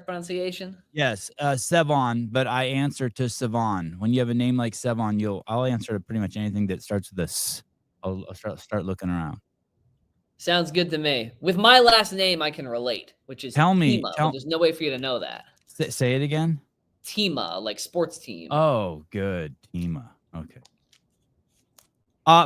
correct pronunciation? Yes, Sevon, but I answer to Savon. When you have a name like Sevon, I'll answer to pretty much anything that starts with a S. I'll start looking around. Sounds good to me. With my last name, I can relate, which is Tell me, Themea, but there's no way for you to know that. say it again. Themea, like sports team. Oh, good, Tima. Okay.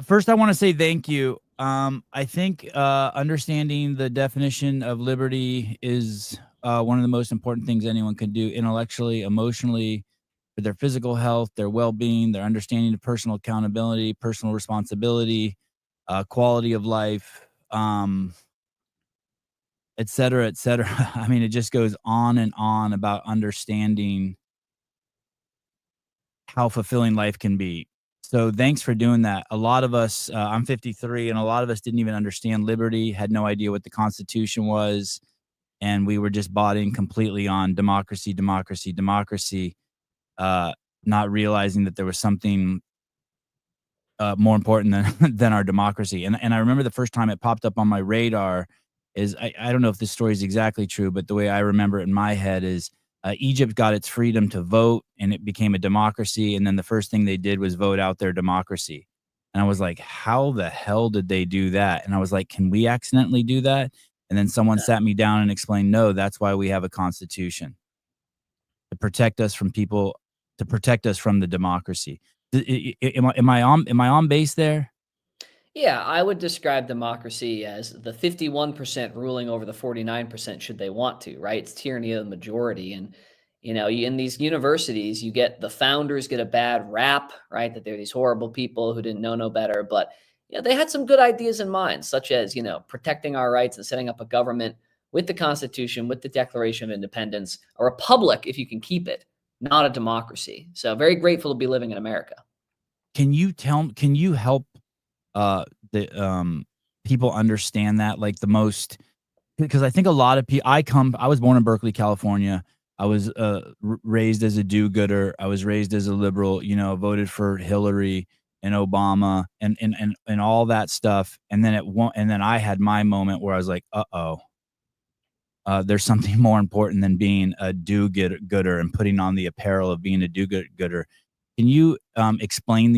First, I want to say thank you. I think understanding the definition of liberty is one of the most important things anyone can do intellectually, emotionally, for their physical health, their well-being, their understanding of personal accountability, personal responsibility, quality of life, et cetera, et cetera. I mean, it just goes on and on about understanding how fulfilling life can be. So thanks for doing that. A lot of us, I'm 53, and a lot of us didn't even understand liberty, had no idea what the Constitution was, and we were just bought in completely on democracy, democracy, democracy, not realizing that there was something more important than than our democracy. And I remember the first time it popped up on my radar is I don't know if this story is exactly true, but the way I remember it in my head is Egypt got its freedom to vote and it became a democracy. And then the first thing they did was vote out their democracy. And I was like, how the hell did they do that? And I was like, can we accidentally do that? And then someone sat me down and explained, no, that's why we have a constitution to protect us from people, to protect us from the democracy. Am I on base there? Yeah, I would describe democracy as the 51% ruling over the 49% should they want to, right? It's tyranny of the majority. And, in these universities, you get the founders get a bad rap, right? That they're these horrible people who didn't know no better. But, they had some good ideas in mind, such as, protecting our rights and setting up a government with the Constitution, with the Declaration of Independence, a republic, if you can keep it, not a democracy. So very grateful to be living in America. Can you help the people understand that, like, the most, because I think a lot of people, I was born in Berkeley, California. I was raised as a do-gooder. I was raised as a liberal, voted for Hillary and Obama and all that stuff. And then I had my moment where I was like, there's something more important than being a do-gooder and putting on the apparel of being a do-gooder. Can you explain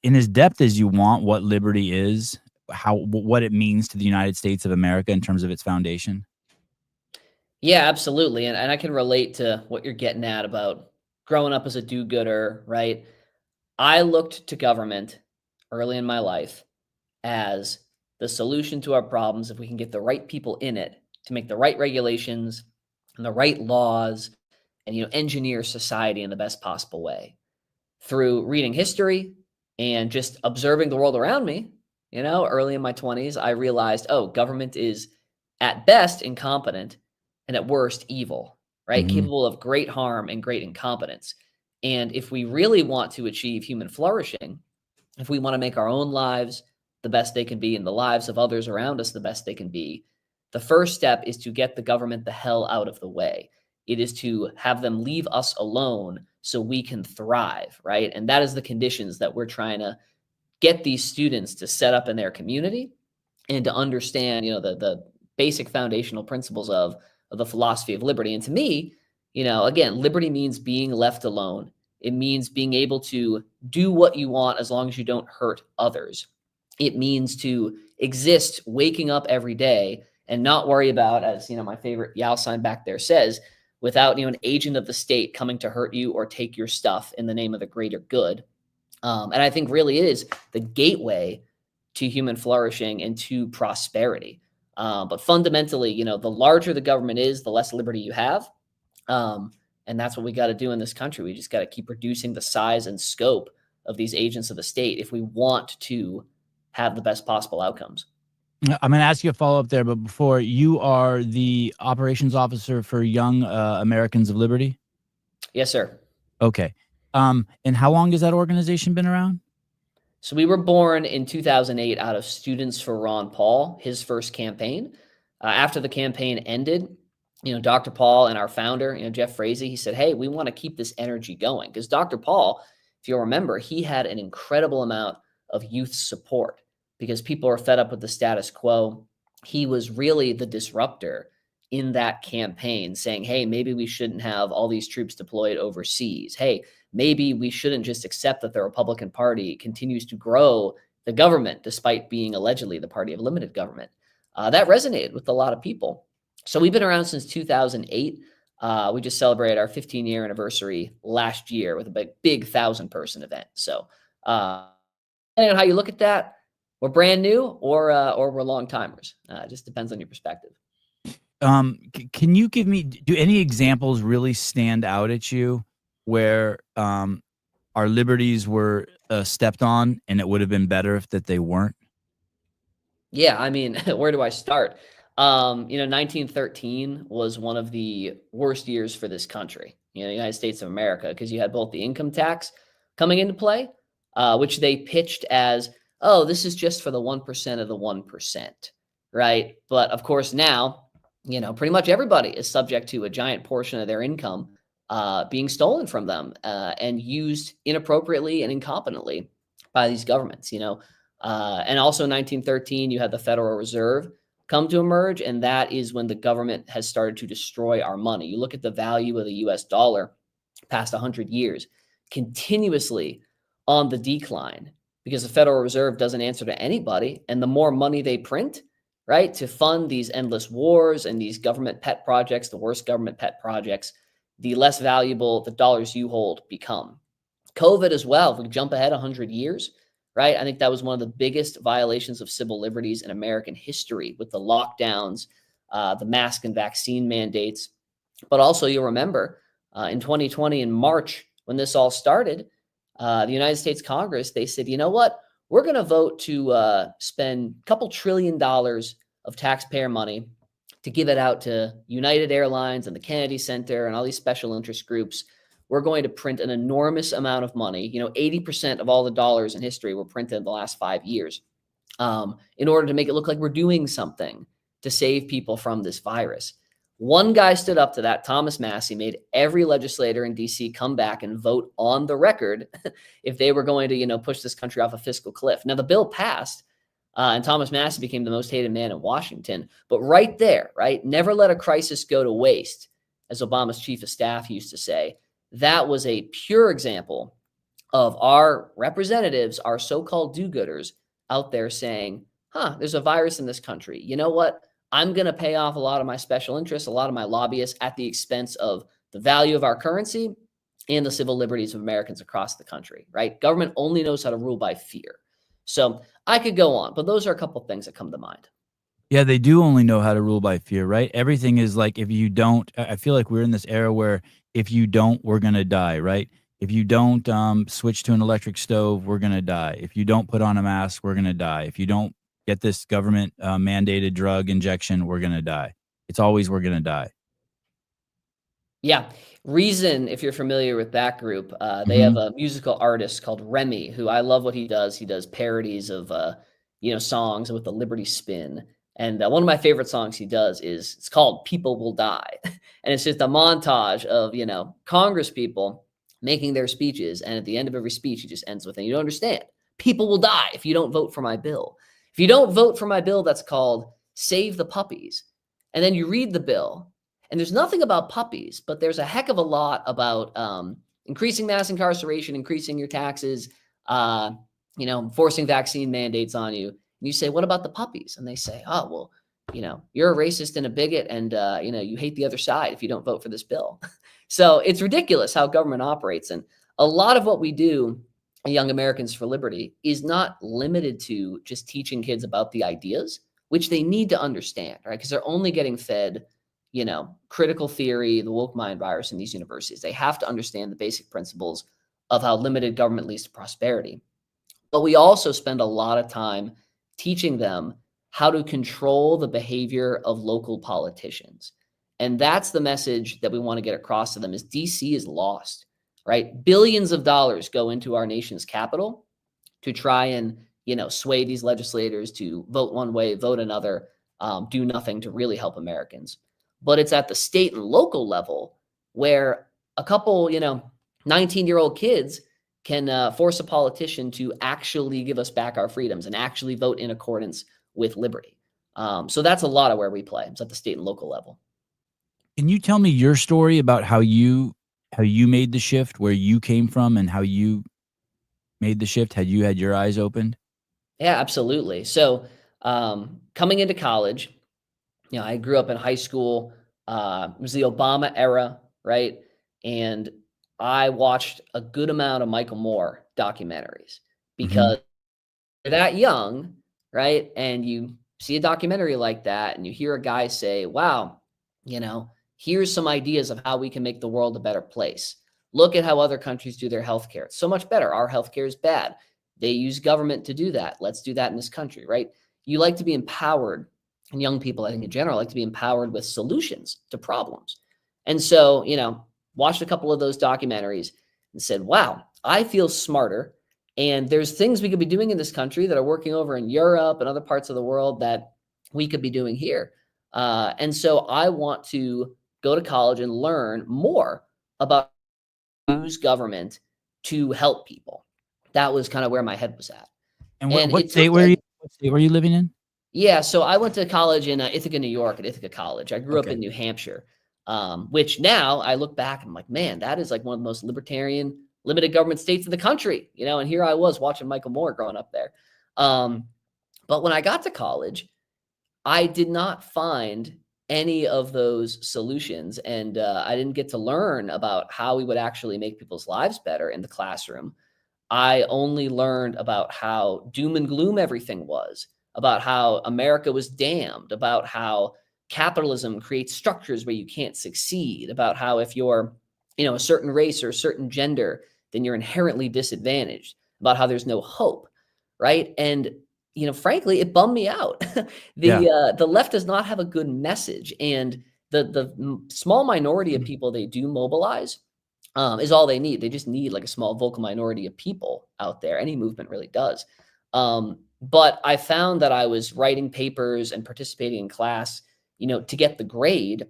in as depth as you want what liberty is, what it means to the United States of America in terms of its foundation? Yeah, absolutely. And I can relate to what you're getting at about growing up as a do-gooder, right? I looked to government early in my life as the solution to our problems if we can get the right people in it to make the right regulations and the right laws and engineer society in the best possible way. Through reading history and just observing the world around me, early in my 20s, I realized, oh, government is at best incompetent and at worst evil, right? Mhm. Capable of great harm and great incompetence. And if we really want to achieve human flourishing, if we want to make our own lives the best they can be and the lives of others around us the best they can be, the first step is to get the government the hell out of the way. It is to have them leave us alone so we can thrive, right? And that is the conditions that we're trying to get these students to set up in their community and to understand, the basic foundational principles of the philosophy of liberty. And to me, again, liberty means being left alone. It means being able to do what you want as long as you don't hurt others. It means to exist waking up every day and not worry about, as my favorite Yao sign back there says, without an agent of the state coming to hurt you or take your stuff in the name of the greater good. And I think really it is the gateway to human flourishing and to prosperity. But fundamentally, the larger the government is, the less liberty you have. And that's what we got to do in this country. We just got to keep reducing the size and scope of these agents of the state if we want to have the best possible outcomes. I'm going to ask you a follow-up there, but before, you are the operations officer for Young Americans of Liberty? Yes, sir. Okay. And how long has that organization been around? So we were born in 2008 out of Students for Ron Paul, his first campaign. After the campaign ended, Dr. Paul and our founder, Jeff Frazee, he said, hey, we want to keep this energy going. Because Dr. Paul, if you'll remember, he had an incredible amount of youth support because people are fed up with the status quo. He was really the disruptor in that campaign saying, hey, maybe we shouldn't have all these troops deployed overseas. Hey, maybe we shouldn't just accept that the Republican Party continues to grow the government despite being allegedly the party of limited government. That resonated with a lot of people. So we've been around since 2008. We just celebrated our 15-year anniversary last year with a big 1,000-person event. So depending on how you look at that, we're brand new or we're long timers. It just depends on your perspective. Can you give me, do any examples really stand out at you where our liberties were stepped on and it would have been better if that they weren't? Yeah, I mean, where do I start? 1913 was one of the worst years for this country, the United States of America, because you had both the income tax coming into play, which they pitched as, oh, this is just for the 1% of the 1%, right? But of course now, pretty much everybody is subject to a giant portion of their income being stolen from them and used inappropriately and incompetently by these governments, and also in 1913, you had the Federal Reserve come to emerge, and that is when the government has started to destroy our money. You look at the value of the US dollar past 100 years, continuously on the decline because the Federal Reserve doesn't answer to anybody, and the more money they print, right, to fund these endless wars and these government pet projects, the worst government pet projects, the less valuable the dollars you hold become. COVID as well, if we jump ahead 100 years, right? I think that was one of the biggest violations of civil liberties in American history with the lockdowns, the mask and vaccine mandates. But also you'll remember in 2020 in March, when this all started, the United States Congress, they said, you know what? We're going to vote to spend a couple $1 trillion of taxpayer money to give it out to United Airlines and the Kennedy Center and all these special interest groups. We're going to print an enormous amount of money. 80% of all the dollars in history were printed in the last 5 years in order to make it look like we're doing something to save people from this virus. One guy stood up to that, Thomas Massie, made every legislator in DC come back and vote on the record if they were going to, push this country off a fiscal cliff. Now, the bill passed, and Thomas Massie became the most hated man in Washington. But right there, right, never let a crisis go to waste, as Obama's chief of staff used to say. That was a pure example of our representatives, our so-called do-gooders out there saying, there's a virus in this country. You know what? I'm going to pay off a lot of my special interests, a lot of my lobbyists at the expense of the value of our currency and the civil liberties of Americans across the country, right? Government only knows how to rule by fear. So I could go on, but those are a couple of things that come to mind. Yeah, they do only know how to rule by fear, right? Everything is like, if you don't, I feel like we're in this era where if you don't, we're going to die, right? If you don't switch to an electric stove, we're going to die. If you don't put on a mask, we're going to die. If you don't get this government mandated drug injection, we're going to die. It's always, we're going to die. Yeah. Reason, if you're familiar with that group, they have a musical artist called Remy, who I love what he does. He does parodies of, songs with the Liberty spin. And one of my favorite songs he does it's called People Will Die. And it's just a montage of, Congress people making their speeches. And at the end of every speech, he just ends with, and you don't understand, people will die if you don't vote for my bill. If you don't vote for my bill, that's called Save the Puppies. And then you read the bill, and there's nothing about puppies, but there's a heck of a lot about increasing mass incarceration, increasing your taxes, forcing vaccine mandates on you. And you say, what about the puppies? And they say, oh, well, you're a racist and a bigot, and, you hate the other side if you don't vote for this bill. So it's ridiculous how government operates. And a lot of what we do, Young Americans for Liberty, is not limited to just teaching kids about the ideas, which they need to understand, right? Because they're only getting fed, critical theory, the woke mind virus in these universities. They have to understand the basic principles of how limited government leads to prosperity. But we also spend a lot of time teaching them how to control the behavior of local politicians. And that's the message that we want to get across to them is DC is lost, right? Billions of dollars go into our nation's capital to try and, sway these legislators to vote one way, vote another, do nothing to really help Americans. But it's at the state and local level where a couple, 19-year-old kids can force a politician to actually give us back our freedoms and actually vote in accordance with liberty. So that's a lot of where we play. It's at the state and local level. Can you tell me your story about how you made the shift, where you came from, and how you made the shift? Had you had your eyes opened? Yeah, absolutely. So, coming into college, I grew up in high school. It was the Obama era, right? And I watched a good amount of Michael Moore documentaries Mhm. because you're that young, right? And you see a documentary like that and you hear a guy say, wow, here's some ideas of how we can make the world a better place. Look at how other countries do their healthcare. It's so much better. Our healthcare is bad. They use government to do that. Let's do that in this country, right? You like to be empowered, and young people, I think in general, like to be empowered with solutions to problems. And so, watched a couple of those documentaries and said, wow, I feel smarter, and there's things we could be doing in this country that are working over in Europe and other parts of the world that we could be doing here. And so I want to go to college and learn more about use government to help people. That was kind of where my head was at. And And what it took state were like, you what state were you living in? yeah, so I went to college in Ithaca, New York at Ithaca College. I grew up Okay. in New Hampshire, which now I look back and I'm like, man, that is like one of the most libertarian, limited government states in the country, and here I was watching Michael Moore growing up there. Um, but when I got to college, I did not find any of those solutions, and I didn't get to learn about how we would actually make people's lives better in the classroom. I only learned about how doom and gloom everything was, about how America was damned, about how capitalism creates structures where you can't succeed, about how if you're, a certain race or a certain gender, then you're inherently disadvantaged, about how there's no hope, right? And frankly, it bummed me out. Yeah. The left does not have a good message, and the small minority of people they do mobilize is all they need. They just need like a small vocal minority of people out there. Any movement really does. But I found that I was writing papers and participating in class, to get the grade.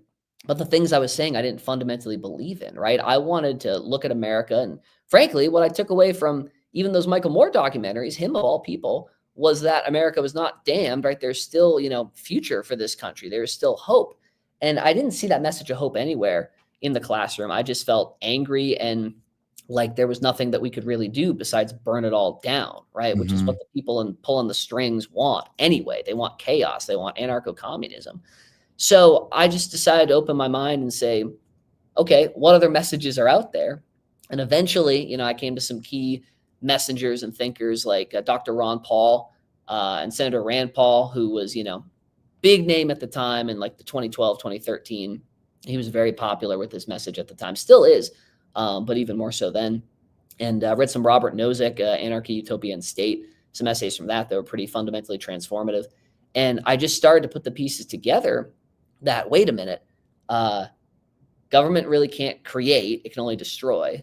But the things I was saying, I didn't fundamentally believe in, right? I wanted to look at America. And frankly, what I took away from even those Michael Moore documentaries, him of all people, was that America was not damned, right? There's still, future for this country. There's still hope. And I didn't see that message of hope anywhere in the classroom. I just felt angry and like there was nothing that we could really do besides burn it all down, right? Which is what Mhm. the people pulling the strings want anyway. They want chaos. They want anarcho-communism. So I just decided to open my mind and say, okay, what other messages are out there? And eventually, I came to some key messengers and thinkers like Dr. Ron Paul and Senator Rand Paul, who was, big name at the time in like the 2012, 2013. He was very popular with his message at the time, still is, but even more so then. And read some Robert Nozick, Anarchy, Utopia, and State, some essays from that were pretty fundamentally transformative. And I just started to put the pieces together that, wait a minute, government really can't create, it can only destroy.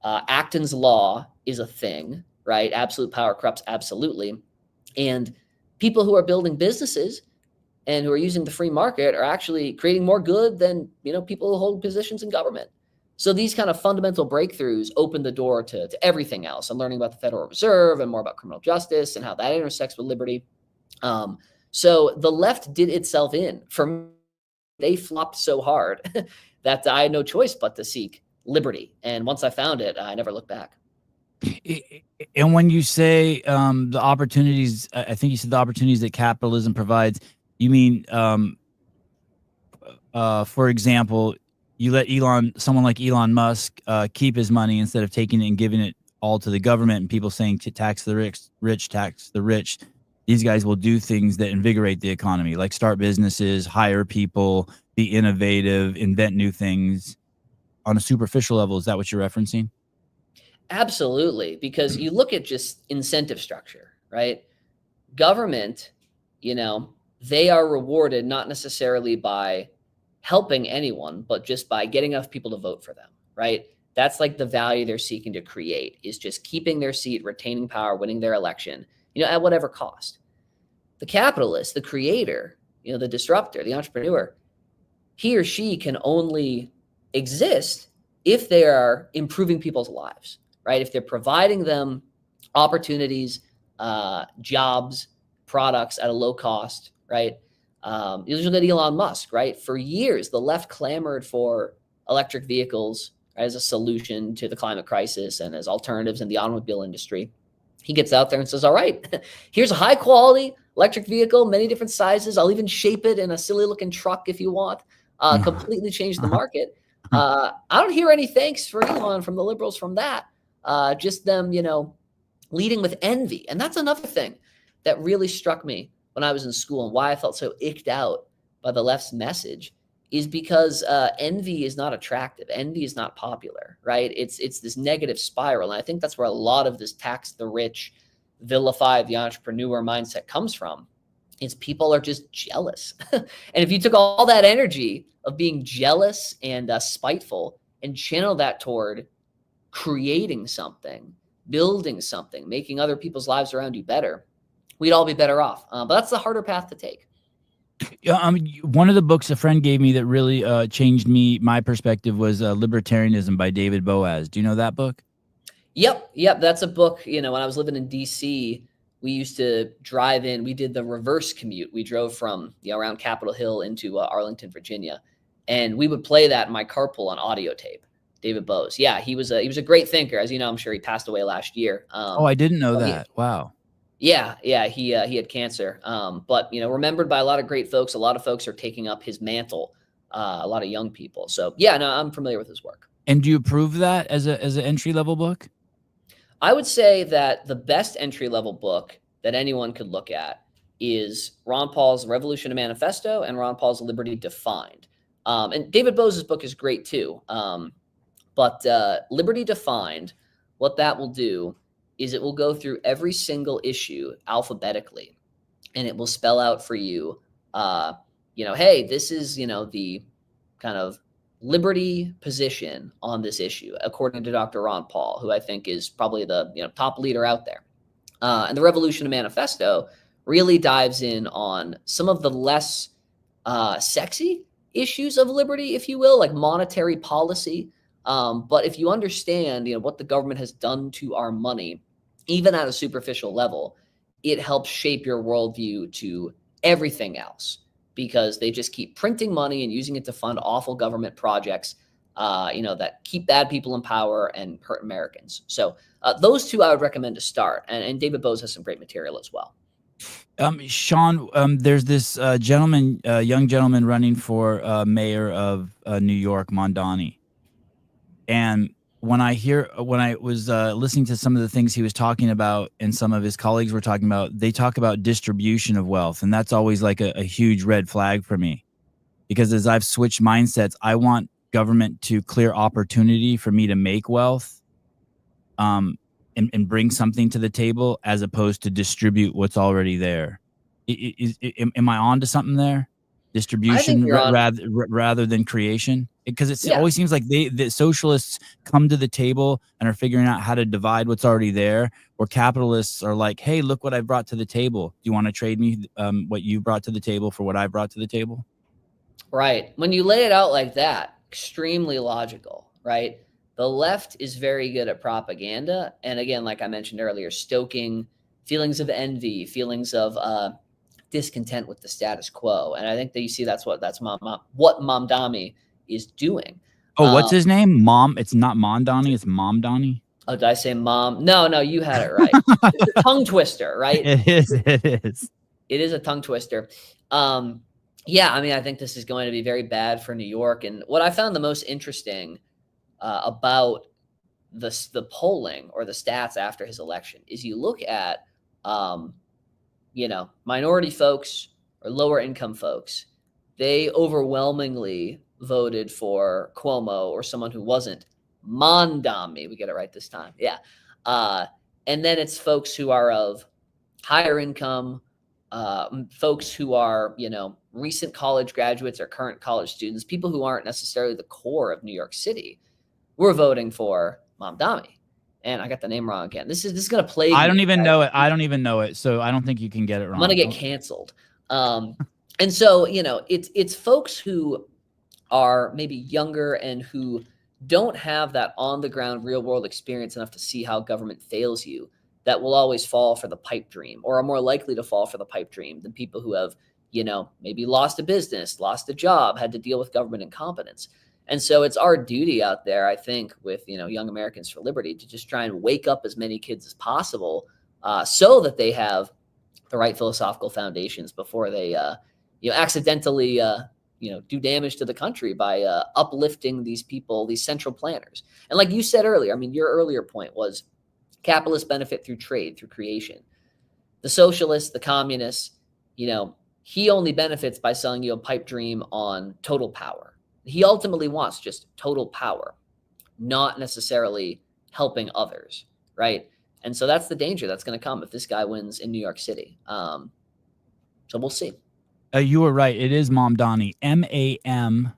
Acton's law is a thing, right? Absolute power corrupts absolutely. And people who are building businesses and who are using the free market are actually creating more good than people who hold positions in government. So these kind of fundamental breakthroughs open the door to everything else. I'm learning about the Federal Reserve and more about criminal justice and how that intersects with liberty. So the left did itself in. For me, they flopped so hard that I had no choice but to seek liberty. And once I found it, I never looked back. And when you say, the opportunities, I think you said the opportunities that capitalism provides, you mean, for example, you let someone like Elon Musk, keep his money instead of taking it and giving it all to the government, and people saying to tax the rich, tax the rich. These guys will do things that invigorate the economy, like start businesses, hire people, be innovative, invent new things on a superficial level. Is that what you're referencing? Absolutely, because you look at just incentive structure, right? Government, they are rewarded not necessarily by helping anyone, but just by getting enough people to vote for them, right? That's like the value they're seeking to create, is just keeping their seat, retaining power, winning their election, at whatever cost. The capitalist, the creator, the disruptor, the entrepreneur, he or she can only exist if they are improving people's lives, right? If they're providing them opportunities, jobs, products at a low cost, right? You look at Elon Musk, right? For years, the left clamored for electric vehicles as a solution to the climate crisis and as alternatives in the automobile industry. He gets out there and says, all right, here's a high quality electric vehicle, many different sizes. I'll even shape it in a silly looking truck if you want. Completely change the market. I don't hear any thanks for Elon from the liberals from that. Just them, leading with envy. And that's another thing that really struck me when I was in school and why I felt so icked out by the left's message is because envy is not attractive. Envy is not popular, right? It's this negative spiral. And I think that's where a lot of this tax the rich, vilify the entrepreneur mindset comes from. Is people are just jealous. And if you took all that energy of being jealous and spiteful and channel that toward creating something, building something, making other people's lives around you better, we'd all be better off. But that's the harder path to take. One of the books a friend gave me that really changed my perspective was Libertarianism by David Boaz. Do you know that book? Yep. That's a book. When I was living in DC, we used to drive in. We did the reverse commute. We drove from around Capitol Hill into Arlington, Virginia, and we would play that in my carpool on audio tape. David Boaz. Yeah, he was a great thinker. As you know, I'm sure he passed away last year. I didn't know that. Wow. Yeah, he had cancer, but remembered by a lot of great folks. A lot of folks are taking up his mantle. A lot of young people. So yeah, no, I'm familiar with his work. And do you approve that as an entry level book? I would say that the best entry level book that anyone could look at is Ron Paul's Revolution Manifesto and Ron Paul's Liberty Defined. And David Boaz's book is great too. But Liberty Defined, what that will do is it will go through every single issue alphabetically, and it will spell out for you, hey, this is, the kind of liberty position on this issue, according to Dr. Ron Paul, who I think is probably the top leader out there. And the Revolution Manifesto really dives in on some of the less sexy issues of liberty, if you will, like monetary policy. But if you understand, what the government has done to our money, even at a superficial level, it helps shape your worldview to everything else because they just keep printing money and using it to fund awful government projects, that keep bad people in power and hurt Americans. So those two I would recommend to start. And David Boaz has some great material as well. Sean, there's this young gentleman running for mayor of New York, Mondani. And when I was listening to some of the things he was talking about and some of his colleagues were talking about, they talk about distribution of wealth. And that's always like a huge red flag for me, because as I've switched mindsets, I want government to clear opportunity for me to make wealth and bring something to the table as opposed to distribute what's already there. Am I on to something there? Distribution rather than creation? Because it always seems like the socialists come to the table and are figuring out how to divide what's already there, where capitalists are like, hey, look what I brought to the table. Do you want to trade me what you brought to the table for what I brought to the table? Right. When you lay it out like that, extremely logical, right? The left is very good at propaganda. And again, like I mentioned earlier, stoking feelings of envy, feelings of discontent with the status quo. And I think that you see that's what Mamdani is doing. Oh, what's his name? It's not Mondani, it's Mamdani. Oh, did I say mom? No, you had it right. It's a tongue twister, right? It is. It is a tongue twister. Yeah, I mean, I think this is going to be very bad for New York. And what I found the most interesting about the polling or the stats after his election is you look at, minority folks or lower income folks, they overwhelmingly voted for Cuomo or someone who wasn't Mondami. We get it right this time. Yeah. And then it's folks who are of higher income, folks who are, recent college graduates or current college students, people who aren't necessarily the core of New York City, were voting for Mamdani. And I got the name wrong again. This is going to plague me. I don't even know it. So I don't think you can get it wrong. I'm going to get canceled. And so, it's folks who are maybe younger and who don't have that on the ground real world experience enough to see how government fails you that will always fall for the pipe dream, or are more likely to fall for the pipe dream than people who have maybe lost a business, lost a job, had to deal with government incompetence. And so it's our duty out there, I think, with, Young Americans for Liberty, to just try and wake up as many kids as possible, so that they have the right philosophical foundations before they, accidentally, do damage to the country by uplifting these people, these central planners. And like you said earlier, I mean, your earlier point was capitalists benefit through trade, through creation. The socialists, the communists, he only benefits by selling you a pipe dream on total power. He ultimately wants just total power, not necessarily helping others, right? And so that's the danger that's going to come if this guy wins in New York City. So we'll see. You were right. It is Mom Donnie. M-A-M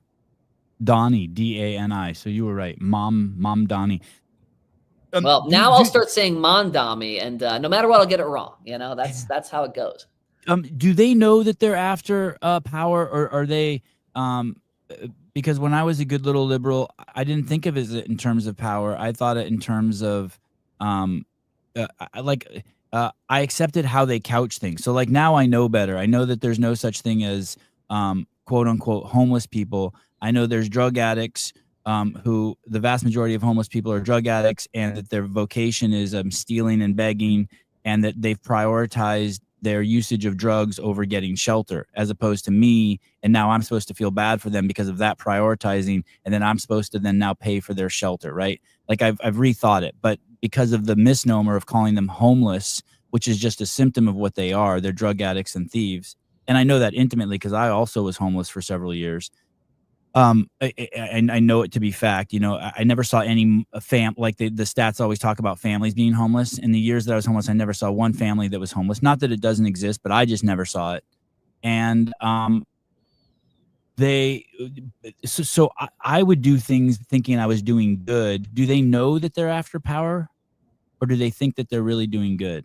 Donnie, D-A-N-I. So you were right. Mom Donnie. Well, now I'll start saying Mondami, and no matter what, I'll get it wrong. That's how it goes. Do they know that they're after power, or are they? Because when I was a good little liberal, I didn't think of it in terms of power. I thought it in terms of, I accepted how they couch things. So like now I know better. I know that there's no such thing as quote unquote homeless people. I know there's drug addicts. Who the vast majority of homeless people are drug addicts, and that their vocation is stealing and begging, and that they've prioritized their usage of drugs over getting shelter, as opposed to me. And now I'm supposed to feel bad for them because of that prioritizing, and then I'm supposed to then now pay for their shelter, right? Like I've rethought it, but because of the misnomer of calling them homeless, which is just a symptom of what they are, they're drug addicts and thieves. And I know that intimately because I also was homeless for several years. I know it to be fact. I never saw any like the stats always talk about families being homeless. In the years that I was homeless, I never saw one family that was homeless. Not that it doesn't exist, but I just never saw it. And I would do things thinking I was doing good. Do they know that they're after power, or do they think that they're really doing good?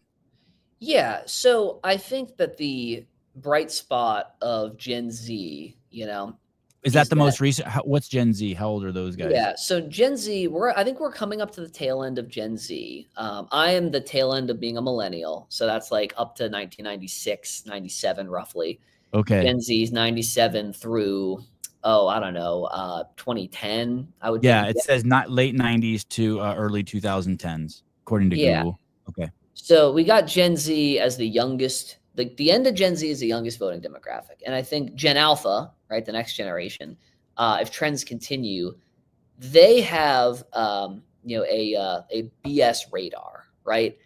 Yeah. So I think that the bright spot of Gen Z, is that the most recent? What's Gen Z? How old are those guys? Yeah, so Gen Z, I think we're coming up to the tail end of Gen Z. I am the tail end of being a millennial, so that's like up to 1996, 97 roughly. Okay. Gen Z is 97 through, I don't know, 2010, I would Yeah, think. it says not late 90s to early 2010s, according to Google. Okay. So we got Gen Z as the youngest. The end of Gen Z is the youngest voting demographic. And I think Gen Alpha, right, the next generation, if trends continue, they have, a BS radar, right?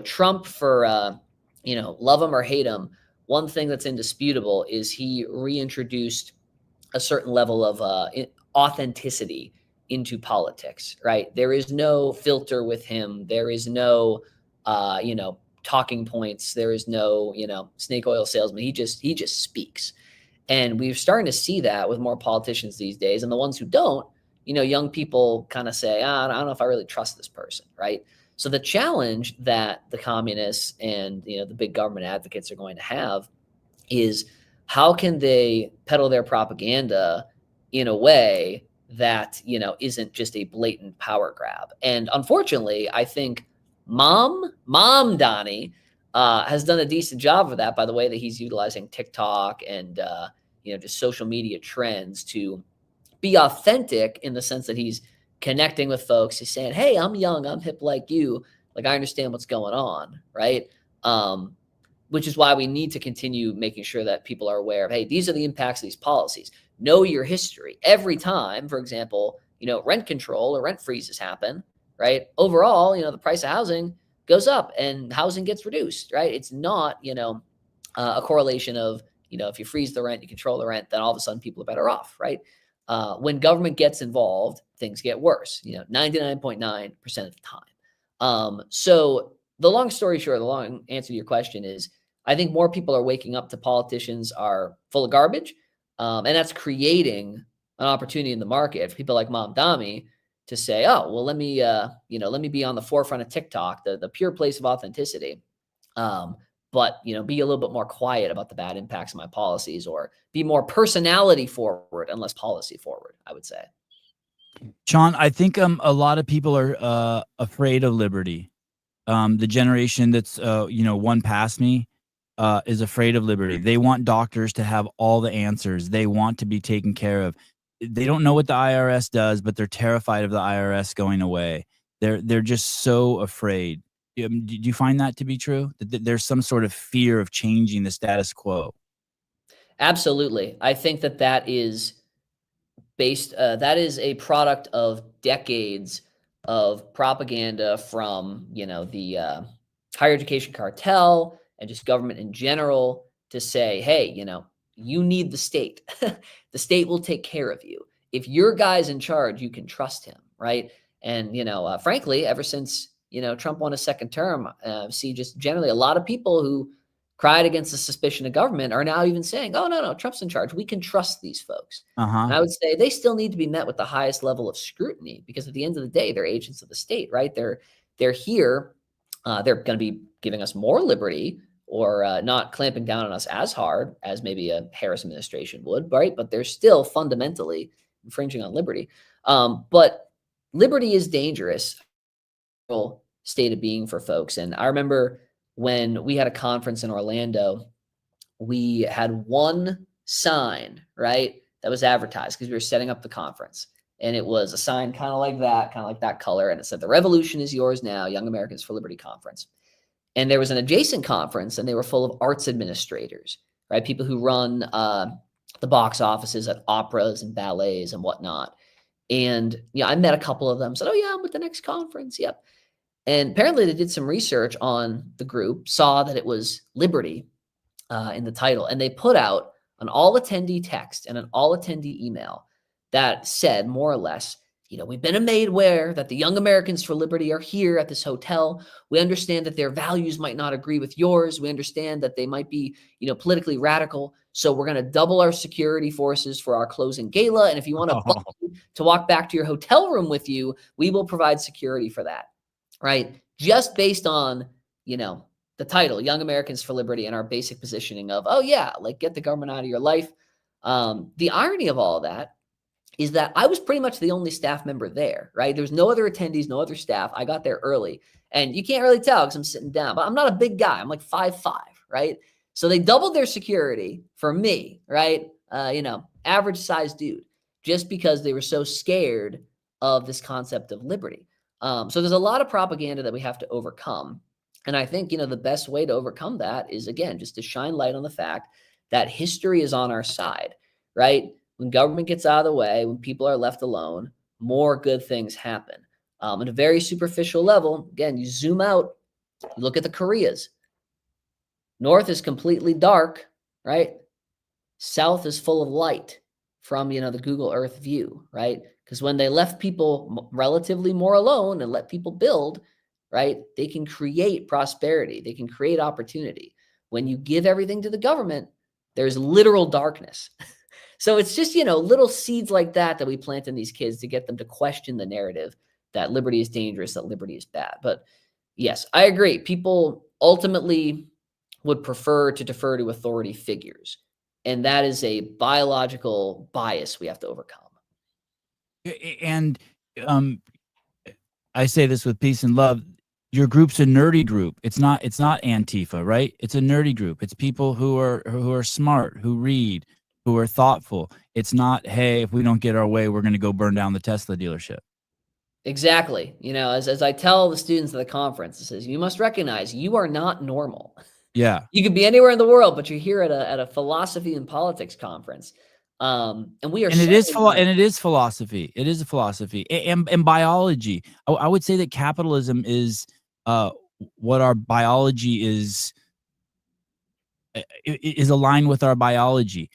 Trump, for, love him or hate him, one thing that's indisputable is he reintroduced a certain level of authenticity into politics, right? There is no filter with him. There is no, talking points. There is no, snake oil salesman. He just speaks. And we're starting to see that with more politicians these days. And the ones who don't, young people kind of say, I don't know if I really trust this person, right? So the challenge that the communists and, the big government advocates are going to have is, how can they peddle their propaganda in a way that, isn't just a blatant power grab? And unfortunately, I think Mom Donnie has done a decent job of that, by the way that he's utilizing TikTok and, just social media trends to be authentic, in the sense that he's connecting with folks. He's saying, hey, I'm young, I'm hip like you. Like, I understand what's going on, right? Which is why we need to continue making sure that people are aware of, hey, these are the impacts of these policies. Know your history. Every time, for example, rent control or rent freezes happen, right? Overall, the price of housing goes up and housing gets reduced, right? It's not, a correlation of, if you freeze the rent, you control the rent, then all of a sudden people are better off, right? When government gets involved, things get worse, 99.9% of the time. So the long story short, the long answer to your question is, I think more people are waking up to politicians are full of garbage. And that's creating an opportunity in the market for people like Mom Dami to say, oh, well, let me be on the forefront of TikTok, the pure place of authenticity. But, be a little bit more quiet about the bad impacts of my policies, or be more personality forward and less policy forward, I would say. Sean, I think a lot of people are afraid of liberty. The generation that's, one past me, is afraid of liberty. They want doctors to have all the answers. They want to be taken care of. They don't know what the IRS does, but they're terrified of the IRS going away. They're just so afraid. Do you find that to be true? That there's some sort of fear of changing the status quo? Absolutely. I think that that is that is a product of decades of propaganda from, the higher education cartel and just government in general to say, hey, you need the state. The state will take care of you. If your guy's in charge, you can trust him, right? And, frankly, ever since, Trump won a second term, see just generally a lot of people who cried against the suspicion of government are now even saying, oh, no, Trump's in charge. We can trust these folks. And I would say they still need to be met with the highest level of scrutiny because at the end of the day, they're agents of the state, right? They're here. They're going to be giving us more liberty or not clamping down on us as hard as maybe a Harris administration would, right? But they're still fundamentally infringing on liberty. But liberty is dangerous state of being for folks. And I remember when we had a conference in Orlando, we had one sign, right, that was advertised because we were setting up the conference. And it was a sign kind of like that color. And it said, "The revolution is yours now, Young Americans for Liberty Conference." And there was an adjacent conference, and they were full of arts administrators, right? People who run the box offices at operas and ballets and whatnot. And I met a couple of them, said, "Oh, yeah, I'm with the next conference." Yep. And apparently they did some research on the group, saw that it was Liberty in the title, and they put out an all attendee text and an all attendee email that said more or less, "We've been made aware that the Young Americans for Liberty are here at this hotel. We understand that their values might not agree with yours. We understand that they might be, politically radical. So we're going to double our security forces for our closing gala. And if you want to walk back to your hotel room with you, we will provide security for that." Right? Just based on, the title, Young Americans for Liberty, and our basic positioning of, oh yeah, like get the government out of your life. The irony of all of that is that I was pretty much the only staff member there, right? There was no other attendees, no other staff. I got there early, and you can't really tell because I'm sitting down, but I'm not a big guy. I'm like 5'5", right? So they doubled their security for me, right? Average size dude, just because they were so scared of this concept of liberty. So there's a lot of propaganda that we have to overcome. And I think, the best way to overcome that is, again, just to shine light on the fact that history is on our side, right? When government gets out of the way, when people are left alone, more good things happen. At a very superficial level, again, you zoom out, you look at the Koreas. North is completely dark, right? South is full of light from, the Google Earth view, right? Because when they left people relatively more alone and let people build, right, they can create prosperity. They can create opportunity. When you give everything to the government, there's literal darkness. So it's just, little seeds like that we plant in these kids to get them to question the narrative that liberty is dangerous, that liberty is bad. But yes, I agree. People ultimately would prefer to defer to authority figures. And that is a biological bias we have to overcome. And I say this with peace and love. Your group's a nerdy group. It's not Antifa, right? It's a nerdy group. It's people who are smart, who read, who are thoughtful. It's not, hey, if we don't get our way, we're going to go burn down the Tesla dealership. Exactly. As I tell the students at the conference, it says, you must recognize you are not normal. Yeah. You could be anywhere in the world, but you're here at a philosophy and politics conference. And we are, and it is philosophy. It is a philosophy and biology. I would say that capitalism is what our biology is aligned with our biology.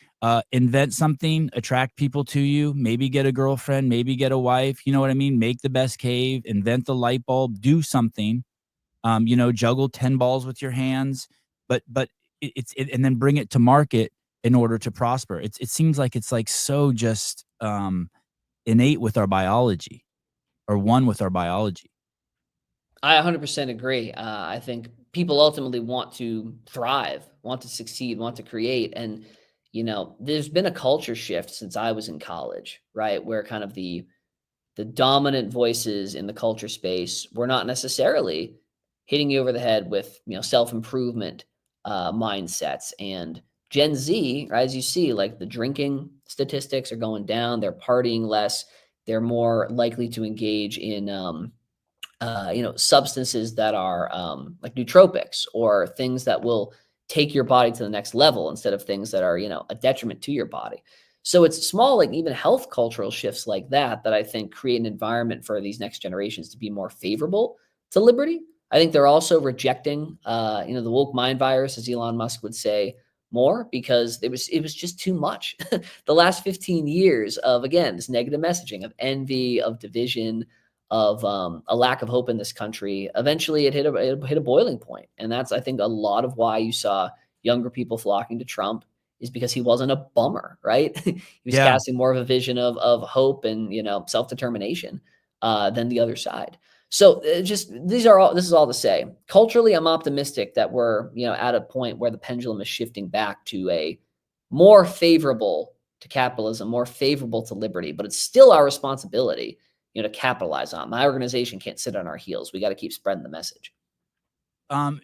Invent something, attract people to you, maybe get a girlfriend, maybe get a wife. You know what I mean? Make the best cave, invent the light bulb, do something. Juggle 10 balls with your hands, but and then bring it to market in order to prosper. It seems like it's like so just innate with our biology, or one with our biology. I 100% agree. I think people ultimately want to thrive, want to succeed, want to create. And, there's been a culture shift since I was in college, right? Where kind of the dominant voices in the culture space were not necessarily hitting you over the head with, self-improvement mindsets. And Gen Z, as you see, like the drinking statistics are going down. They're partying less. They're more likely to engage in substances that are like nootropics or things that will take your body to the next level instead of things that are, a detriment to your body. So it's small, like even health cultural shifts like that I think create an environment for these next generations to be more favorable to liberty. I think they're also rejecting, the woke mind virus, as Elon Musk would say, more because it was just too much. The last 15 years of, again, this negative messaging of envy, of division, of a lack of hope in this country. Eventually, it hit a boiling point, and that's, I think, a lot of why you saw younger people flocking to Trump is because he wasn't a bummer, right? He was Yeah. casting more of a vision of hope and self determination than the other side. So this is all to say, culturally, I'm optimistic that we're at a point where the pendulum is shifting back to a more favorable to capitalism, more favorable to liberty, but it's still our responsibility to capitalize on. My organization can't sit on our heels. We got to keep spreading the message. Um,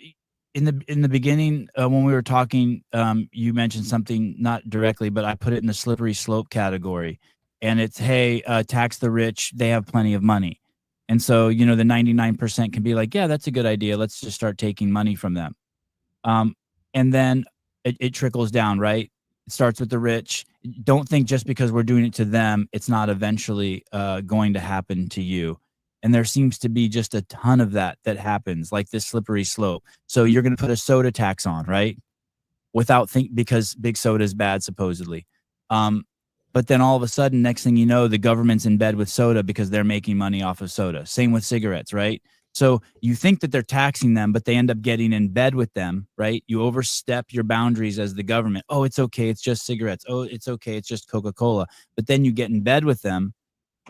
in the beginning, when we were talking, you mentioned something not directly, but I put it in the slippery slope category, and it's, hey, tax the rich; they have plenty of money, and so the 99% can be like, yeah, that's a good idea. Let's just start taking money from them, and then it trickles down, right? It starts with the rich. Don't think just because we're doing it to them, it's not eventually going to happen to you. And there seems to be just a ton of that happens, like this slippery slope. So you're going to put a soda tax on, right? Because big soda is bad, supposedly. But then all of a sudden, next thing you know, the government's in bed with soda because they're making money off of soda. Same with cigarettes, right? So you think that they're taxing them, but they end up getting in bed with them, right? You overstep your boundaries as the government. Oh, it's okay. It's just cigarettes. Oh, it's okay. It's just Coca-Cola. But then you get in bed with them.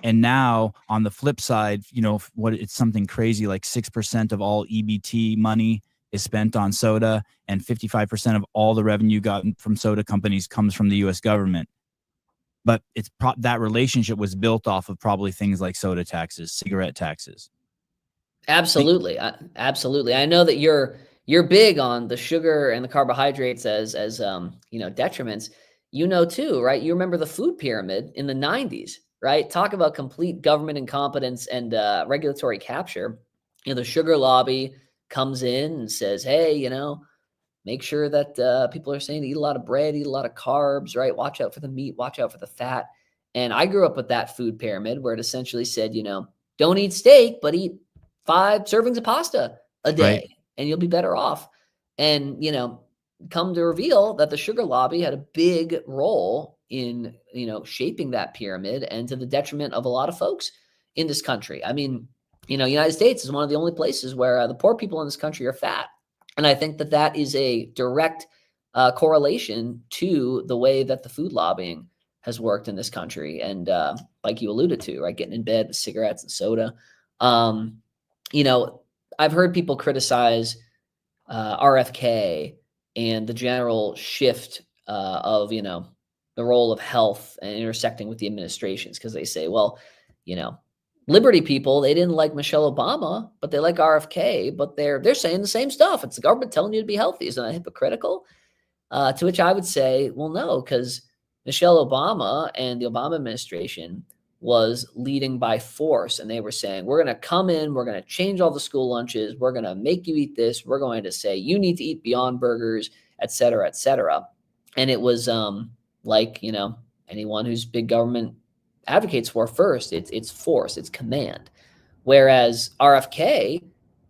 And now on the flip side, it's something crazy like 6% of all EBT money is spent on soda, and 55% of all the revenue gotten from soda companies comes from the US government. But that relationship was built off of probably things like soda taxes, cigarette taxes. Absolutely. Absolutely. I know that you're big on the sugar and the carbohydrates as detriments. Too, right? You remember the food pyramid in the 90s, right? Talk about complete government incompetence and regulatory capture. The sugar lobby comes in and says, "Hey, make sure that people are saying to eat a lot of bread, eat a lot of carbs, right? Watch out for the meat, watch out for the fat." And I grew up with that food pyramid where it essentially said, don't eat steak, but eat 5 servings of pasta a day, Right. and you'll be better off. And, come to reveal that the sugar lobby had a big role in, shaping that pyramid and to the detriment of a lot of folks in this country. I mean, United States is one of the only places where the poor people in this country are fat. And I think that is a direct correlation to the way that the food lobbying has worked in this country. And like you alluded to, right, getting in bed with cigarettes and soda. Um, I've heard people criticize RFK and the general shift of, the role of health and intersecting with the administrations because they say, well, you know, Liberty people, they didn't like Michelle Obama, but they like RFK, but they're saying the same stuff. It's the government telling you to be healthy. Isn't that hypocritical? To which I would say, well, no, because Michelle Obama and the Obama administration was leading by force. And they were saying, we're going to come in, we're going to change all the school lunches, we're going to make you eat this, we're going to say you need to eat Beyond Burgers, et cetera, et cetera. And it was like, anyone who's big government advocates for first, it's force, it's command. Whereas RFK,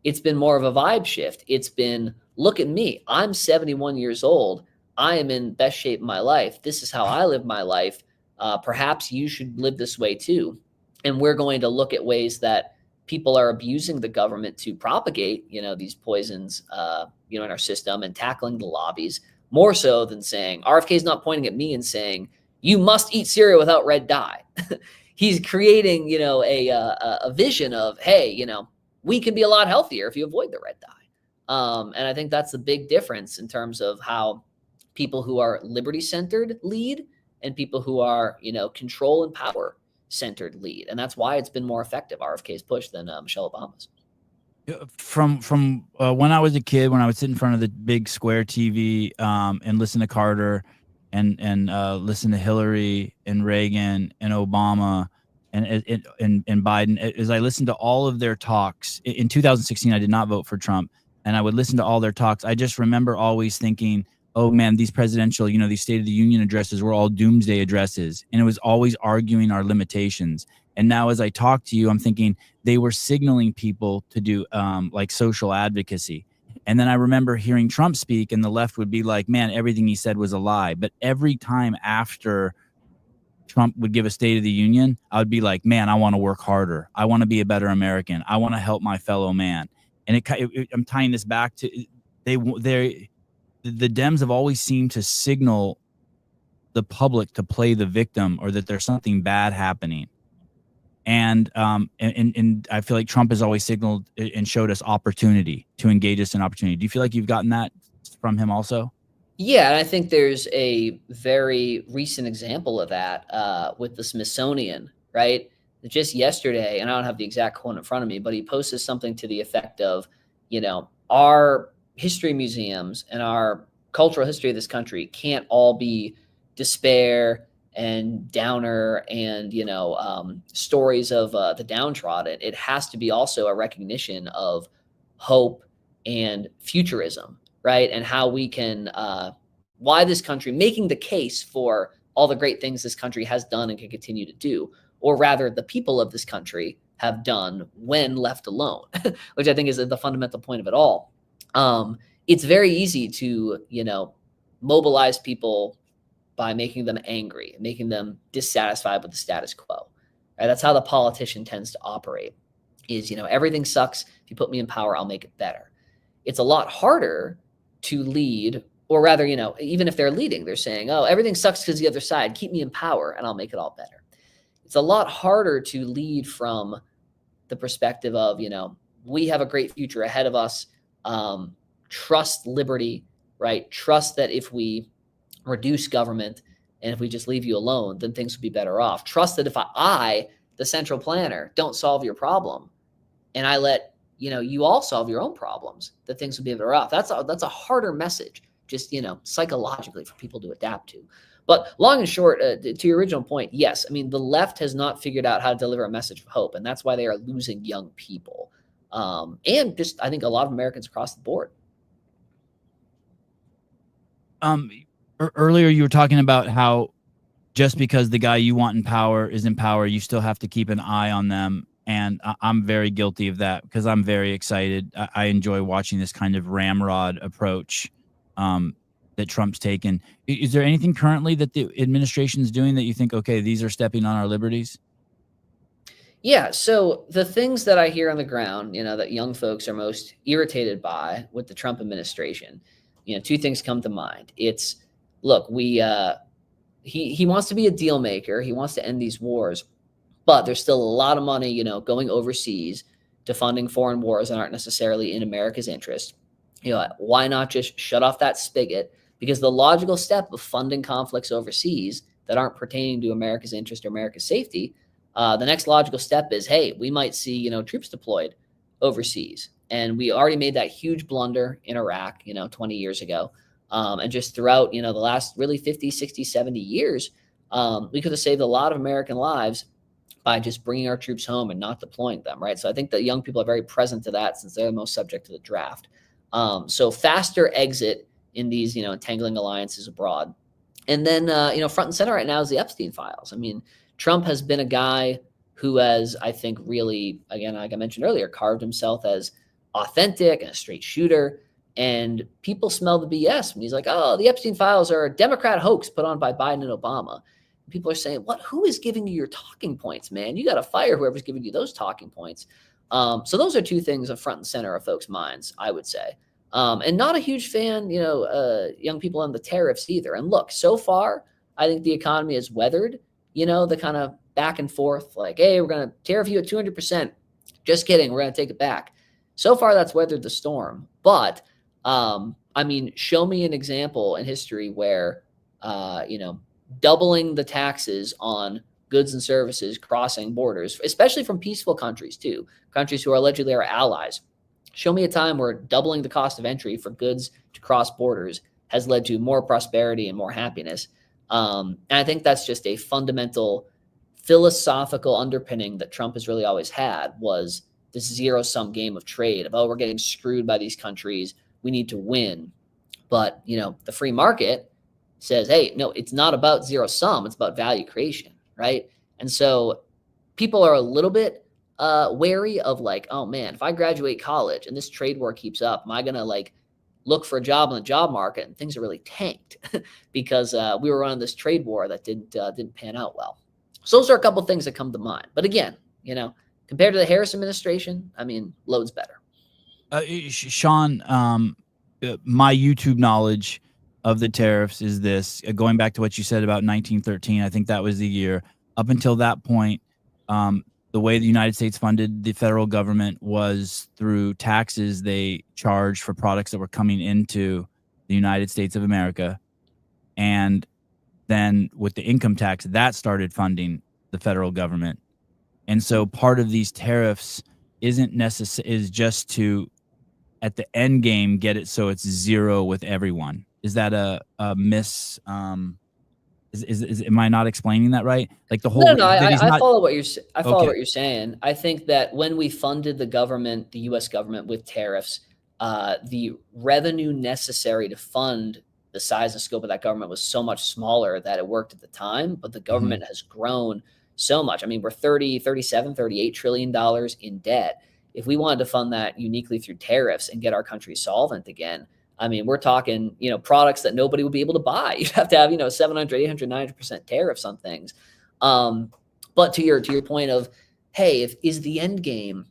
it's been more of a vibe shift. It's been, look at me, I'm 71 years old. I am in best shape in my life. This is how I live my life. Perhaps you should live this way too. And we're going to look at ways that people are abusing the government to propagate, these poisons, in our system and tackling the lobbies more so than saying RFK is not pointing at me and saying you must eat cereal without red dye. He's creating, a vision of, hey, we can be a lot healthier if you avoid the red dye. And I think that's the big difference in terms of how people who are liberty-centered lead and people who are, control and power-centered lead. And that's why it's been more effective, RFK's push, than Michelle Obama's. From when I was a kid, when I would sit in front of the big square TV and listen to Carter and listen to Hillary and Reagan and Obama and Biden, as I listened to all of their talks in 2016, I did not vote for Trump, and I would listen to all their talks. I just remember always thinking, oh man, these presidential, these State of the Union addresses were all doomsday addresses, and it was always arguing our limitations. And now as I talk to you, I'm thinking they were signaling people to do like social advocacy. And then I remember hearing Trump speak, and the left would be like, man, everything he said was a lie. But every time after Trump would give a State of the Union, I would be like, man, I want to work harder. I want to be a better American. I want to help my fellow man. And I'm tying this back to the Dems have always seemed to signal the public to play the victim, or that there's something bad happening. And I feel like Trump has always signaled and showed us opportunity to engage us in opportunity. Do you feel like you've gotten that from him also? Yeah, and I think there's a very recent example of that with the Smithsonian, right? Just yesterday, and I don't have the exact quote in front of me, but he posted something to the effect of, our history museums and our cultural history of this country can't all be despair and downer and stories of the downtrodden. It has to be also a recognition of hope and futurism, right? And how we can why this country, making the case for all the great things this country has done and can continue to do, or rather the people of this country have done when left alone, which I think is the fundamental point of it all. It's very easy to mobilize people by making them angry, making them dissatisfied with the status quo. Right? That's how the politician tends to operate. Is everything sucks. If you put me in power, I'll make it better. It's a lot harder to lead, or rather, even if they're leading, they're saying, "Oh, everything sucks because the other side. Keep me in power, and I'll make it all better." It's a lot harder to lead from the perspective of, we have a great future ahead of us. Trust liberty, right? Trust that if we reduce government and if we just leave you alone, then things will be better off. Trust that if I, the central planner, don't solve your problem and I let you all solve your own problems, that things will be better off. That's a harder message, just psychologically, for people to adapt to. But long and short, to your original point, yes, I mean the left has not figured out how to deliver a message of hope, and that's why they are losing young people, and just I think a lot of Americans across the board. Earlier you were talking about how just because the guy you want in power is in power, you still have to keep an eye on them. And I'm very guilty of that because I'm very excited. I enjoy watching this kind of ramrod approach that Trump's taken. Is there anything currently that the administration is doing that you think, okay, these are stepping on our liberties? Yeah, so the things that I hear on the ground, that young folks are most irritated by with the Trump administration, two things come to mind. It's, look, he wants to be a deal maker. He wants to end these wars, but there's still a lot of money, going overseas to funding foreign wars that aren't necessarily in America's interest. Why not just shut off that spigot? Because the logical step of funding conflicts overseas that aren't pertaining to America's interest or America's safety, the next logical step is, hey, we might see, troops deployed overseas. And we already made that huge blunder in Iraq, 20 years ago. And just throughout, the last really 50, 60, 70 years, we could have saved a lot of American lives by just bringing our troops home and not deploying them, right? So I think that young people are very present to that since they're the most subject to the draft. So faster exit in these, entangling alliances abroad. And then, front and center right now is the Epstein files. I mean, Trump has been a guy who has, I think, really, again, like I mentioned earlier, carved himself as authentic and a straight shooter. And people smell the BS when he's like, oh, the Epstein files are a Democrat hoax put on by Biden and Obama. People are saying, who is giving you your talking points, man? You got to fire whoever's giving you those talking points. So those are two things of front and center of folks' minds, I would say. And not a huge fan, young people on the tariffs either. And look, so far, I think the economy has weathered, the kind of back and forth, like, hey, we're going to tariff you at 200%. Just kidding. We're going to take it back. So far, that's weathered the storm. But, show me an example in history where, doubling the taxes on goods and services crossing borders, especially from peaceful countries too, countries who are allegedly our allies, Show me a time where doubling the cost of entry for goods to cross borders has led to more prosperity and more happiness. And I think that's just a fundamental philosophical underpinning that Trump has really always had, was this zero-sum game of trade of, oh, we're getting screwed by these countries, we need to win. But, the free market says, hey, no, it's not about zero sum, it's about value creation, right? And so people are a little bit wary of like, oh man, if I graduate college and this trade war keeps up, am I gonna like look for a job in the job market? And things are really tanked because we were running this trade war that didn't pan out well. So those are a couple of things that come to mind. But again, compared to the Harris administration, I mean, loads better. Sean, my YouTube knowledge of the tariffs is this, going back to what you said about 1913, I think that was the year. Up until that point, the way the United States funded the federal government was through taxes they charged for products that were coming into the United States of America. And then with the income tax, that started funding the federal government. And so part of these tariffs is just to, at the end game, get it so it's zero with everyone. Is that a miss? Am I not explaining that right? Like the whole. No. I follow what you're. I follow what you're saying. I think that when we funded the government, the U.S. government, with tariffs, the revenue necessary to fund the size and scope of that government was so much smaller that it worked at the time. But the government has grown so much. I mean, we're 37, $38 trillion in debt. If we wanted to fund that uniquely through tariffs and get our country solvent again, I mean, we're talking, products that nobody would be able to buy. You'd have to have, 700, 800, 900% tariffs on things. But to your point of, hey, is the end game,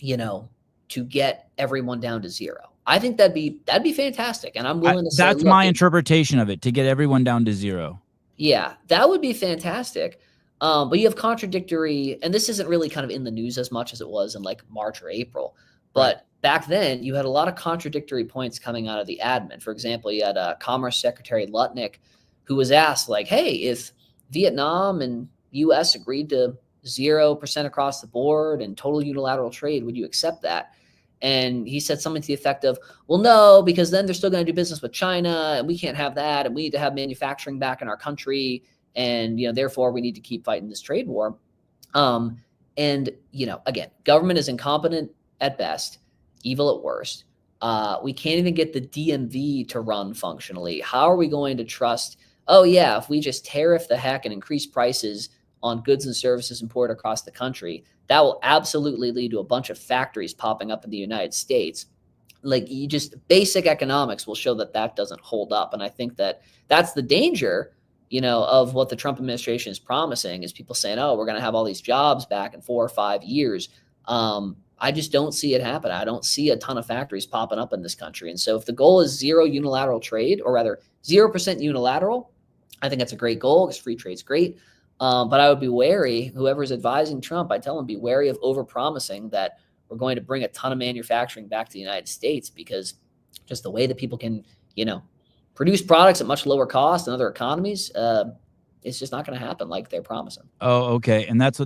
to get everyone down to zero? I think that'd be fantastic. And I'm willing to say, that's my interpretation of it, to get everyone down to zero. Yeah, that would be fantastic. But you have contradictory, and this isn't really kind of in the news as much as it was in like March or April. But back then, you had a lot of contradictory points coming out of the admin. For example, you had Commerce Secretary Lutnick, who was asked, like, hey, if Vietnam and U.S. agreed to 0% across the board and total unilateral trade, would you accept that? And he said something to the effect of, well, no, because then they're still going to do business with China, and we can't have that, and we need to have manufacturing back in our country, and therefore we need to keep fighting this trade war. And again, government is incompetent at best, evil at worst. We can't even get the DMV to run functionally. How are we going to trust, oh yeah, if we just tariff the heck and increase prices on goods and services imported across the country, that will absolutely lead to a bunch of factories popping up in the United States. Like, basic economics will show that doesn't hold up. And I think that's the danger, of what the Trump administration is promising, is people saying, oh, we're going to have all these jobs back in 4 or 5 years. I just don't see it happen. I don't see a ton of factories popping up in this country. And so if the goal is zero unilateral trade, or rather 0% unilateral, I think that's a great goal, because free trade's great. But I would be wary, whoever's advising Trump, I tell him, be wary of overpromising that we're going to bring a ton of manufacturing back to the United States, because just the way that people can, produce products at much lower cost in other economies, it's just not going to happen like they're promising. Oh, okay. And that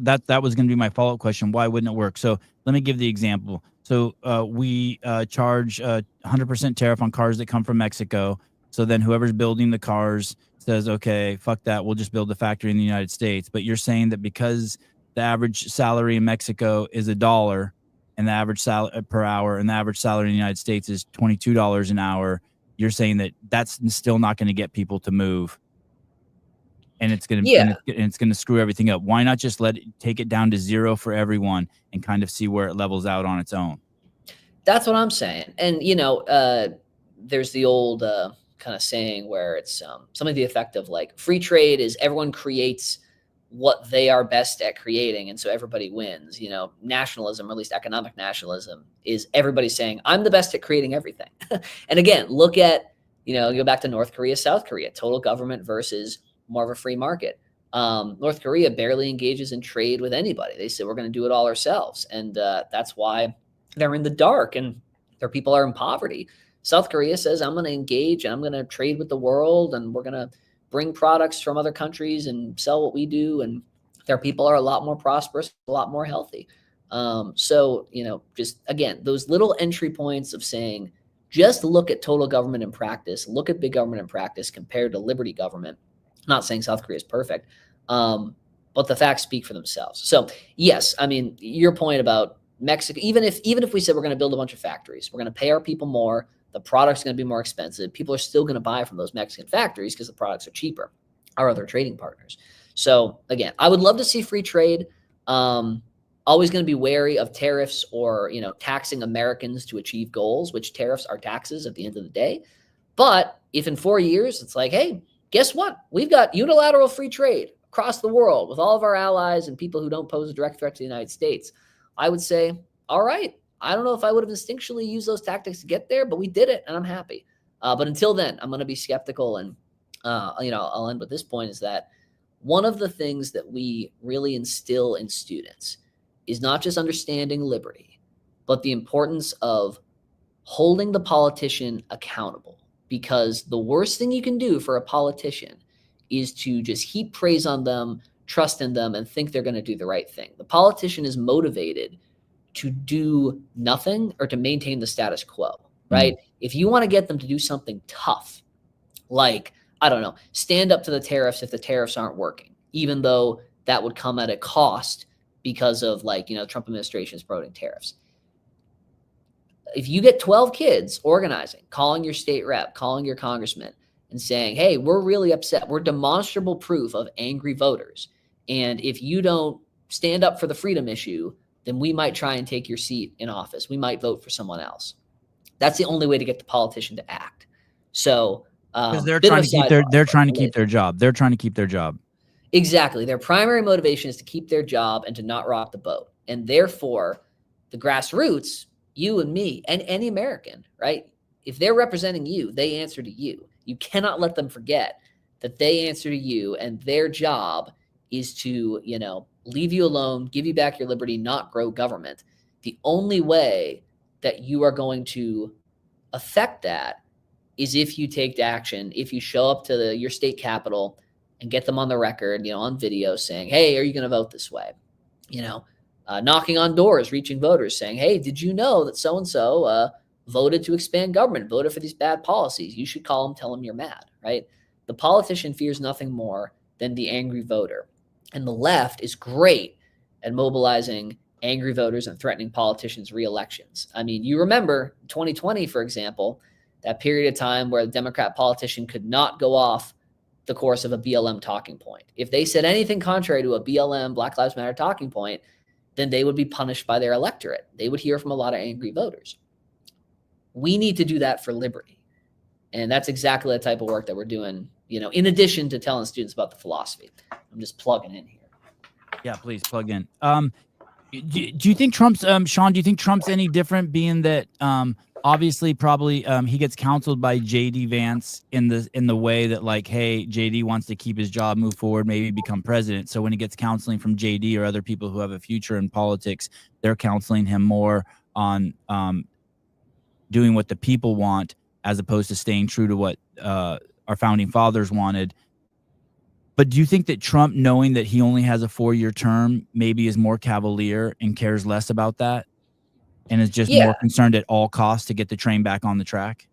was going to be my follow-up question. Why wouldn't it work? So let me give the example. So we charge 100% tariff on cars that come from Mexico. So then whoever's building the cars says, okay, fuck that, we'll just build the factory in the United States. But you're saying that because the average salary in Mexico is $1 and the average salary per hour, and the average salary in the United States is $22 an hour, you're saying that that's still not going to get people to move, and it's going to it's going to screw everything up. Why not just take it down to zero for everyone and kind of see where it levels out on its own? That's what I'm saying. And there's the old kind of saying where it's something to the effect of, like, free trade is everyone creates what they are best at creating, and so everybody wins. Nationalism, or at least economic nationalism, is everybody saying, I'm the best at creating everything. And again, look at, go back to North Korea, South Korea, total government versus more of a free market. North Korea barely engages in trade with anybody. They say, we're going to do it all ourselves. And that's why they're in the dark and their people are in poverty. South Korea says, I'm going to engage and I'm going to trade with the world, and we're going to bring products from other countries and sell what we do. And their people are a lot more prosperous, a lot more healthy. So, just again, those little entry points of saying, just look at total government in practice, look at big government in practice compared to liberty government. I'm not saying South Korea is perfect, but the facts speak for themselves. So yes, I mean, your point about Mexico, even if we said we're going to build a bunch of factories, we're going to pay our people more, the product's going to be more expensive, people are still going to buy from those Mexican factories because the products are cheaper, our other trading partners. So again, I would love to see free trade. Always going to be wary of tariffs or, taxing Americans to achieve goals, which tariffs are taxes at the end of the day. But if in 4 years it's like, hey, guess what? We've got unilateral free trade across the world with all of our allies and people who don't pose a direct threat to the United States, I would say, all right, I don't know if I would have instinctually used those tactics to get there, but we did it and I'm happy. But until then, I'm going to be skeptical. And, I'll end with this point is that one of the things that we really instill in students is not just understanding liberty, but the importance of holding the politician accountable. Because the worst thing you can do for a politician is to just heap praise on them, trust in them, and think they're going to do the right thing. The politician is motivated to do nothing or to maintain the status quo, right? If you want to get them to do something tough, like, I don't know, stand up to the tariffs if the tariffs aren't working, even though that would come at a cost because of the Trump administration is promoting tariffs. If you get 12 kids organizing, calling your state rep, calling your congressman and saying, hey, we're really upset. We're demonstrable proof of angry voters. And if you don't stand up for the freedom issue, then we might try and take your seat in office. We might vote for someone else. That's the only way to get the politician to act. So because they're trying to keep their job. They're trying to keep their job. Exactly. Their primary motivation is to keep their job and to not rock the boat. And therefore, the grassroots, you and me, and any American, right? If they're representing you, they answer to you. You cannot let them forget that they answer to you, and their job is to, leave you alone, give you back your liberty, not grow government. The only way that you are going to affect that is if you take action, if you show up to your state capitol and get them on the record, on video saying, hey, are you going to vote this way? Knocking on doors, reaching voters saying, hey, did you know that so-and-so voted to expand government, voted for these bad policies? You should call them, tell them you're mad, right? The politician fears nothing more than the angry voter. And the left is great at mobilizing angry voters and threatening politicians' re-elections. I mean, you remember 2020, for example, that period of time where the Democrat politician could not go off the course of a BLM talking point. If they said anything contrary to a BLM, Black Lives Matter talking point, then they would be punished by their electorate. They would hear from a lot of angry voters. We need to do that for liberty. And that's exactly the type of work that we're doing, in addition to telling students about the philosophy. I'm just plugging in here. Yeah, please plug in. Do you think Trump's, Sean, do you think Trump's any different being that obviously probably he gets counseled by JD Vance in the way that hey, JD wants to keep his job, move forward, maybe become president. So when he gets counseling from JD or other people who have a future in politics, they're counseling him more on doing what the people want as opposed to staying true to what our founding fathers wanted. But do you think that Trump, knowing that he only has a 4-year term, maybe is more cavalier and cares less about that and is just more concerned at all costs to get the train back on the track?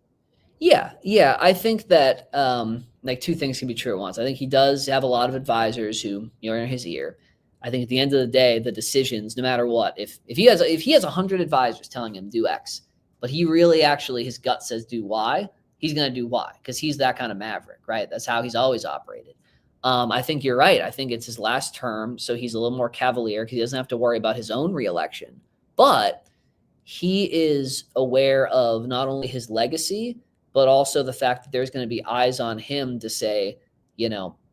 Yeah. I think that two things can be true at once. I think he does have a lot of advisors who are in his ear. I think at the end of the day, the decisions, no matter what, if he has 100 advisors telling him do X, but he really actually his gut says do Y, he's going to do Y because he's that kind of maverick, right? That's how he's always operated. I think you're right. I think it's his last term, so he's a little more cavalier because he doesn't have to worry about his own reelection. But he is aware of not only his legacy, but also the fact that there's going to be eyes on him to say,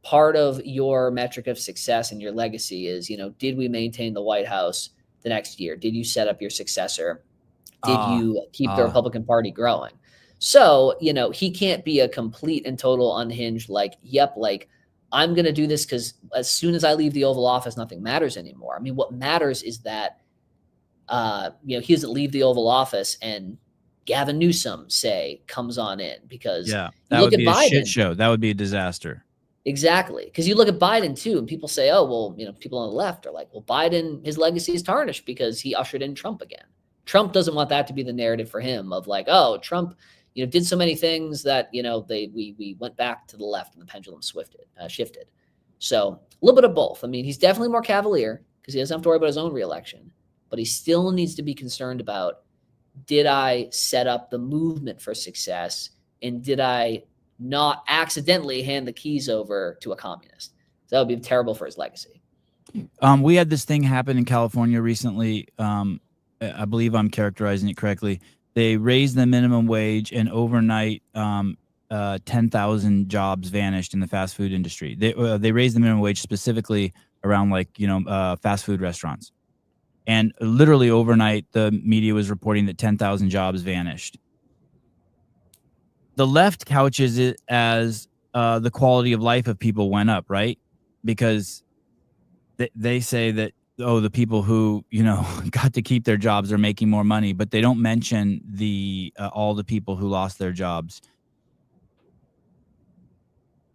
part of your metric of success and your legacy is, did we maintain the White House the next year? Did you set up your successor? Did you keep the Republican Party growing? So, he can't be a complete and total unhinged, I'm going to do this because as soon as I leave the Oval Office, nothing matters anymore. I mean, what matters is that, he doesn't leave the Oval Office and Gavin Newsom, say, comes on in because that would be a shit show. That would be a disaster. Exactly. Because you look at Biden too, and people say, oh, well, people on the left are like, well, Biden, his legacy is tarnished because he ushered in Trump again. Trump doesn't want that to be the narrative for him of like, oh, Trump, did so many things that, we went back to the left and the pendulum shifted. So a little bit of both. I mean, he's definitely more cavalier because he doesn't have to worry about his own reelection, but he still needs to be concerned about, did I set up the movement for success? And did I not accidentally hand the keys over to a communist? So that would be terrible for his legacy. We had this thing happen in California recently. I believe I'm characterizing it correctly. They raised the minimum wage, and overnight, 10,000 jobs vanished in the fast food industry. They raised the minimum wage specifically around fast food restaurants. And literally overnight, the media was reporting that 10,000 jobs vanished. The left couches it as the quality of life of people went up, right? Because they say that, oh, the people who, got to keep their jobs are making more money, but they don't mention all the people who lost their jobs.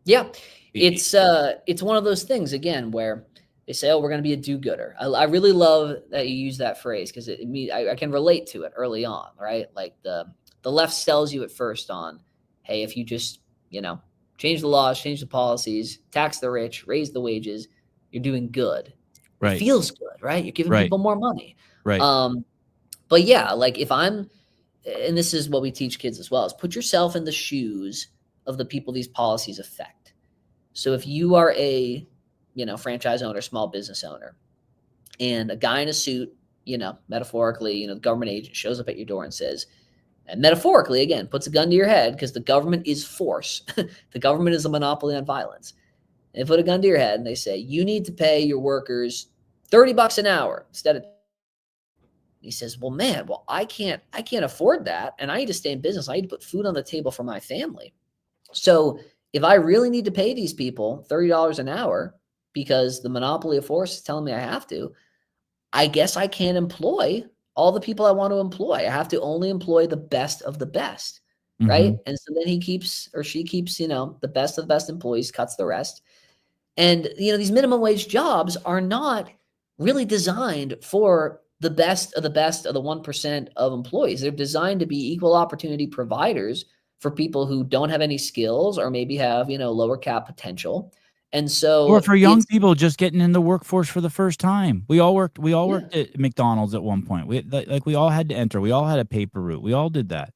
Yeah, it's one of those things, again, where they say, oh, we're going to be a do-gooder. I really love that you use that phrase because I can relate to it early on, right? Like the left sells you at first on, hey, if you just, change the laws, change the policies, tax the rich, raise the wages, you're doing good. Right. It feels good, right? You're giving people more money. Right. But yeah, like and this is what we teach kids as well, is put yourself in the shoes of the people these policies affect. So if you are a, franchise owner, small business owner, and a guy in a suit, metaphorically, the government agent shows up at your door and says, and metaphorically, again, puts a gun to your head because the government is force. The government is a monopoly on violence. They put a gun to your head and they say, you need to pay your workers $30 an hour instead of. He says, well, man, I can't afford that. And I need to stay in business. I need to put food on the table for my family. So if I really need to pay these people $30 an hour because the monopoly of force is telling me I have to, I guess I can't employ all the people I want to employ. I have to only employ the best of the best, right? And so then he keeps, or she keeps, the best of the best employees, cuts the rest. And, these minimum wage jobs are not really designed for the best of the 1% of employees. They're designed to be equal opportunity providers for people who don't have any skills or maybe have, lower cap potential. And so, or for young people just getting in the workforce for the first time. We all worked at McDonald's at one point. We all had to enter. We all had a paper route. We all did that.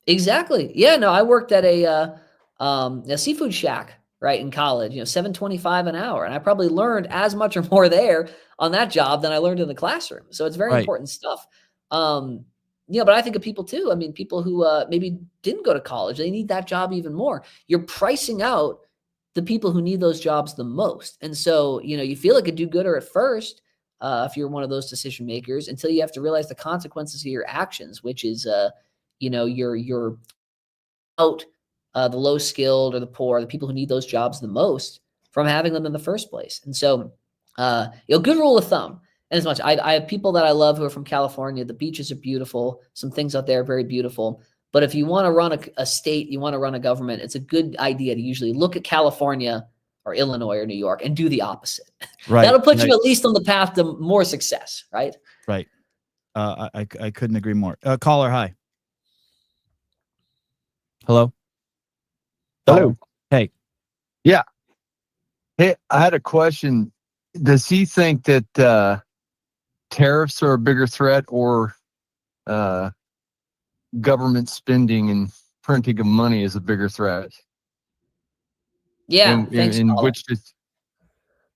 Exactly. Yeah, no, I worked at a seafood shack, right, in college, $7.25 an hour. And I probably learned as much or more there on that job than I learned in the classroom. So it's very important stuff. But I think of people too. I mean, people who maybe didn't go to college, they need that job even more. You're pricing out the people who need those jobs the most. And so, you feel like a do-gooder at first, if you're one of those decision makers, until you have to realize the consequences of your actions, which is, you're out the low skilled or the poor, the people who need those jobs the most from having them in the first place. And so, good rule of thumb. And as much, I have people that I love who are from California. The beaches are beautiful. Some things out there are very beautiful. But if you want to run a state, you want to run a government, it's a good idea to usually look at California or Illinois or New York and do the opposite. Right. That'll put you at least on the path to more success, right? Right. I couldn't agree more. Caller, hi. Hello? Hello. Hey. Yeah. Hey, I had a question. Does he think that tariffs are a bigger threat or government spending and printing of money is a bigger threat? Yeah. And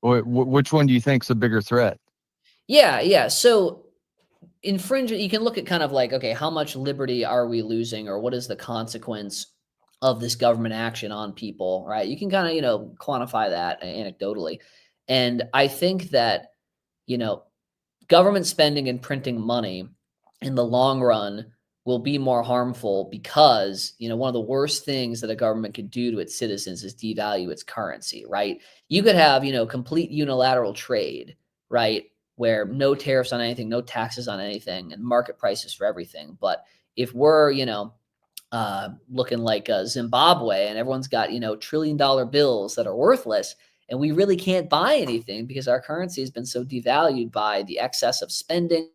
which one do you think is a bigger threat? Yeah. So infringement, you can look at kind of like, okay, how much liberty are we losing, or what is the consequence of this government action on people, right? You can kind of, quantify that anecdotally. And I think that, government spending and printing money in the long run will be more harmful because, one of the worst things that a government could do to its citizens is devalue its currency, right? You could have, complete unilateral trade, right? Where no tariffs on anything, no taxes on anything, and market prices for everything. But if we're, looking like Zimbabwe, and everyone's got, $1 trillion bills that are worthless. And we really can't buy anything because our currency has been so devalued by the excess of spending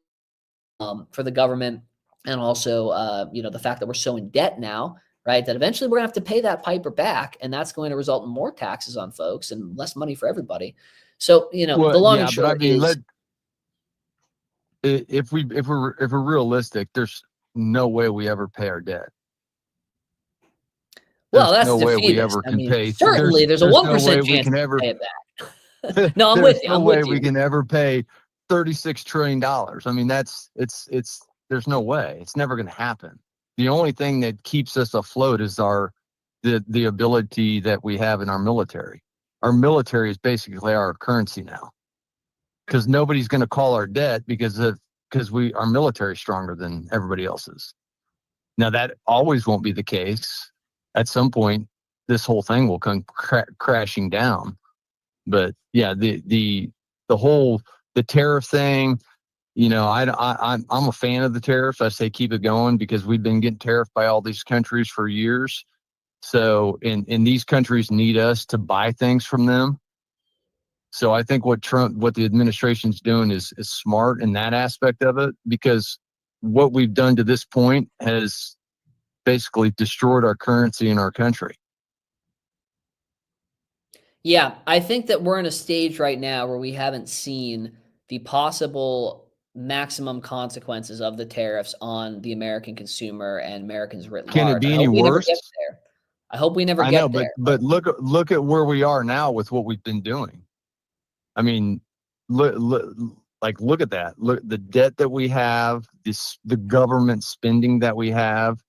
for the government. And also, the fact that we're so in debt now, right, that eventually we're gonna have to pay that piper back. And that's going to result in more taxes on folks and less money for everybody. So, Well, the long yeah, and short but I mean, is, if we're realistic, there's no way we ever pay our debt. well, There's that's no way we defeatist. ever I can mean, pay. certainly there's a There's no way 1% we chance can we ever. pay it back. No, I'm There's with you. no I'm way with we you. can ever pay $36 trillion. I mean, there's no way. It's never going to happen. The only thing that keeps us afloat is the ability that we have in our military. Our military is basically our currency now, because nobody's going to call our debt because our military is stronger than everybody else's. Now that always won't be the case. At some point, this whole thing will come crashing down. But yeah, the tariff thing, I'm a fan of the tariffs. I say keep it going because we've been getting tariffed by all these countries for years. So, and these countries need us to buy things from them. So I think what the administration's doing is smart in that aspect of it, because what we've done to this point has basically destroyed our currency in our country. Yeah, I think that we're in a stage right now where we haven't seen the possible maximum consequences of the tariffs on the American consumer and Americans writ Can it large. be I any hope we never worse? get there. I hope we never I know, get there. but look at where we are now with what we've been doing. I mean, look at that. Look, the debt that we have, the government spending that we have.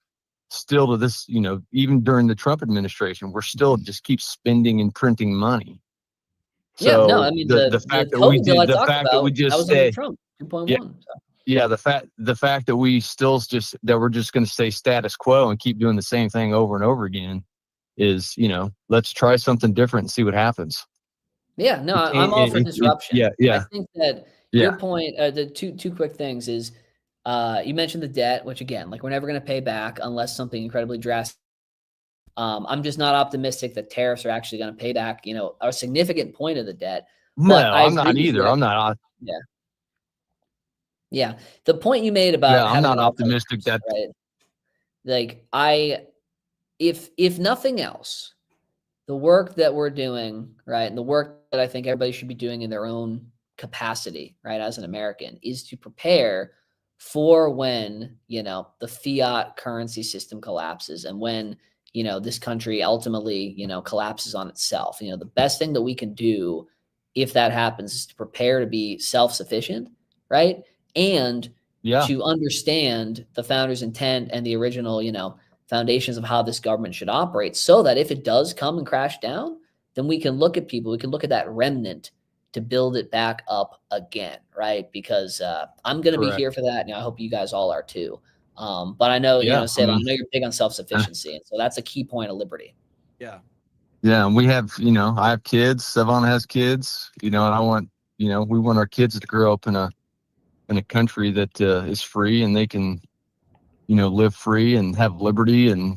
Still to this, even during the Trump administration, we're still just keep spending and printing money. Yeah, no, I So mean, the the fact that we COVID bill did, I the talked fact that we about, that just was under stay, Trump, yeah, 2.1. So. yeah, the fact that we still that we're just going to stay status quo and keep doing the same thing over and over again is, let's try something different and see what happens. Yeah, no, I'm all for disruption. I Yeah. think that your point, the two quick things is, you mentioned the debt, which again, like we're never going to pay back unless something incredibly drastic. I'm just not optimistic that tariffs are actually going to pay back, a significant point of the debt. No, But I I'm agree not with either. you. I'm not. Yeah. Yeah. The point you made Yeah, about I'm having not an optimistic alternative, that. right? Like if nothing else, the work that we're doing, right, and the work that I think everybody should be doing in their own capacity, right, as an American, is to prepare for when, the fiat currency system collapses and when, this country ultimately, collapses on itself. The best thing that we can do if that happens is to prepare to be self-sufficient, right? And Yeah, to understand the founder's intent and the original, foundations of how this government should operate, so that if it does come and crash down, then we can look at that remnant to build it back up again, right? Because I'm going to be correct. here for that. I hope you guys all are too. But I know, Yeah, Seba, I know you're big on self-sufficiency, and so that's a key point of liberty. Yeah. Yeah, and we have, I have kids. Savannah has kids. And I want, we want our kids to grow up in a country that is free and they can, live free and have liberty and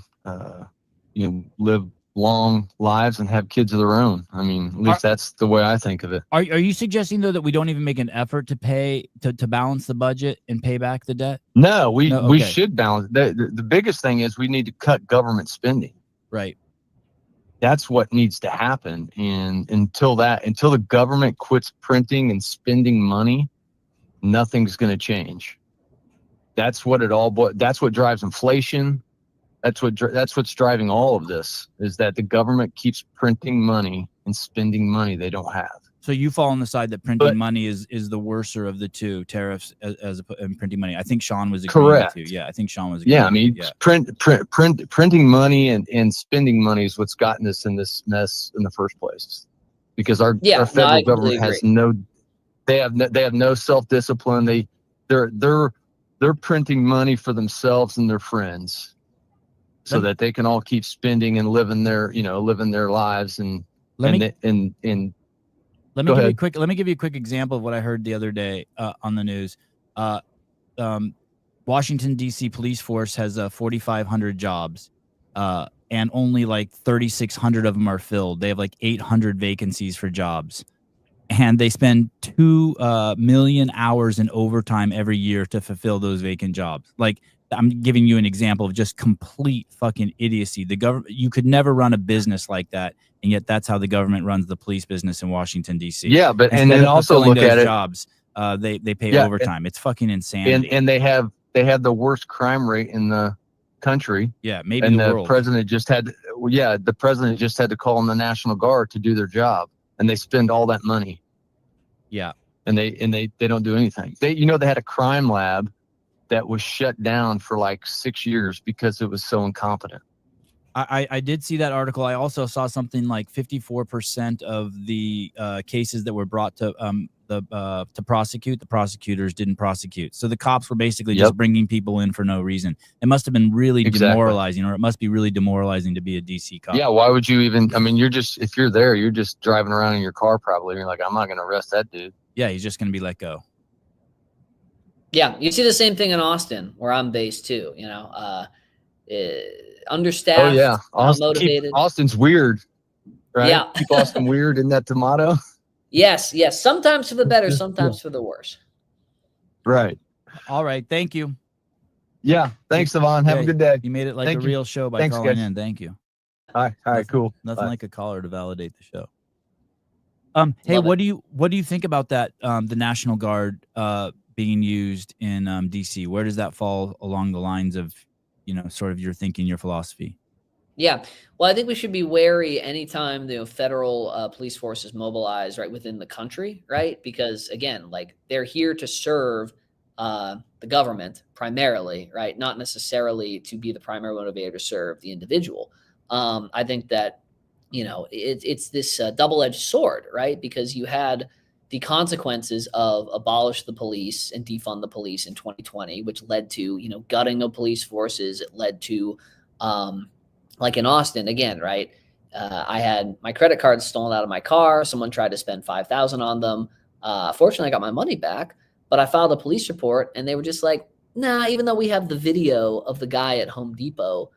live long lives and have kids of their own. I mean, at least that's the way I think of it. Are you suggesting though that we don't even make an effort to pay to balance the budget and pay back the debt? No, we Okay. should balance. The biggest thing is we need to cut government spending. Right. That's what needs to happen. And until the government quits printing and spending money, nothing's going to change. That's what that's what drives inflation. That's what's driving all of this, is that the government keeps printing money and spending money they don't have. So you fall on the side that printing money is the worser of the two, tariffs and printing money. I think Sean was agreeing Correct. with you. Yeah, I think Sean was agreeing. Yeah, I mean, printing money and spending money is what's gotten us in this mess in the first place. Because our federal government has they have no self-discipline. They're printing money for themselves and their friends, so that they can all keep spending and living their lives. Let me give you a quick example of what I heard the other day on the news. One Washington, D.C. police force has 4,500 jobs, and only like 3,600 of them are filled. They have like 800 vacancies for jobs. And they spend 2 million hours in overtime every year to fulfill those vacant jobs. Like, I'm giving you an example of just complete fucking idiocy. The government, you could never run a business like that, and yet that's how the government runs the police business in Washington, D.C. Yeah, but Instead and then of also fulfilling look at those it. jobs, they pay Yeah, overtime. It's fucking insanity. And they have the worst crime rate in the country. Yeah, maybe And the the world. president just had, the president just had to call in the National Guard to do their job, and they spend all that money. Yeah, and they don't do anything. They had a crime lab that was shut down for like 6 years because it was so incompetent. I did see that article. I also saw something like 54% of the cases that were brought to prosecute, the prosecutors didn't prosecute. So the cops were basically just bringing people in for no reason. It must have been really demoralizing, or it must be really demoralizing to be a DC cop. Yeah, why would you even? I mean, if you're there, you're just driving around in your car probably. And you're like, I'm not going to arrest that dude. Yeah, he's just going to be let go. Yeah, you see the same thing in Austin, where I'm based too. Understaffed. Oh yeah, motivated. Austin's weird, right? Yeah, keep Austin weird. Isn't that the motto? Yes. Sometimes for the better, sometimes for the worse. Right. All right. Thank you. Yeah. Thanks, Savon. Have a good day. You made it like a real show by calling in. Thank you. All right. Cool. Nothing like a caller to validate the show. Hey, what do you think about that? The National Guard being used in DC. Where does that fall along the lines of, sort of your thinking, your philosophy? Yeah. Well, I think we should be wary anytime the federal police force is mobilized right within the country, right? Because again, like they're here to serve the government primarily, right? Not necessarily to be the primary motivator to serve the individual. I think that, it's this double-edged sword, right? Because you had the consequences of abolish the police and defund the police in 2020, which led to, gutting of police forces. It led to, like in Austin, again, right? I had my credit card stolen out of my car. Someone tried to spend $5,000 on them. Fortunately, I got my money back, but I filed a police report and they were just like, nah, even though we have the video of the guy at Home Depot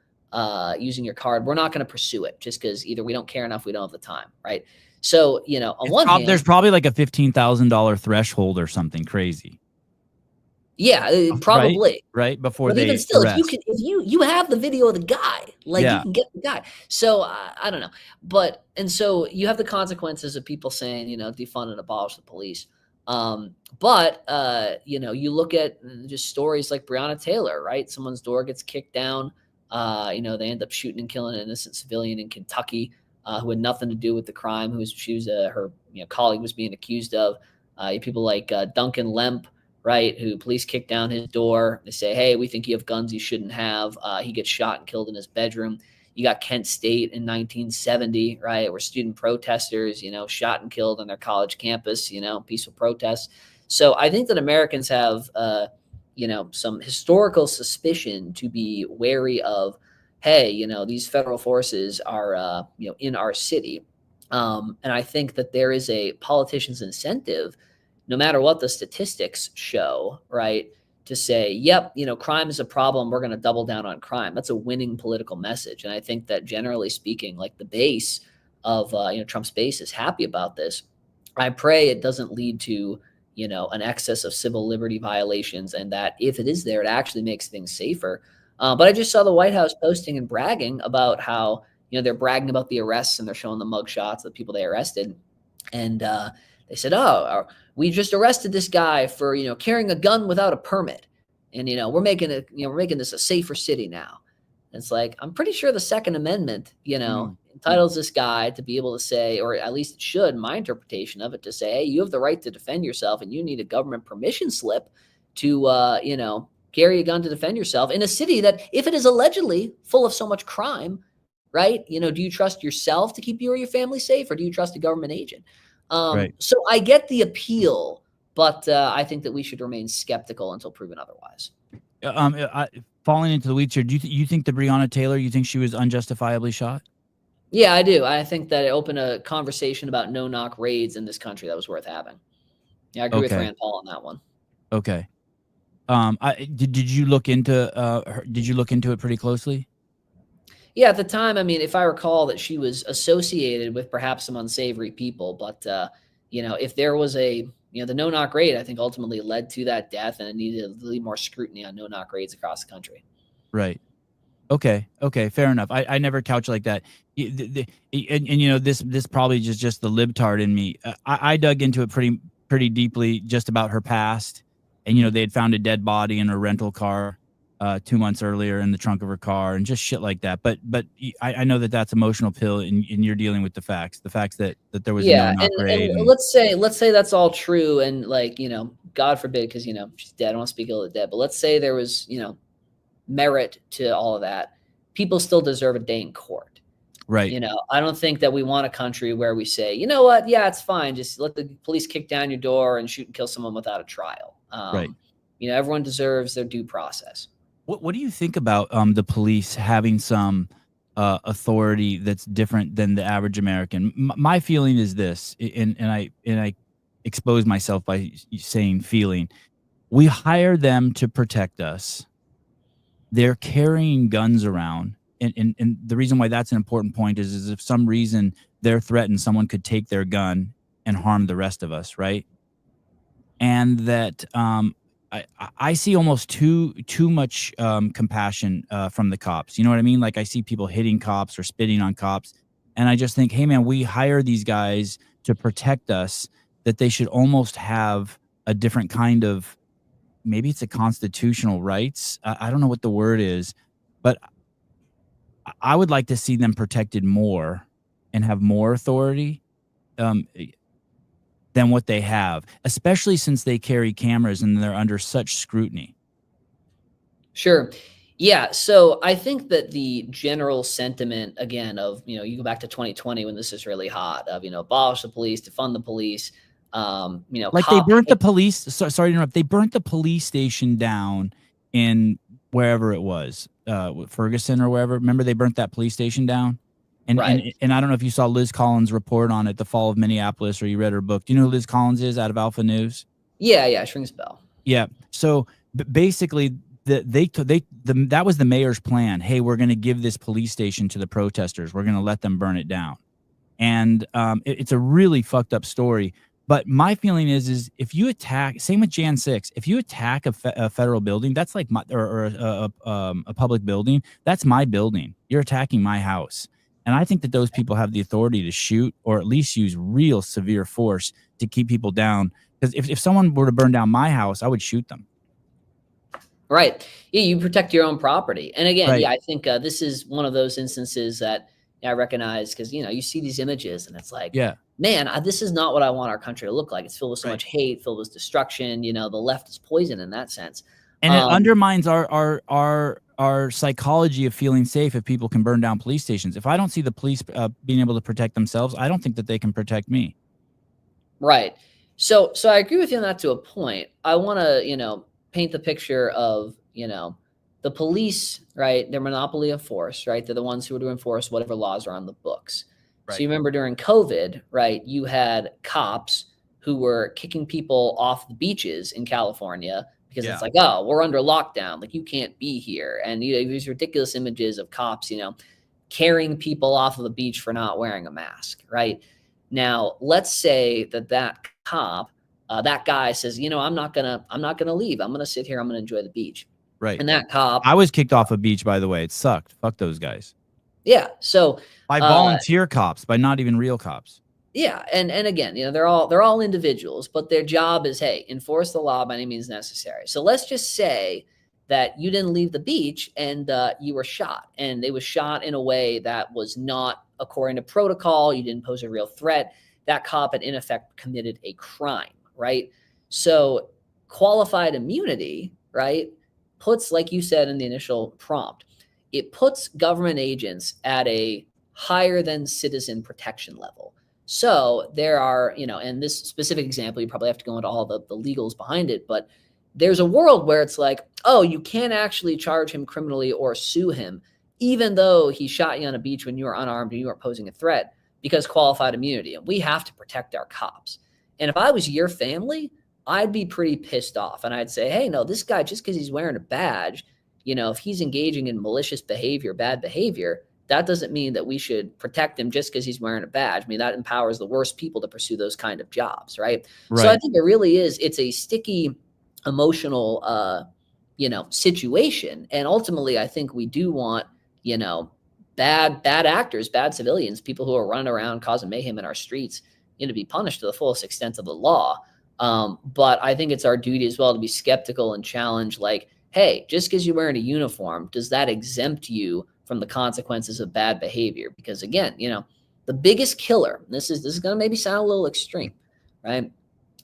using your card, we're not going to pursue it just because either we don't care enough, we don't have the time, right? So, on one hand, there's probably like a $15,000 threshold or something crazy. Yeah, probably. Right before but they even still, arrest. if you have the video of the guy, like you can get the guy. So I don't know, and so you have the consequences of people saying, defund and abolish the police. You look at just stories like Breonna Taylor, right? Someone's door gets kicked down. They end up shooting and killing an innocent civilian in Kentucky who had nothing to do with the crime. Her colleague was being accused of. People like Duncan Lemp, right, who police kick down his door. They say, hey, we think you have guns you shouldn't have. He gets shot and killed in his bedroom. You got Kent State in 1970, right, where student protesters, shot and killed on their college campus, peaceful protests. So I think that Americans have, some historical suspicion to be wary of, hey, these federal forces are, in our city. And I think that there is a politician's incentive, no matter what the statistics show, right, to say, yep, crime is a problem. We're going to double down on crime. That's a winning political message. And I think that generally speaking, like the base of, Trump's base is happy about this. I pray it doesn't lead to, an excess of civil liberty violations, and that if it is there, it actually makes things safer. But I just saw the White House posting and bragging about how, they're bragging about the arrests and they're showing the mugshots of the people they arrested. And they said, oh, we just arrested this guy for, carrying a gun without a permit. And, we're making this a safer city now. And it's like, I'm pretty sure the Second Amendment, entitles this guy to be able to say, or at least it should, my interpretation of it, to say, hey, you have the right to defend yourself and you need a government permission slip to, carry a gun to defend yourself in a city that, if it is allegedly full of so much crime, right? Do you trust yourself to keep you or your family safe, or do you trust a government agent? Right. So I get the appeal, but I think that we should remain skeptical until proven otherwise. Falling into the weeds here, do you think the Breonna Taylor, you think she was unjustifiably shot? Yeah, I do. I think that it opened a conversation about no-knock raids in this country that was worth having. Yeah, I agree with Rand Paul on that one. Okay. Did you look into did you look into it pretty closely? Yeah, at the time, I mean, if I recall that she was associated with perhaps some unsavory people, but if there was the no knock raid, I think ultimately led to that death, and it needed a little more scrutiny on no knock raids across the country. Right. Okay. Okay. Fair enough. I never couch like that. And this probably just the libtard in me. I dug into it pretty deeply just about her past, and they had found a dead body in her rental car 2 months earlier in the trunk of her car, and just shit like that. But I know that that's emotional pill, and you're dealing with the facts that there was a no Yeah, knock and raid. And let's say that's all true, and God forbid, because she's dead. I don't want to speak ill of the dead, but let's say there was merit to all of that. People still deserve a day in court. right. I don't think that we want a country where we say, you know what, yeah, it's fine, just let the police kick down your door and shoot and kill someone without a trial. Right. Everyone deserves their due process. What do you think about the police having some authority that's different than the average American? My feeling is this, and I expose myself by saying feeling. We hire them to protect us. They're carrying guns around, and the reason why that's an important point is if some reason they're threatened, someone could take their gun and harm the rest of us, right? And that I see almost too much compassion from the cops. You know what I mean? Like I see people hitting cops or spitting on cops, and I just think, hey man, we hire these guys to protect us. That they should almost have a different kind of, maybe it's a constitutional rights. I don't know what the word is, but I would like to see them protected more and have more authority. Than what they have, especially since they carry cameras and they're under such scrutiny. Sure. Yeah. So I think that the general sentiment, again, of, you go back to 2020 when this is really hot, of, abolish the police, defund the police, Like they burnt the police. Sorry to interrupt. They burnt the police station down in wherever it was, Ferguson or wherever. Remember they burnt that police station down? And, right. and I don't know if you saw Liz Collins' report on it, The Fall of Minneapolis, or you read her book. Do you know who Liz Collins is out of Alpha News? Yeah. It rings a bell. Yeah. So basically, that was the mayor's plan. Hey, we're going to give this police station to the protesters. We're going to let them burn it down. And it's a really fucked up story. But my feeling is if you attack, same with Jan 6, if you attack a federal building, that's like a public building, that's my building. You're attacking my house. And I think that those people have the authority to shoot or at least use real severe force to keep people down. Because if someone were to burn down my house, I would shoot them. Right. Yeah, you protect your own property. And again, Right. yeah, I think this is one of those instances that I recognize because, you see these images and it's like, Yeah. man, this is not what I want our country to look like. It's filled with so Right. much hate, filled with destruction. The left is poison in that sense. And it undermines our psychology of feeling safe if people can burn down police stations. If I don't see the police being able to protect themselves, I don't think that they can protect me. Right. So I agree with you on that to a point. I want to, paint the picture of, the police, right? Their monopoly of force, right? They're the ones who are to enforce whatever laws are on the books. Right. So you remember during COVID, right? You had cops who were kicking people off the beaches in California because it's like, oh, we're under lockdown. Like you can't be here. And these ridiculous images of cops, carrying people off of the beach for not wearing a mask, right? Now, let's say that cop, that guy says, I'm not gonna leave. I'm gonna sit here. I'm gonna enjoy the beach. Right. And that cop, I was kicked off a beach, by the way. It sucked. Fuck those guys. yeah. So by volunteer cops, by not even real cops. Yeah, and again, they're all individuals, but their job is, hey, enforce the law by any means necessary. So let's just say that you didn't leave the beach and you were shot, and it was shot in a way that was not according to protocol. You didn't pose a real threat. That cop had in effect committed a crime, right? So qualified immunity, right, puts, like you said in the initial prompt, it puts government agents at a higher than citizen protection level. So there are, and this specific example, you probably have to go into all the legals behind it, but there's a world where it's like, oh, you can't actually charge him criminally or sue him, even though he shot you on a beach when you were unarmed and you weren't posing a threat, because qualified immunity. And we have to protect our cops. And if I was your family, I'd be pretty pissed off. And I'd say, hey, no, this guy, just because he's wearing a badge, if he's engaging in malicious behavior, bad behavior, that doesn't mean that we should protect him just because he's wearing a badge. I mean, that empowers the worst people to pursue those kind of jobs, right? So I think it really is, it's a sticky emotional, situation. And ultimately, I think we do want, bad actors, bad civilians, people who are running around causing mayhem in our streets, to be punished to the fullest extent of the law. But I think it's our duty as well to be skeptical and challenge, like, hey, just because you're wearing a uniform, does that exempt you from the consequences of bad behavior? Because again, the biggest killer, this is going to maybe sound a little extreme, right?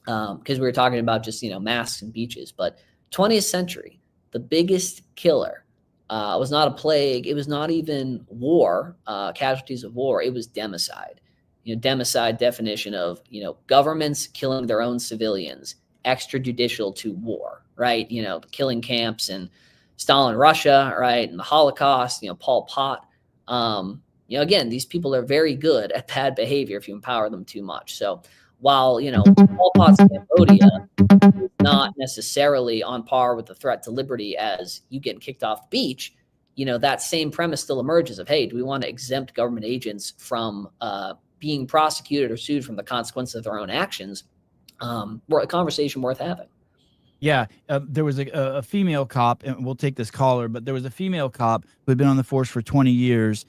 Because we were talking about just, masks and beaches, but 20th century, the biggest killer was not a plague. It was not even war, casualties of war. It was democide. Democide definition of, governments killing their own civilians, extrajudicial to war, right? Killing camps in Stalin, Russia, right? And the Holocaust, Pol Pot. Again, these people are very good at bad behavior if you empower them too much. So while, Pol Pot's Cambodia is not necessarily on par with the threat to liberty as you getting kicked off the beach, that same premise still emerges of, hey, do we want to exempt government agents from being prosecuted or sued from the consequences of their own actions? A conversation worth having. Yeah, there was a female cop, and we'll take this caller, but there was a female cop who had been on the force for 20 years.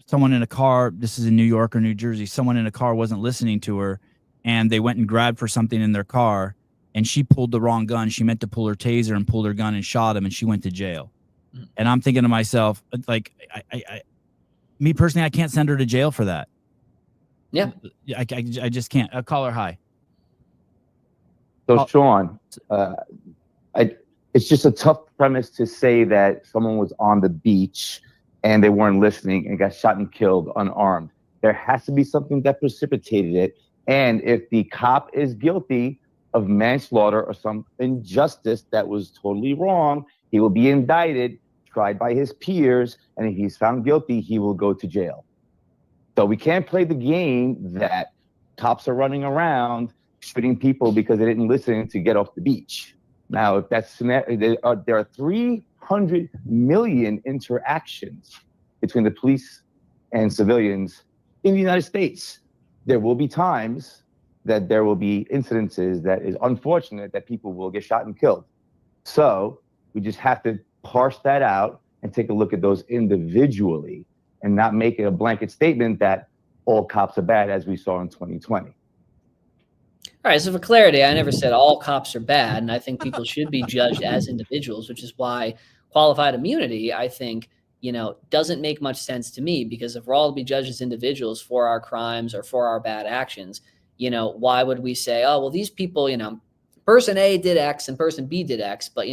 Someone in a car, this is in New York or New Jersey, someone in a car wasn't listening to her, and they went and grabbed for something in their car, and she pulled the wrong gun. She meant to pull her taser and pulled her gun and shot him, and she went to jail. Mm. And I'm thinking to myself, like, me personally, I can't send her to jail for that. Yeah. I just can't. Call her. Hi. So Sean, it's just a tough premise to say that someone was on the beach and they weren't listening and got shot and killed unarmed. There has to be something that precipitated it. And if the cop is guilty of manslaughter or some injustice that was totally wrong, he will be indicted, tried by his peers, and if he's found guilty, he will go to jail. So we can't play the game that cops are running around shooting people because they didn't listen to get off the beach. Now, if that's there are 300 million interactions between the police and civilians in the United States. There will be times that there will be incidences that is unfortunate that people will get shot and killed. So we just have to parse that out and take a look at those individually and not make it a blanket statement that all cops are bad, as we saw in 2020. All right. So for clarity, I never said all cops are bad. And I think people should be judged as individuals, which is why qualified immunity, I think, doesn't make much sense to me, because if we're all to be judged as individuals for our crimes or for our bad actions, why would we say, oh, well, these people, person A did X and person B did X, but,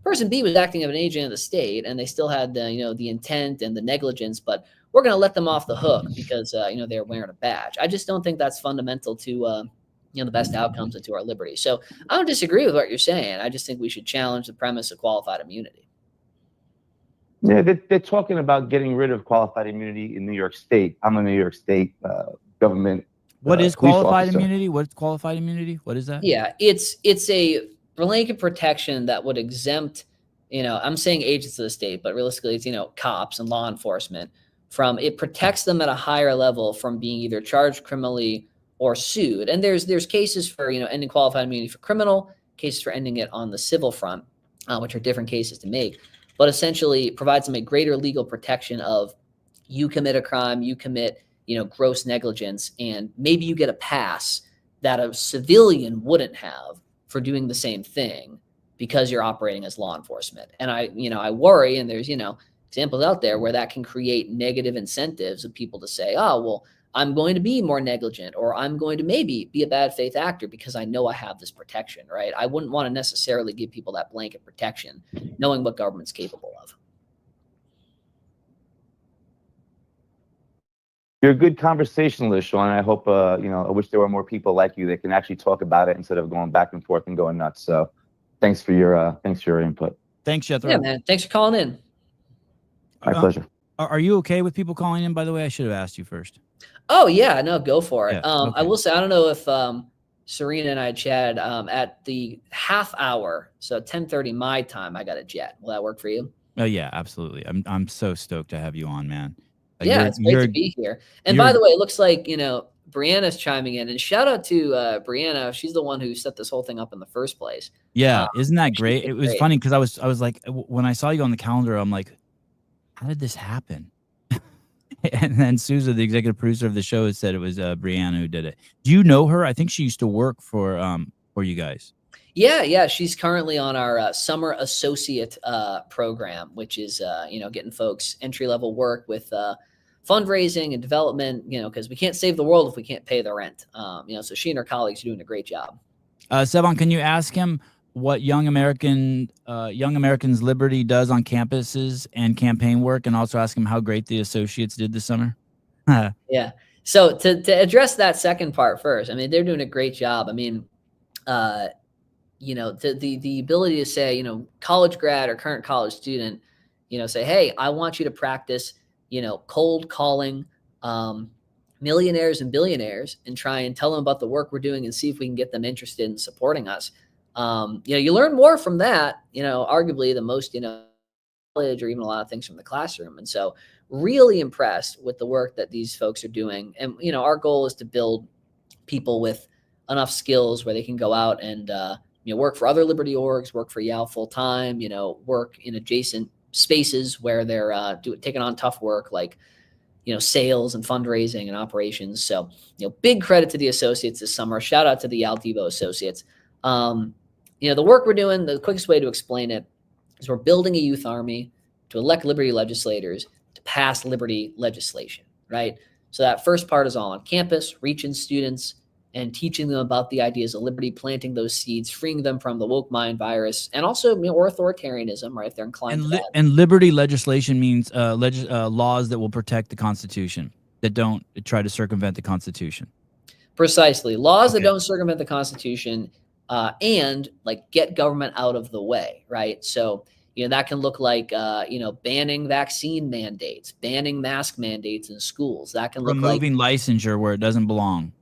person B was acting as an agent of the state and they still had the, the intent and the negligence, but we're going to let them off the hook because, they're wearing a badge. I just don't think that's fundamental to, the best outcomes and to our liberty. So I don't disagree with what you're saying. I just think we should challenge the premise of qualified immunity. Yeah, they're talking about getting rid of qualified immunity in New York State. I'm a New York State government. What is qualified immunity? What's qualified immunity? What is that? Yeah, it's a blanket protection that would exempt, I'm saying agents of the state, but realistically it's, cops and law enforcement from, it protects them at a higher level from being either charged criminally or sued. And there's cases for, ending qualified immunity for criminal, cases for ending it on the civil front, which are different cases to make, but essentially provides them a greater legal protection of you commit a crime, you commit, gross negligence, and maybe you get a pass that a civilian wouldn't have for doing the same thing because you're operating as law enforcement. And I worry, and there's, examples out there where that can create negative incentives of people to say, oh, well, I'm going to be more negligent, or I'm going to maybe be a bad faith actor because I know I have this protection, right? I wouldn't want to necessarily give people that blanket protection, knowing what government's capable of. You're a good conversationalist, Sean. I hope, I wish there were more people like you that can actually talk about it instead of going back and forth and going nuts. So thanks for your input. Thanks, Jethro. Yeah, man. Thanks for calling in. My pleasure. Are you okay with people calling in, by the way? I should have asked you first. Oh yeah, no, go for it. Yeah, okay. I will say, I don't know if Serena and I chatted at the half hour, so 10:30 my time. I got a jet. Will that work for you? Oh yeah, absolutely. I'm so stoked to have you on, man. Yeah, it's great to be here. And by the way, it looks like, Brianna's chiming in, and shout out to Brianna. She's the one who set this whole thing up in the first place. Yeah, isn't that great? It was great. funny because I was like, when I saw you on the calendar, I'm like, how did this happen? And then Sousa, the executive producer of the show, has said it was Brianna who did it. Do you know her? I think she used to work for you guys. Yeah. She's currently on our summer associate program, which is getting folks entry-level work with fundraising and development, because we can't save the world if we can't pay the rent. So she and her colleagues are doing a great job. Sevan, can you ask him what Young Americans Liberty does on campuses and campaign work, and also ask him how great the associates did this summer? Yeah. So to address that second part first, I mean, they're doing a great job. I mean, the ability to say, college grad or current college student, say, hey, I want you to practice, cold calling millionaires and billionaires and try and tell them about the work we're doing and see if we can get them interested in supporting us. You learn more from that, arguably the most, college or even a lot of things from the classroom. And so really impressed with the work that these folks are doing. And, our goal is to build people with enough skills where they can go out and, work for other Liberty orgs, work for Yale full time, work in adjacent spaces where they're taking on tough work like, sales and fundraising and operations. So, big credit to the associates this summer. Shout out to the Yale Devo associates. The work we're doing, the quickest way to explain it is we're building a youth army to elect Liberty legislators to pass Liberty legislation, right? So that first part is all on campus, reaching students and teaching them about the ideas of liberty, planting those seeds, freeing them from the woke mind virus, and also or authoritarianism, right? If they're inclined to that. And liberty legislation means laws that will protect the Constitution, that don't try to circumvent the Constitution. Precisely. Laws that don't circumvent the Constitution and get government out of the way, right? So, that can look like, banning vaccine mandates, banning mask mandates in schools. That can look like removing licensure where it doesn't belong.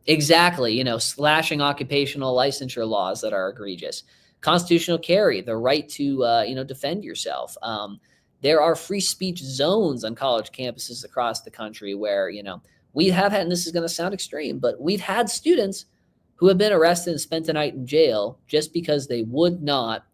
Exactly. Slashing occupational licensure laws that are egregious. Constitutional carry, the right to, defend yourself. There are free speech zones on college campuses across the country where, we have had, and this is going to sound extreme, but we've had students who have been arrested and spent a night in jail just because they would not,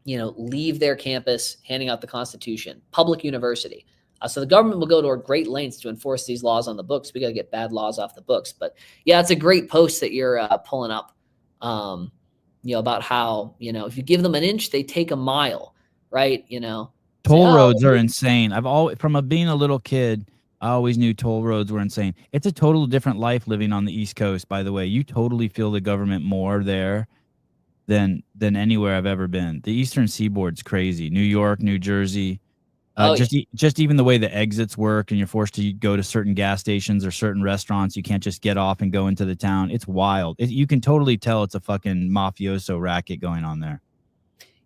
leave their campus handing out the Constitution, public university. So the government will go to great lengths to enforce these laws on the books. We got to get bad laws off the books. But yeah, it's a great post that you're pulling up, about how, if you give them an inch, they take a mile, right? Toll roads are insane. From being a little kid, I always knew toll roads were insane. It's a total different life living on the East Coast, by the way. You totally feel the government more there than anywhere I've ever been. The Eastern Seaboard's crazy. New York, New Jersey. Just even the way the exits work and you're forced to go to certain gas stations or certain restaurants. You can't just get off and go into the town. It's wild. You can totally tell it's a fucking mafioso racket going on there.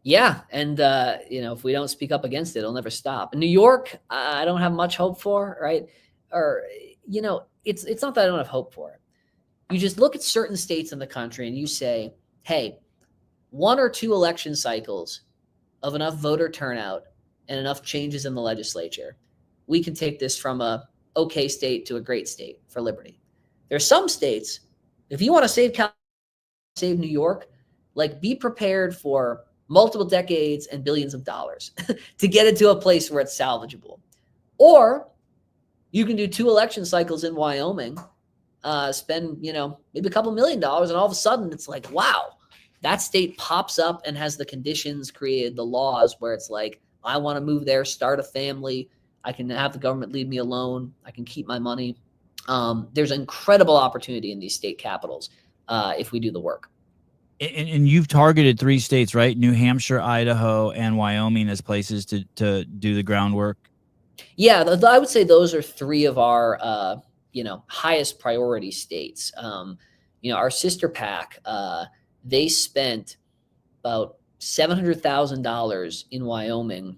Yeah. And, if we don't speak up against it, it'll never stop. In New York, I don't have much hope for, right? Or, it's not that I don't have hope for it. You just look at certain states in the country and you say, hey, 1 or 2 election cycles of enough voter turnout and enough changes in the legislature, we can take this from a okay state to a great state for liberty. There are some states, if you want to save California, save New York, be prepared for multiple decades and billions of dollars to get it to a place where it's salvageable. Or you can do 2 election cycles in Wyoming, spend, maybe a couple $1 million, and all of a sudden it's like, wow, that state pops up and has the conditions created, the laws where it's like, I want to move there, start a family. I can have the government leave me alone. I can keep my money. There's incredible opportunity in these state capitals if we do the work. And you've targeted 3 states, right? New Hampshire, Idaho, and Wyoming as places to do the groundwork. Yeah, I would say those are 3 of our highest priority states. Our sister PAC, they spent about $700,000 in Wyoming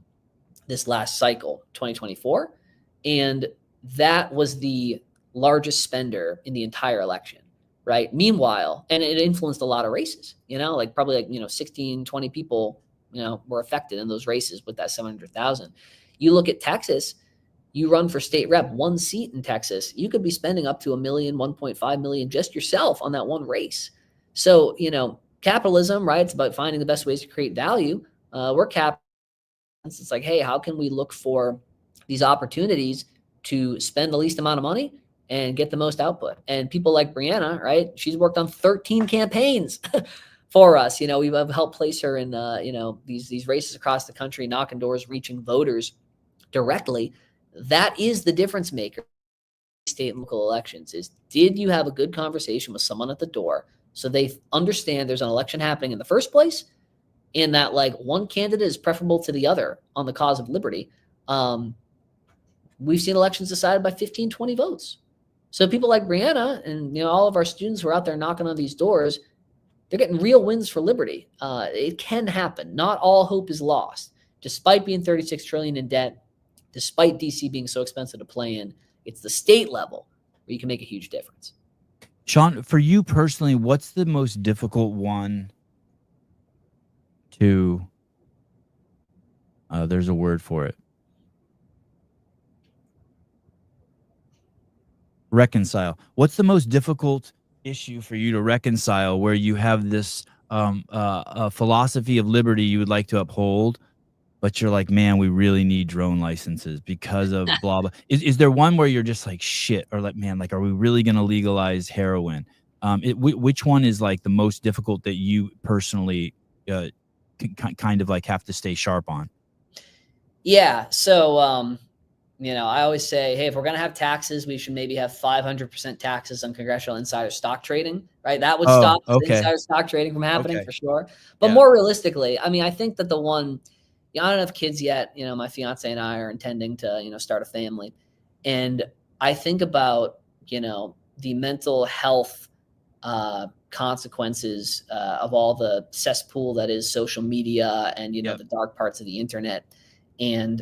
this last cycle, 2024. And that was the largest spender in the entire election, right? Meanwhile, and it influenced a lot of races, like probably 16, 20 people, were affected in those races with that 700,000. You look at Texas, you run for state rep, 1 seat in Texas, you could be spending up to $1 million, 1.5 million just yourself on that one race. So, capitalism, right? It's about finding the best ways to create value. We're capitalists. It's like, hey, how can we look for these opportunities to spend the least amount of money and get the most output? And people like Brianna, right? She's worked on 13 campaigns for us. We've helped place her in, these races across the country, knocking doors, reaching voters directly. That is the difference maker. State and local elections is, did you have a good conversation with someone at the door so they understand there's an election happening in the first place, and that like one candidate is preferable to the other on the cause of liberty? We've seen elections decided by 15, 20 votes. So people like Brianna and all of our students who are out there knocking on these doors, they're getting real wins for liberty. It can happen. Not all hope is lost. Despite being 36 trillion in debt, despite DC being so expensive to play in, it's the state level where you can make a huge difference. Sean, for you personally, what's the most difficult one to, there's a word for it, reconcile? What's the most difficult issue for you to reconcile, where you have this philosophy of liberty you would like to uphold, but you're like, man, we really need drone licenses because of blah, blah. Is there one where you're just like, shit, or like, man, like, are we really going to legalize heroin? Which one is like the most difficult that you personally kind of like have to stay sharp on? Yeah. So, I always say, hey, if we're going to have taxes, we should maybe have 500% taxes on congressional insider stock trading, right? That would stop insider stock trading from happening for sure. But more realistically, I mean, I think that the one, I don't have kids yet. My fiance and I are intending to, start a family. And I think about, the mental health consequences of all the cesspool that is social media and, the dark parts of the internet. And,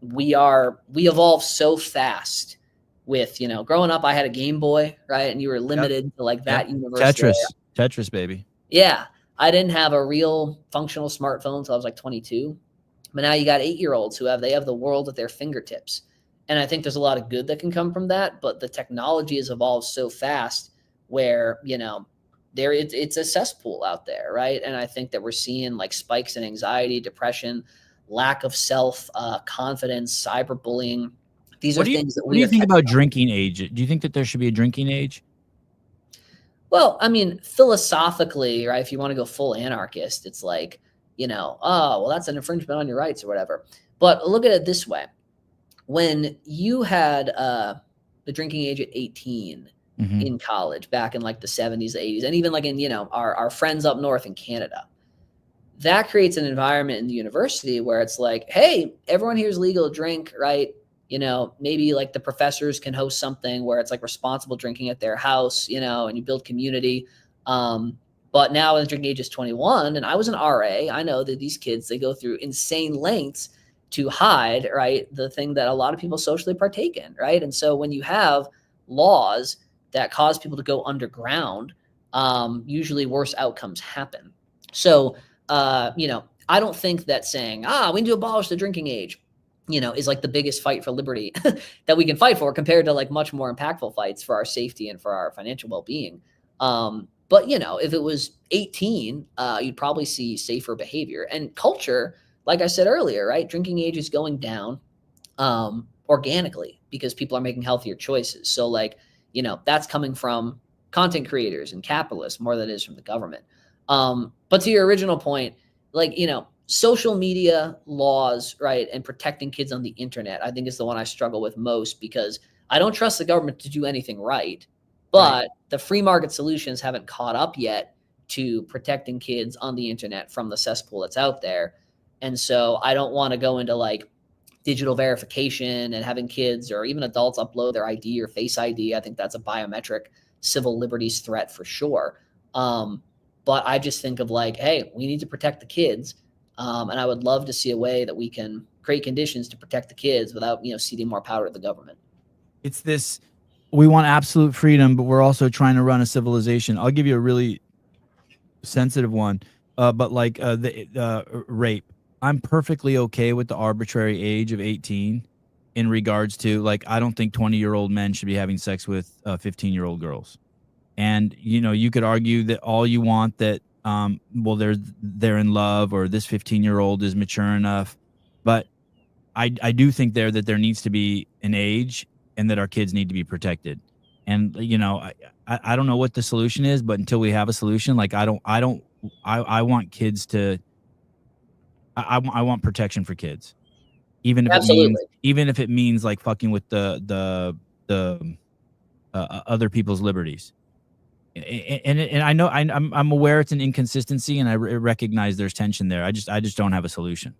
we evolve so fast with, growing up, I had a Game Boy, right? And you were limited to like that universe. Tetris, baby. Yeah. I didn't have a real functional smartphone until I was like 22. But now you got 8-year-olds who have the world at their fingertips. And I think there's a lot of good that can come from that. But the technology has evolved so fast where, it's a cesspool out there, right? And I think that we're seeing like spikes in anxiety, depression, lack of self confidence, cyberbullying. These are things that we. What do you think about drinking age? Do you think that there should be a drinking age? Well, I mean, philosophically, right? If you want to go full anarchist, it's like, oh, well, that's an infringement on your rights or whatever. But look at it this way. When you had the drinking age at 18 in college back in like the 70s, 80s, and even like in, our friends up north in Canada, that creates an environment in the university where it's like, hey, everyone here is legal to drink, right? Maybe like the professors can host something where it's like responsible drinking at their house, and you build community. But now when the drinking age is 21, and I was an RA, I know that these kids, they go through insane lengths to hide, right, the thing that a lot of people socially partake in, right? And so when you have laws that cause people to go underground, usually worse outcomes happen. So, I don't think that saying, we need to abolish the drinking age, is like the biggest fight for liberty that we can fight for, compared to like much more impactful fights for our safety and for our financial well-being. But, if it was 18, you'd probably see safer behavior and culture. Like I said earlier, right? Drinking age is going down organically because people are making healthier choices. So like, that's coming from content creators and capitalists more than it is from the government. But to your original point, like, social media laws, right, and protecting kids on the internet, I think is the one I struggle with most, because I don't trust the government to do anything right, but the free market solutions haven't caught up yet to protecting kids on the internet from the cesspool that's out there. And so I don't want to go into like digital verification and having kids or even adults upload their ID or face ID. I think that's a biometric civil liberties threat for sure. But I just think of like, hey, we need to protect the kids. And I would love to see a way that we can create conditions to protect the kids without, ceding more power to the government. It's this we want absolute freedom, but we're also trying to run a civilization. I'll give you a really sensitive one, but like the rape. I'm perfectly okay with the arbitrary age of 18 in regards to, like, I don't think 20-year-old men should be having sex with 15-year-old girls. And, you know, you could argue that all you want, that, well, they're in love, or this 15-year-old is mature enough. But I do think that there needs to be an age, and that our kids need to be protected. And, you know, I don't know what the solution is, but until we have a solution, like, I want kids to, I want protection for kids, Absolutely. even if it means like fucking with the other people's liberties. And I know I'm aware it's an inconsistency, and I recognize there's tension there. I just don't have a solution.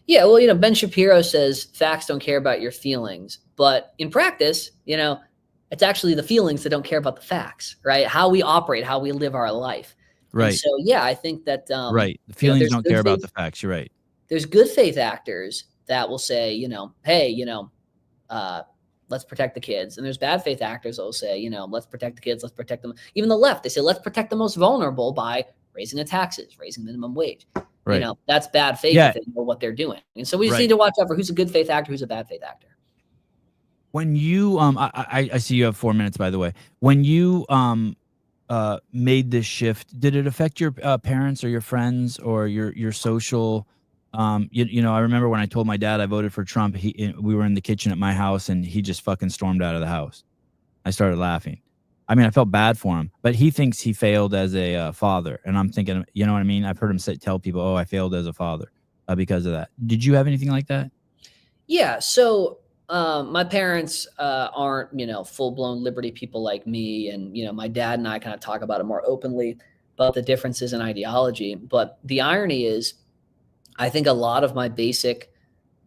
Yeah, well, you know, Ben Shapiro says facts don't care about your feelings, but in practice, you know, it's actually the feelings that don't care about the facts, right? How we operate, how we live our life. And Right. so, yeah, I think that Right. The you know, feelings there's don't good care about faith, the facts. You're right. there's good faith actors that will say, you know, hey, you know, let's protect the kids. And there's bad faith actors that will say, you know, let's protect the kids, let's protect them. Even the left, they say, let's protect the most vulnerable by raising the taxes, raising minimum wage. You Right. know, that's bad faith Yeah. if they know what they're doing. And so we just Right. need to watch out for who's a good faith actor, who's a bad faith actor. When you I see you have 4 minutes, by the way. When you made this shift, did it affect your parents or your friends or your social? You know, I remember when I told my dad I voted for Trump. We were in the kitchen at my house, and he just fucking stormed out of the house. I started laughing. I mean, I felt bad for him, but he thinks he failed as a father, and I'm thinking, you know what I mean? I've heard him tell people, "Oh, I failed as a father because of that." Did you have anything like that? Yeah. So my parents aren't, you know, full blown liberty people like me. And, you know, my dad and I kind of talk about it more openly about the differences in ideology. But the irony is, I think a lot of my basic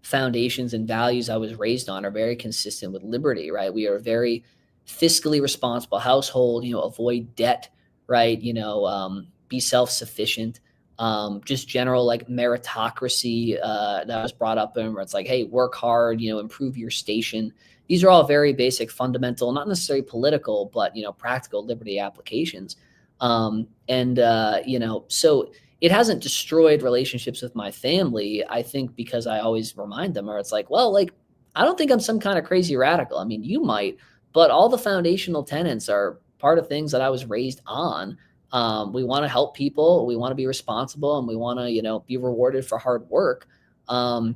foundations and values I was raised on are very consistent with liberty, right? We are a very fiscally responsible household, you know, avoid debt, right? You know, be self-sufficient. Just general like meritocracy that was brought up in, where it's like, hey, work hard, you know, improve your station. These are all very basic, fundamental, not necessarily political, but, you know, practical liberty applications. You know, so it hasn't destroyed relationships with my family. I think because I always remind them, or it's like, well, like, I don't think I'm some kind of crazy radical. I mean, you might, but all the foundational tenets are part of things that I was raised on. We want to help people, we want to be responsible, and we want to, you know, be rewarded for hard work. Of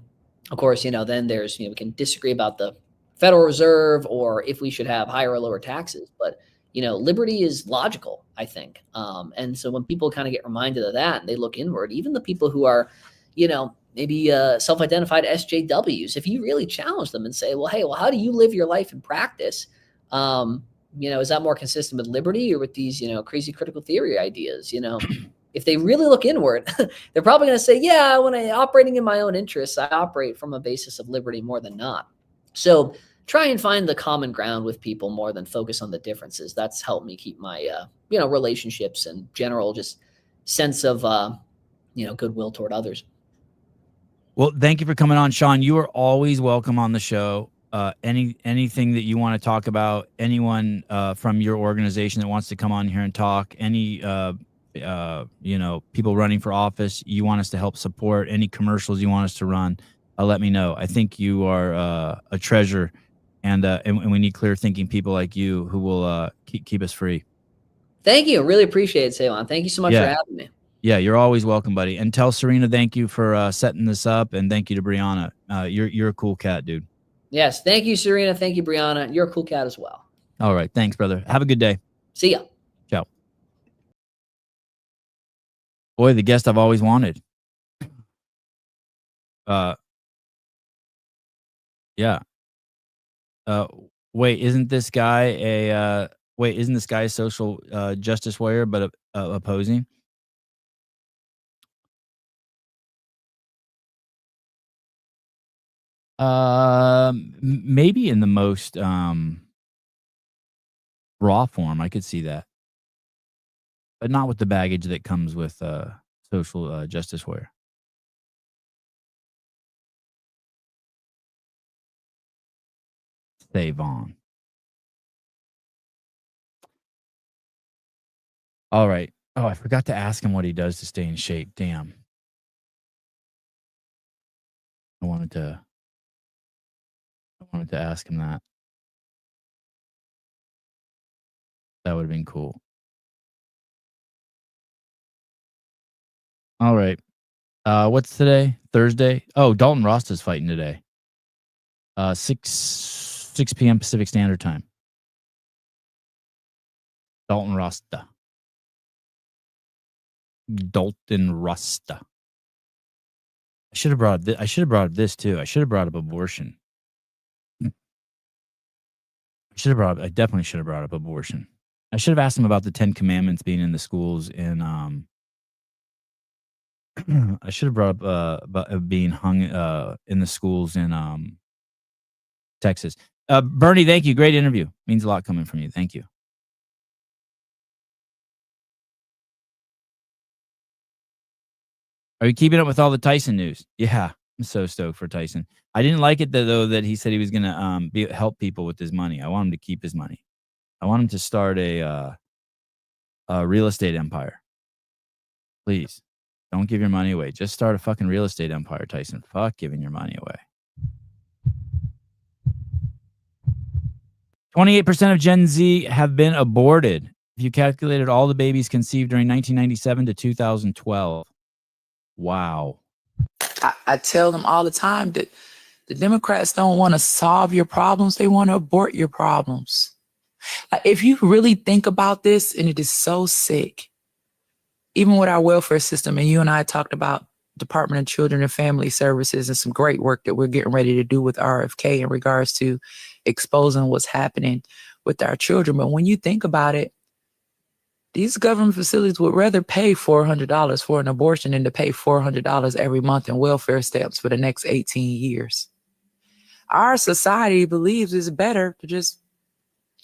course, you know, then there's, you know, we can disagree about the Federal Reserve or if we should have higher or lower taxes, but you know, liberty is logical, I think. And so when people kind of get reminded of that and they look inward, even the people who are, you know, maybe self-identified SJWs, if you really challenge them and say, well, hey, well, how do you live your life in practice? You know, is that more consistent with liberty or with these, you know, crazy critical theory ideas? You know, if they really look inward, they're probably going to say, yeah, when I'm operating in my own interests, I operate from a basis of liberty more than not. So try and find the common ground with people more than focus on the differences. That's helped me keep my, you know, relationships and general just sense of, you know, goodwill toward others. Well, thank you for coming on, Sean. You are always welcome on the show. Anything that you want to talk about, anyone from your organization that wants to come on here and talk, any you know, people running for office you want us to help support, any commercials you want us to run, let me know. I think you are a treasure, and we need clear thinking people like you who will keep us free. Thank you. Really appreciate it, Ceylon. Thank you so much for Yeah. having me. Yeah, you're always welcome, buddy. And tell Serena thank you for setting this up, and thank you to Brianna. You're a cool cat, dude. Yes. Thank you, Serena. Thank you, Brianna. You're a cool cat as well. All right. Thanks, brother. Have a good day. See ya. Ciao. Boy, the guest I've always wanted. Yeah. Wait, isn't this guy a social justice warrior, but opposing? Maybe in the most raw form, I could see that, but not with the baggage that comes with social justice warrior. Save on. All right. Oh, I forgot to ask him what he does to stay in shape. Damn. I wanted to ask him that. That would have been cool. All right. What's today? Thursday? Oh, Dalton Rosta's fighting today. 6 p.m. Pacific Standard Time. Dalton Rosta. I should have brought up this too. I should have brought up abortion. I definitely should have brought up abortion. I should have asked him about the 10 Commandments being in the schools in I should have brought up about being hung in the schools in Texas. Bernie, thank you. Great interview. Means a lot coming from you. Thank you. Are you keeping up with all the Tyson news? Yeah, I'm so stoked for Tyson. I didn't like it though that he said he was gonna help people with his money. I want him to keep his money. I want him to start a real estate empire. Please, don't give your money away. Just start a fucking real estate empire, Tyson. Fuck giving your money away. 28% of Gen Z have been aborted. If you calculated all the babies conceived during 1997 to 2012. Wow. I tell them all the time that the Democrats don't want to solve your problems. They want to abort your problems. If you really think about this, and it is so sick, even with our welfare system, and you and I talked about Department of Children and Family Services and some great work that we're getting ready to do with RFK in regards to exposing what's happening with our children. But when you think about it, these government facilities would rather pay $400 for an abortion than to pay $400 every month in welfare stamps for the next 18 years. Our society believes it's better to just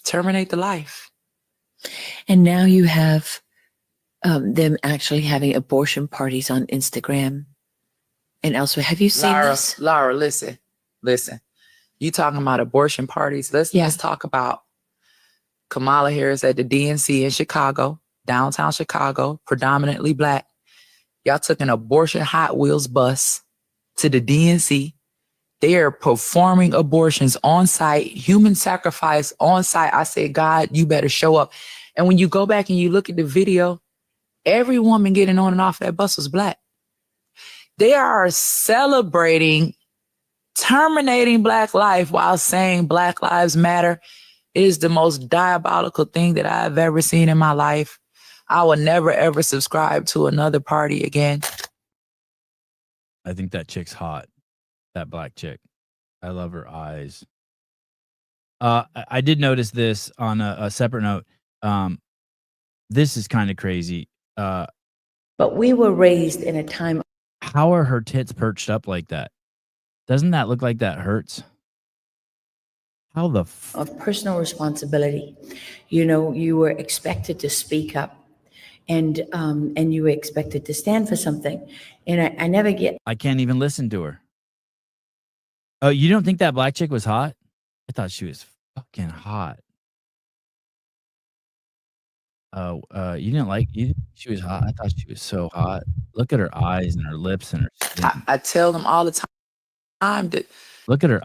terminate the life. And now you have them actually having abortion parties on Instagram and elsewhere. Have you seen this? Laura, listen. You talking about abortion parties. Let's talk about Kamala Harris at the DNC in Chicago, downtown Chicago, predominantly Black. Y'all took an abortion Hot Wheels bus to the DNC. They are performing abortions on site, human sacrifice on site. I said, God, you better show up. And when you go back and you look at the video, every woman getting on and off that bus was Black. They are celebrating terminating Black life while saying Black Lives Matter. It is the most diabolical thing that I've ever seen in my life. I will never, ever subscribe to another party again. I think that chick's hot. That Black chick. I love her eyes. I did notice this on a separate note. This is kind of crazy. But we were raised in a time. How are her tits perched up like that? Doesn't that look like that hurts? How the of personal responsibility. You know, you were expected to speak up, and you were expected to stand for something. And I never get. I can't even listen to her. Oh, you don't think that Black chick was hot? I thought she was fucking hot. You didn't like you? She was hot. I thought she was so hot. Look at her eyes and her lips and her skin. I tell them all the time that look at her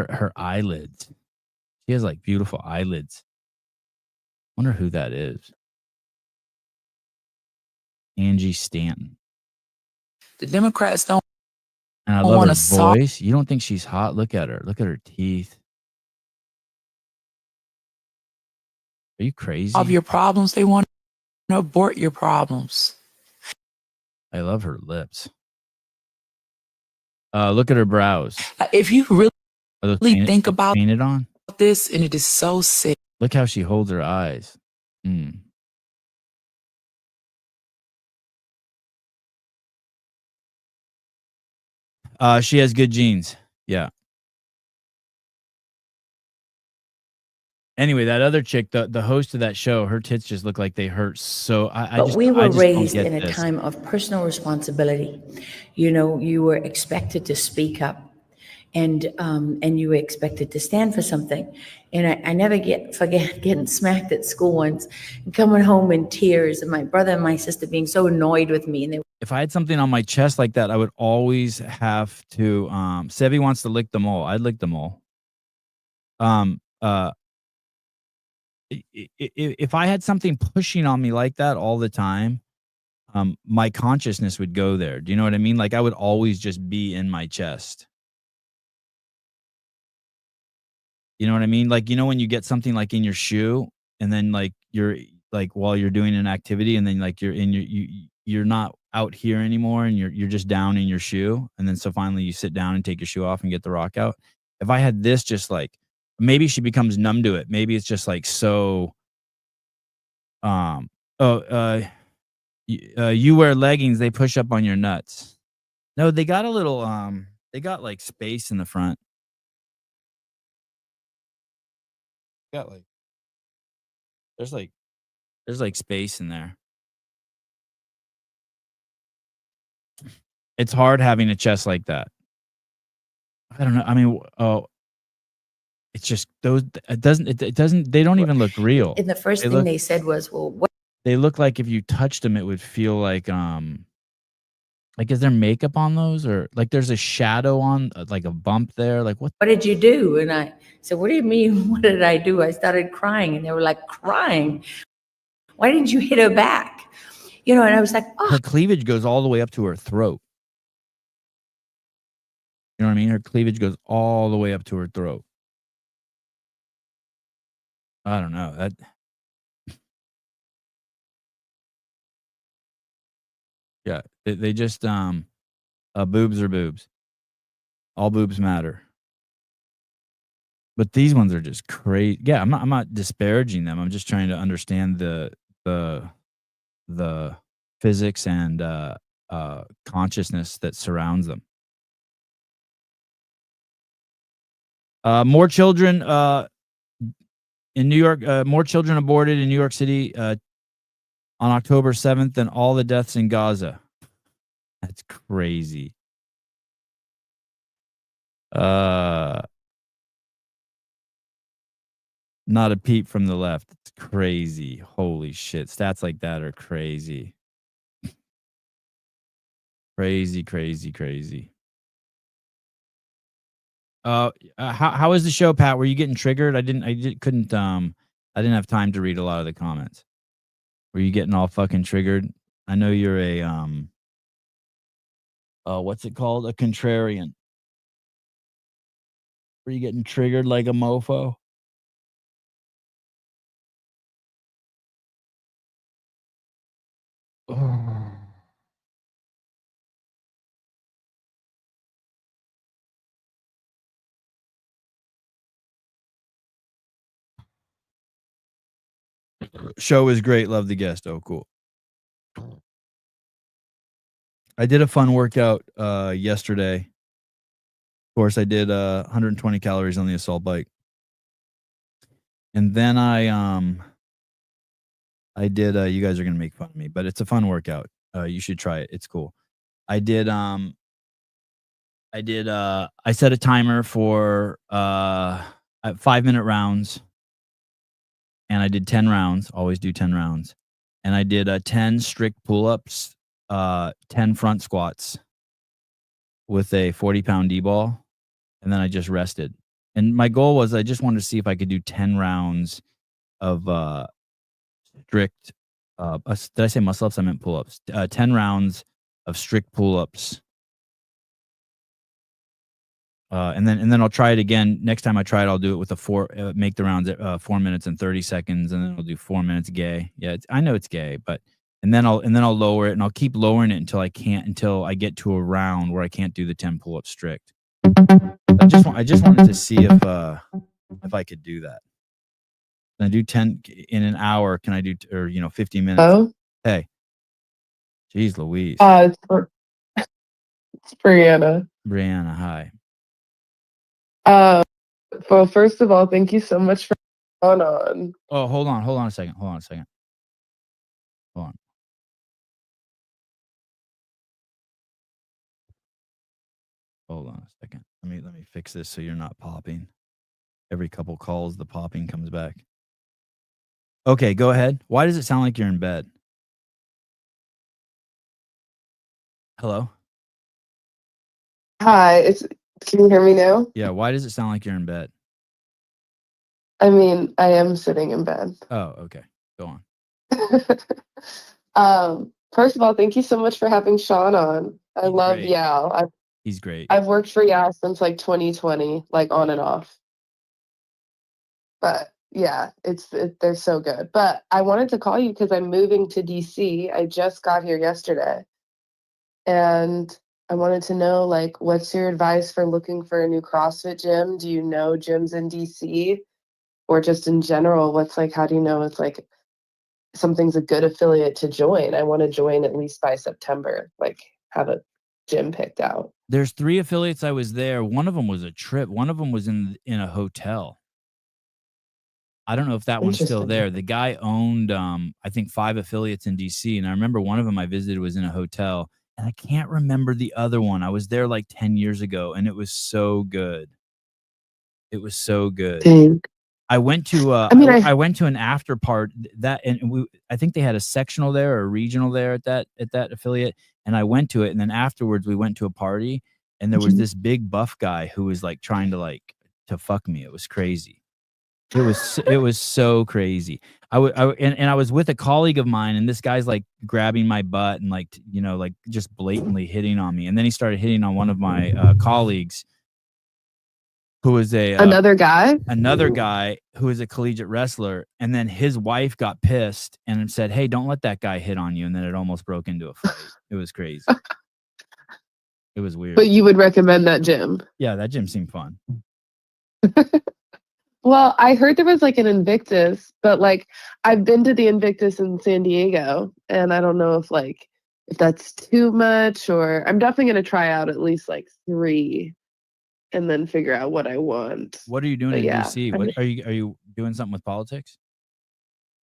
her eyelids. She has like beautiful eyelids. Wonder who that is. Angie Stanton. The Democrats don't. And I love her voice. You don't think she's hot? Look at her. Look at her teeth. Are you crazy? Of your problems, they want to abort your problems. I love her lips. Look at her brows. If you really think about painted on this, and it is so sick. Look how she holds her eyes. She has good genes. Yeah. Anyway, that other chick, the host of that show, her tits just look like they hurt. So we were raised in a time of personal responsibility. You know, you were expected to speak up, and you were expected to stand for something. And I never forget getting smacked at school once and coming home in tears, and my brother and my sister being so annoyed with me. And they If I had something on my chest like that, I would always have to. Sevi wants to lick the mole. I'd lick the mole. If I had something pushing on me like that all the time, my consciousness would go there. Do you know what I mean? Like I would always just be in my chest. You know what I mean? Like, you know, when you get something like in your shoe and then like you're like while you're doing an activity and then like you're in you're not out here anymore and you're just down in your shoe. And then so finally you sit down and take your shoe off and get the rock out. If I had this, just like maybe she becomes numb to it. Maybe it's just like so you wear leggings, they push up on your nuts. No, they got a little they got like space in the front. Got like there's like space in there. It's hard having a chest like that. I don't know. I mean, it's just those. It doesn't. They don't even look real. and the first thing they said was, well, what? They look like if you touched them, it would feel like is there makeup on those, or like there's a shadow on like a bump there? Like what? What did you do? And I said, what do you mean? What did I do? I started crying, and they were like, crying? Why didn't you hit her back? You know, and I was like, oh. Her cleavage goes all the way up to her throat. You know what I mean? Her cleavage goes all the way up to her throat. I don't know. That yeah, they just boobs are boobs. All boobs matter. But these ones are just crazy. Yeah, I'm not disparaging them. I'm just trying to understand the physics and consciousness that surrounds them. More children in New York. More children aborted in New York City on October 7th than all the deaths in Gaza. That's crazy. Not a peep from the left. It's crazy. Holy shit. Stats like that are crazy. Crazy. How was the show, Pat? Were you getting triggered? I didn't have time to read a lot of the comments. Were you getting all fucking triggered? I know you're a what's it called? A contrarian. Were you getting triggered like a mofo? Show was great. Love the guest. Oh, cool. I did a fun workout yesterday. Of course, I did 120 calories on the assault bike. And then I did you guys are going to make fun of me, but it's a fun workout. You should try it. It's cool. I set a timer for 5-minute rounds. And I did 10 rounds, always do 10 rounds. And I did 10 strict pull-ups, 10 front squats with a 40-pound D-ball. And then I just rested. And my goal was I just wanted to see if I could do 10 rounds of strict, did I say muscle-ups? I meant pull-ups. 10 rounds of strict pull-ups. And then I'll try it again. Next time I try it, I'll do it with make the rounds at 4 minutes and 30 seconds, and then I'll do 4 minutes gay. Yeah, I know it's gay, but and then I'll lower it, and I'll keep lowering it until I get to a round where I can't do the 10 pull-ups strict. I just wanted to see if I could do that. Can I do 10 in an hour? Can I do 15 minutes? Oh, Hey, geez, Louise. it's Brianna. Brianna, hi. Well, first of all, thank you so much for on. Oh, hold on a second. Hold on. Hold on a second. Let me fix this so you're not popping. Every couple calls, the popping comes back. Okay, go ahead. Why does it sound like you're in bed? Hello? Hi, can you hear me now? Yeah, why does it sound like you're in bed? I mean, I am sitting in bed. Oh, okay. Go on. First of all, thank you so much for having Sean on. I He's love great. Yao. He's great. I've worked for Yao since like 2020, like on and off. But yeah, they're so good. But I wanted to call you because I'm moving to DC. I just got here yesterday. And I wanted to know, like, what's your advice for looking for a new CrossFit gym? Do you know gyms in DC? Or just in general, how do you know it's like something's a good affiliate to join? I want to join at least by September, like have a gym picked out. There's 3 affiliates I was there. One of them was a trip. One of them was in a hotel. I don't know if that one's still there. The guy owned, I think 5 affiliates in DC. And I remember one of them I visited was in a hotel. And I can't remember the other one. I was there like 10 years ago, and it was so good. It was so good. Dang. I went to I went to an after part I think they had a sectional there or a regional there at that affiliate, and I went to it, and then afterwards we went to a party, and there was this big buff guy who was like trying to fuck me. It was crazy. It was so crazy. I was with a colleague of mine, and this guy's like grabbing my butt and like just blatantly hitting on me, and then he started hitting on one of my colleagues, who was another guy who was a collegiate wrestler, and then his wife got pissed and said, "Hey, don't let that guy hit on you," and then it almost broke into a fight. It was crazy. It was weird. But you would recommend that gym? Yeah, that gym seemed fun. Well, I heard there was like an Invictus, but like I've been to the Invictus in San Diego, and I don't know if that's too much, or I'm definitely going to try out at least like 3 and then figure out what I want. What are you doing in DC? What are you doing something with politics?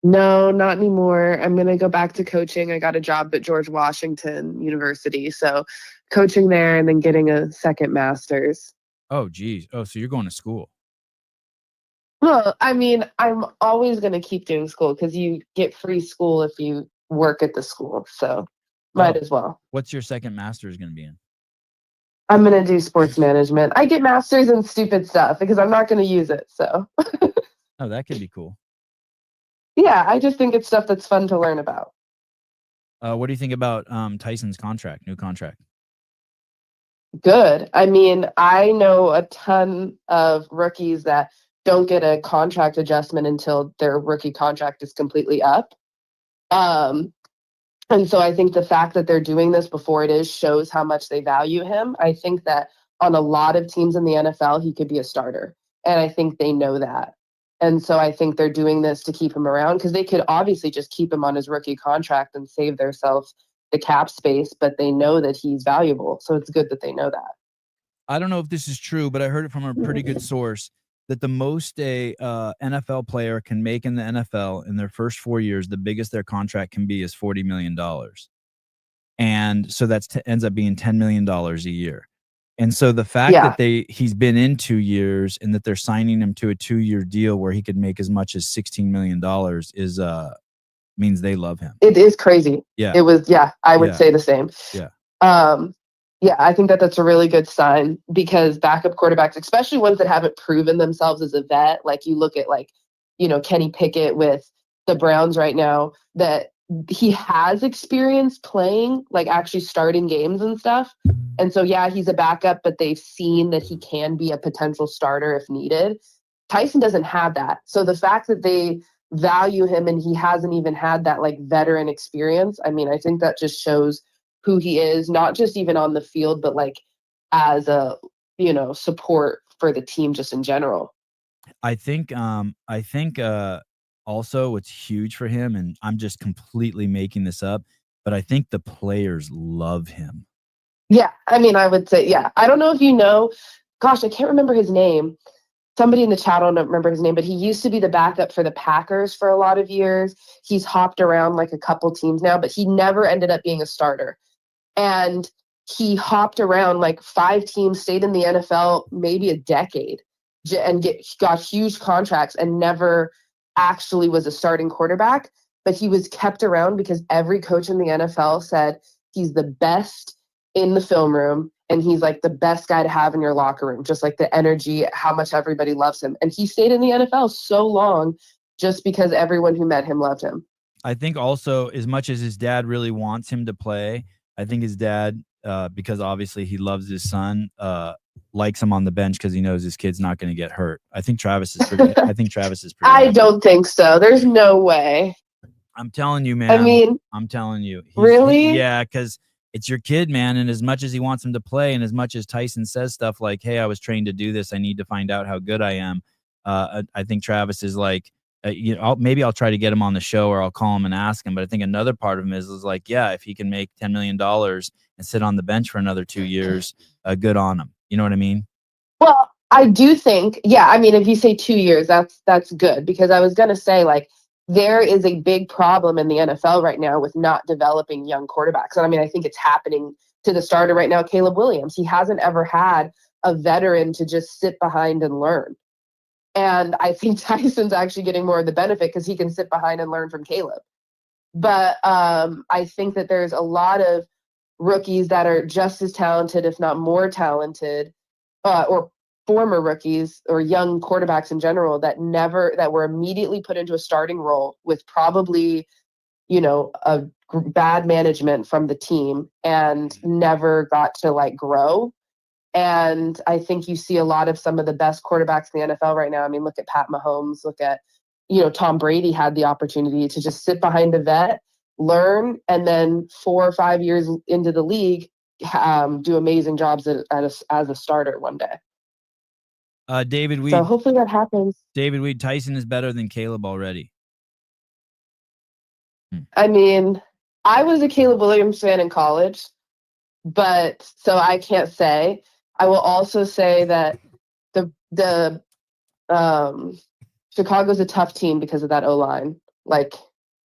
No, not anymore. I'm going to go back to coaching. I got a job at George Washington University, so coaching there and then getting a second master's. Oh, geez. Oh, so you're going to school. Well, I mean, I'm always going to keep doing school because you get free school if you work at the school. So might as well. What's your second master's going to be in? I'm going to do sports management. I get masters in stupid stuff because I'm not going to use it. So. Oh, that could be cool. Yeah, I just think it's stuff that's fun to learn about. What do you think about Tyson's new contract? Good. I mean, I know a ton of rookies that don't get a contract adjustment until their rookie contract is completely up. And so I think the fact that they're doing this before it is shows how much they value him. I think that on a lot of teams in the NFL, he could be a starter. And I think they know that. And so I think they're doing this to keep him around because they could obviously just keep him on his rookie contract and save themselves the cap space, but they know that he's valuable. So it's good that they know that. I don't know if this is true, but I heard it from a pretty good source that the most a NFL player can make in the NFL in their first 4 years, the biggest their contract can be is $40 million. And so that ends up being $10 million a year. And so the fact that he's been in 2 years and that they're signing him to a 2-year deal where he could make as much as $16 million is means they love him. It is crazy. Yeah. It was, I would say the same. Yeah. Yeah, I think that that's a really good sign because backup quarterbacks, especially ones that haven't proven themselves as a vet, like you look at Kenny Pickett with the Browns right now, that he has experience playing, like actually starting games and stuff. And so, he's a backup, but they've seen that he can be a potential starter if needed. Tyson doesn't have that. So the fact that they value him and he hasn't even had that like veteran experience, I mean, I think that just shows who he is, not just even on the field, but like as a, support for the team just in general. I think also what's huge for him, and I'm just completely making this up, but I think the players love him. Yeah. I mean, I would say, I don't know if gosh, I can't remember his name. Somebody in the chat, I don't remember his name, but he used to be the backup for the Packers for a lot of years. He's hopped around like a couple teams now, but he never ended up being a starter. And he hopped around like 5 teams, stayed in the NFL maybe a decade, and got huge contracts and never actually was a starting quarterback. But he was kept around because every coach in the NFL said he's the best in the film room and he's like the best guy to have in your locker room, just like the energy, how much everybody loves him. And he stayed in the NFL so long just because everyone who met him loved him. I think also, as much as his dad really wants him to play, I think his dad, because obviously he loves his son, likes him on the bench because he knows his kid's not going to get hurt. I think Travis is pretty. I don't think so. There's no way. I'm telling you, man. I mean, I'm telling you. Really? Yeah, because it's your kid, man. And as much as he wants him to play, and as much as Tyson says stuff like, "Hey, I was trained to do this. I need to find out how good I am." I think Travis is like, maybe I'll try to get him on the show, or I'll call him and ask him. But I think another part of him is like, yeah, if he can make $10 million and sit on the bench for another 2 years, good on him. You know what I mean? Well, I do think, yeah. I mean, if you say 2 years, that's good, because I was gonna say, like, there is a big problem in the NFL right now with not developing young quarterbacks. And I mean, I think it's happening to the starter right now, Caleb Williams. He hasn't ever had a veteran to just sit behind and learn. And I think Tyson's actually getting more of the benefit because he can sit behind and learn from Caleb. But I think that there's a lot of rookies that are just as talented, if not more talented, or former rookies or young quarterbacks in general that were immediately put into a starting role with probably, a bad management from the team and never got to like grow. And I think you see a lot of some of the best quarterbacks in the NFL right now. I mean, look at Pat Mahomes, look at, Tom Brady had the opportunity to just sit behind a vet, learn, and then 4 or 5 years into the league, do amazing jobs as a starter one day. David Weed. So hopefully that happens. David Weed, Tyson is better than Caleb already. I mean, I was a Caleb Williams fan in college, but so I can't say. I will also say that the Chicago's a tough team because of that O-line. Like,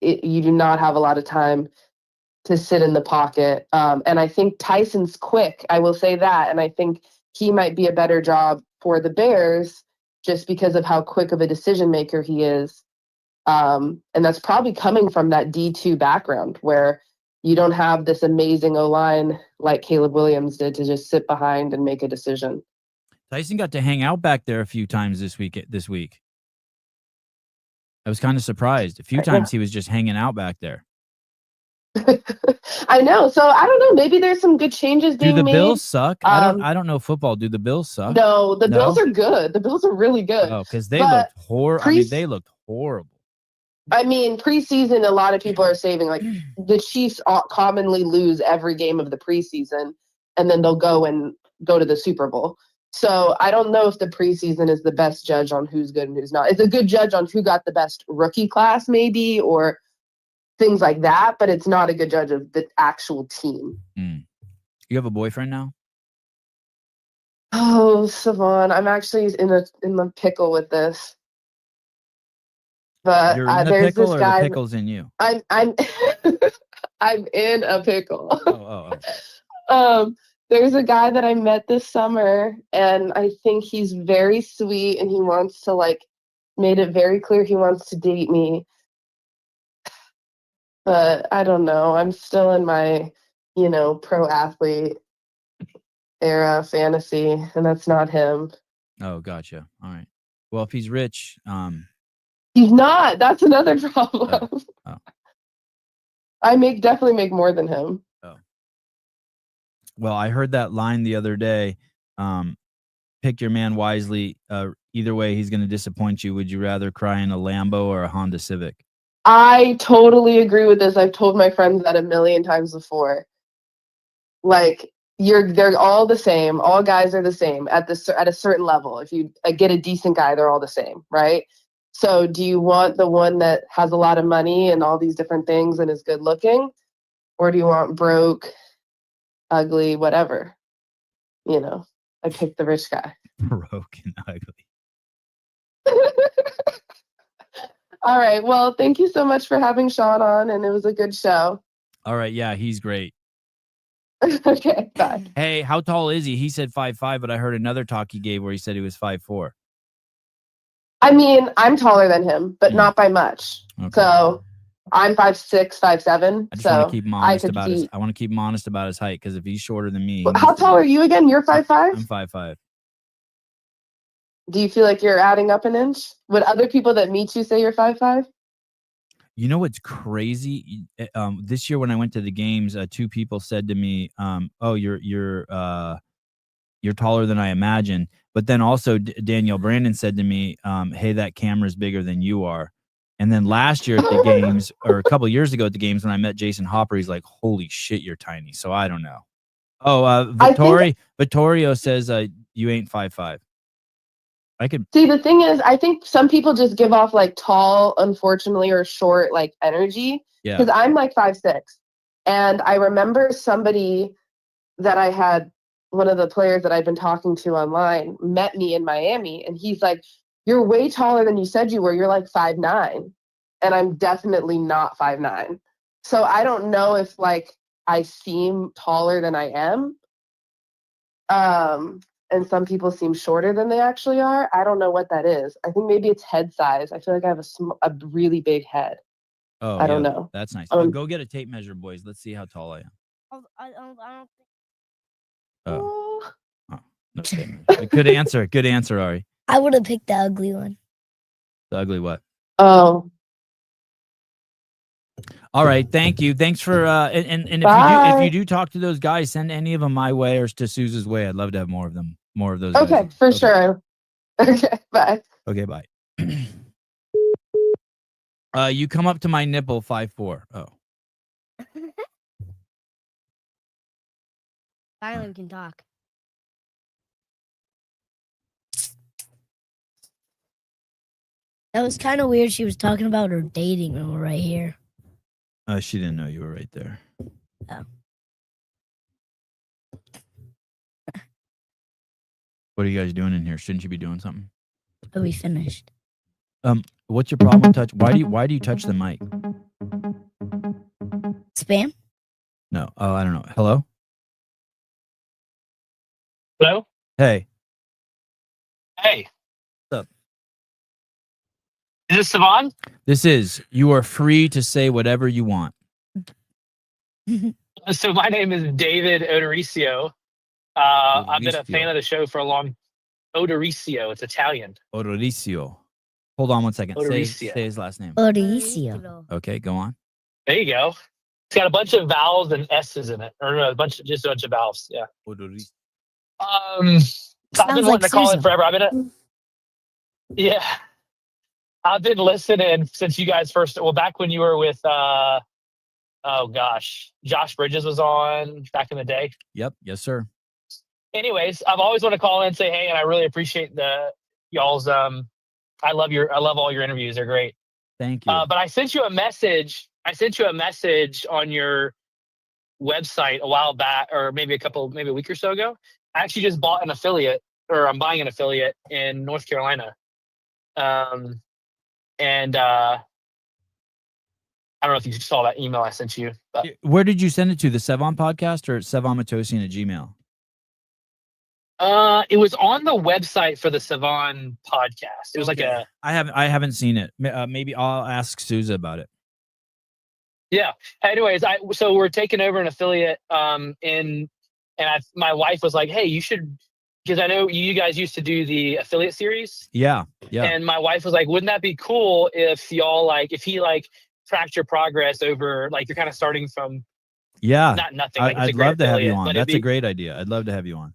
you do not have a lot of time to sit in the pocket. And I think Tyson's quick. I will say that. And I think he might be a better job for the Bears just because of how quick of a decision maker he is. And that's probably coming from that D2 background where you don't have this amazing O-line like Caleb Williams did to just sit behind and make a decision. Tyson got to hang out back there a few times this week. I was kind of surprised. A few times he was just hanging out back there. I know. So I don't know. Maybe there's some good changes being made. Do the Bills suck? I don't know football. Do the Bills suck? No, the Bills are good. The Bills are really good. Oh, because they looked horrible. They looked horrible. I mean, preseason, a lot of people are saying, like, the Chiefs commonly lose every game of the preseason, and then they'll go to the Super Bowl. So I don't know if the preseason is the best judge on who's good and who's not. It's a good judge on who got the best rookie class, maybe, or things like that, but it's not a good judge of the actual team. You have a boyfriend now? Oh, Savon, I'm actually in the pickle with this. But you're in the there's pickle, this or guy. the pickle's in you? I'm I'm in a pickle. There's a guy that I met this summer, and I think he's very sweet, and he wants to, like, made it very clear he wants to date me. But I don't know. I'm still in my, pro athlete era fantasy, and that's not him. Oh, gotcha. All right. Well, if he's rich, he's not. That's another problem. Oh. I definitely make more than him. Oh. Well, I heard that line the other day. Pick your man wisely. Either way, he's going to disappoint you. Would you rather cry in a Lambo or a Honda Civic? I totally agree with this. I've told my friends that 1,000,000 times before. Like, they're all the same. All guys are the same at a certain level. If you get a decent guy, they're all the same, right? So do you want the one that has a lot of money and all these different things and is good looking? Or do you want broke, ugly, whatever? I picked the rich guy. Broke and ugly. All right. Well, thank you so much for having Sean on, and it was a good show. All right. Yeah, he's great. Okay, bye. Hey, how tall is he? He said 5'5", but I heard another talk he gave where he said he was 5'4". I mean, I'm taller than him, but not by much. Okay. So I'm 5'6", 5'7". I just So want to keep him honest could about see. I want to keep him honest about his height, because if he's shorter than me, he How needs to tall be- are you again? You're 5'5"? I'm 5'5". Do you feel like you're adding up an inch? Would other people that meet you say you're 5'5"? You know what's crazy? This year when I went to the games, 2 people said to me, "Oh, you're taller than I imagined." But then also Danielle Brandon said to me, "Hey, that camera's bigger than you are." And then last year at the games, or a couple years ago at the games, when I met Jason Hopper, he's like, "Holy shit, you're tiny." So I don't know. Oh, Vittorio says you ain't 5'5". I could See, the thing is, I think some people just give off like tall, unfortunately, or short like energy. Yeah. Because I'm like 5'6", and I remember somebody that I had, one of the players that I've been talking to online, met me in Miami, and he's like, "You're way taller than you said you were. You're like 5'9", and I'm definitely not 5'9". So I don't know if like I seem taller than I am. And some people seem shorter than they actually are. I don't know what that is. I think maybe it's head size. I feel like I have a really big head. Oh, I don't know. That's nice. Go get a tape measure, boys. Let's see how tall I am. I don't Oh, no tape measure. Good answer. Good answer, Ari. I would have picked the ugly one. The ugly what? Oh, All right, thank you. Thanks for and if Bye. you do talk to those guys, send any of them my way or to Suze's way. I'd love to have more of them. More of those. okay, guys. for sure. Okay, bye. Okay, bye. You come up to my nipple 5'4". Oh. Finally, we can talk. That was kind of weird. She was talking about her dating when we're right here. She didn't know you were right there. Oh. What are you guys doing in here? Shouldn't you be doing something? But we finished. What's your problem? Why do you touch the mic? Spam? No. Oh, I don't know. Hello? Hello? Hey. Hey. What's up? Is this Savon? This is. You are free to say whatever you want. So my name is David Odoricio. I've been a fan of the show for a long. Odoricio. It's Italian. Odoricio. Hold on one second. Odoricio. Say his last name. Mauricio. Okay, go on. There you go. It's got a bunch of vowels and S's in it, or no, just a bunch of vowels. Yeah. Odoricio. So I've been Sounds wanting like to call Susan. in forever. I've been listening since you guys first. Well, back when you were with oh gosh, Josh Bridges was on back in the day. Yep. Yes, sir. Anyways, I've always want to call in and say hey, and I really appreciate y'all's. I love all your interviews. They're great. Thank you. But I sent you a message. On your website a while back, or maybe a week or so ago. I actually just bought an affiliate, or I'm buying an affiliate in North Carolina. And I don't know if you saw that email I sent you. But Where did you send it to? The Sevon podcast or SevonMatosian@gmail.com? It was on the website for the Savon podcast. It was like I haven't seen it. Maybe I'll ask Souza about it. Yeah. Anyways, so we're taking over an affiliate, my wife was like, "Hey, you should," because I know you guys used to do the affiliate series. Yeah. And my wife was like, "Wouldn't that be cool if y'all if he tracked your progress over, you're kind of starting from not nothing." I'd love to have you on. That's a great idea. I'd love to have you on.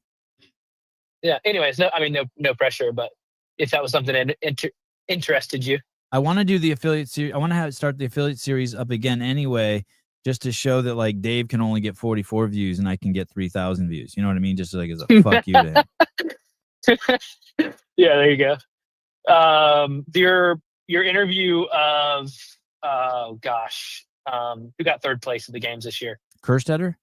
Yeah. Anyways, no pressure, but if that was something that interested you. I want to do the affiliate series. I want to start the affiliate series up again anyway, just to show that Dave can only get 44 views and I can get 3,000 views. You know what I mean? Just as a fuck you to him. Yeah, there you go. Your interview of who got third place at the games this year? Kerstetter?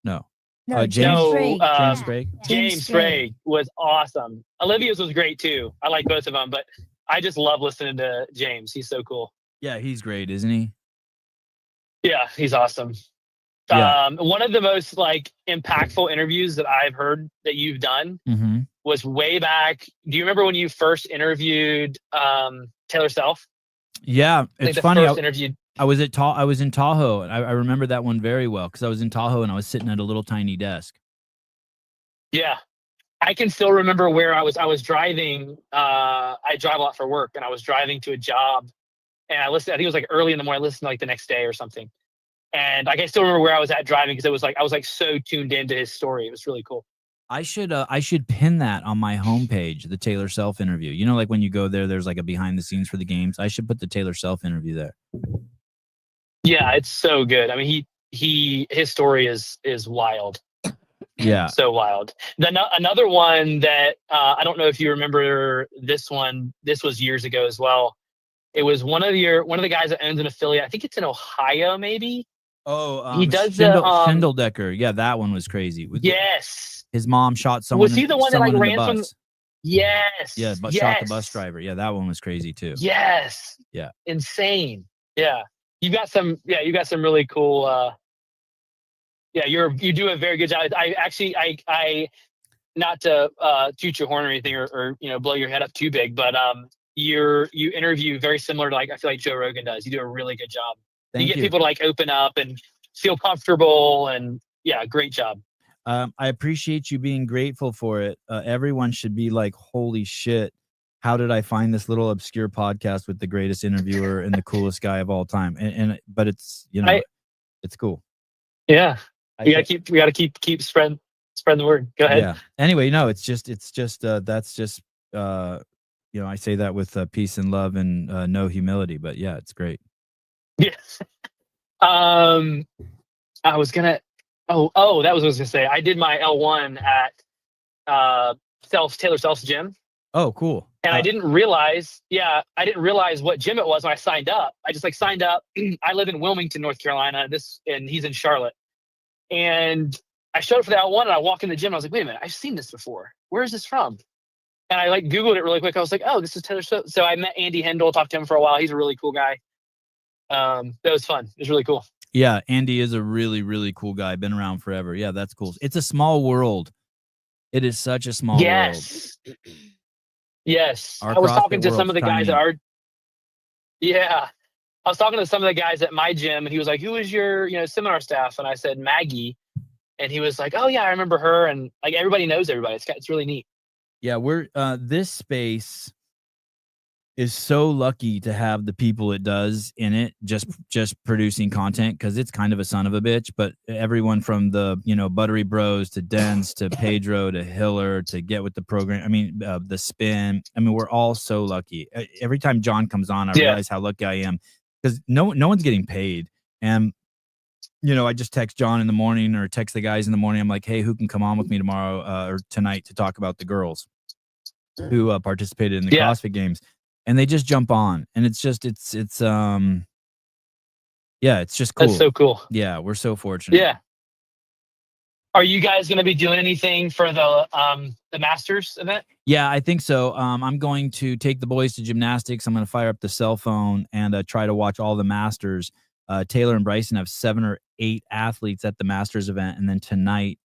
No. No, James Sprague. James Sprague. James Sprague was awesome. Olivia's was great too. I like both of them, but I just love listening to James. He's so cool. Yeah, he's great, isn't he? Yeah, he's awesome. Yeah. One of the most like impactful interviews that I've heard that you've done Mm-hmm. was way back. Do you remember when you first interviewed Taylor Self? Yeah, Like it's the funny. first interview. I was in Tahoe, and I remember that one very well because I was in Tahoe and I was sitting at a little tiny desk. Yeah. I can still remember where I was. I was driving. I drive a lot for work, and I was driving to a job, and I listened. I think it was like early in the morning. I listened like the next day or something, and like I still remember where I was at driving because it was like I was like so tuned into his story. It was really cool. I should pin that on my homepage, the Taylor Self interview. You know, like when you go there, there's like a behind the scenes for the games. I should put the Taylor Self interview there. Yeah, it's so good. I mean, his story is wild. Yeah, So wild. Then another one that I don't know if you remember this one. This was years ago as well. It was one of the guys that owns an affiliate. I think it's in Ohio, maybe. Oh, he does Schindeldecker. Yeah, that one was crazy. Yes. His mom shot someone. Was he the one that like in the ran from? bus. Yes. Yeah, but shot the bus driver. Yeah, that one was crazy too. Yes. Yeah. Insane. Yeah. You got some really cool. You do a very good job. I not to toot your horn or anything or blow your head up too big, but you interview very similar to like I feel like Joe Rogan does. You do a really good job. You get people to like open up and feel comfortable and yeah, great job. I appreciate you being grateful for it. Everyone should be like, holy shit, how did I find this little obscure podcast with the greatest interviewer and the coolest guy of all time? But it's, it's cool. Yeah. We gotta keep spreading the word. Go ahead. Yeah. Anyway, no, it's just that's just I say that with peace and love and no humility, but yeah, it's great. Yes. I was gonna that was what I was gonna say. I did my L1 at Taylor Self's gym. Oh, cool. And I didn't realize what gym it was when I signed up. I just like signed up. I live in Wilmington, North Carolina, and he's in Charlotte. And I showed up for that L1 and I walk in the gym and I was like, wait a minute, I've seen this before. Where is this from? And I like Googled it really quick. I was like, oh, this is Taylor Swift. So I met Andy Hendel, talked to him for a while. He's a really cool guy. That was fun. It was really cool. Yeah, Andy is a really, really cool guy. Been around forever. Yeah, that's cool. It's a small world. It is such a small world. Yes. Our I was talking to CrossFit some of the world's guys at tiny. I was talking to some of the guys at my gym and he was like, who is your, seminar staff? And I said, Maggie. And he was like, oh yeah, I remember her. And like, everybody knows everybody. It's really neat. Yeah, we're this space is so lucky to have the people it does in it, just producing content, because it's kind of a son of a bitch. But everyone from the Buttery Bros to Dens to Pedro to Hiller to Get With The Program. I mean, the Spin. I mean, we're all so lucky. Every time John comes on, I realize how lucky I am, because no one's getting paid. And I just text John in the morning or text the guys in the morning. I'm like, hey, who can come on with me tomorrow or tonight to talk about the girls who participated in the CrossFit Games? And they just jump on, and it's just it's just cool. That's so cool. Yeah, we're so fortunate. Yeah. Are you guys going to be doing anything for the Masters event? Yeah, I think so. I'm going to take the boys to gymnastics. I'm going to fire up the cell phone and try to watch all the Masters. Taylor and Bryson have 7 or 8 athletes at the Masters event, and then tonight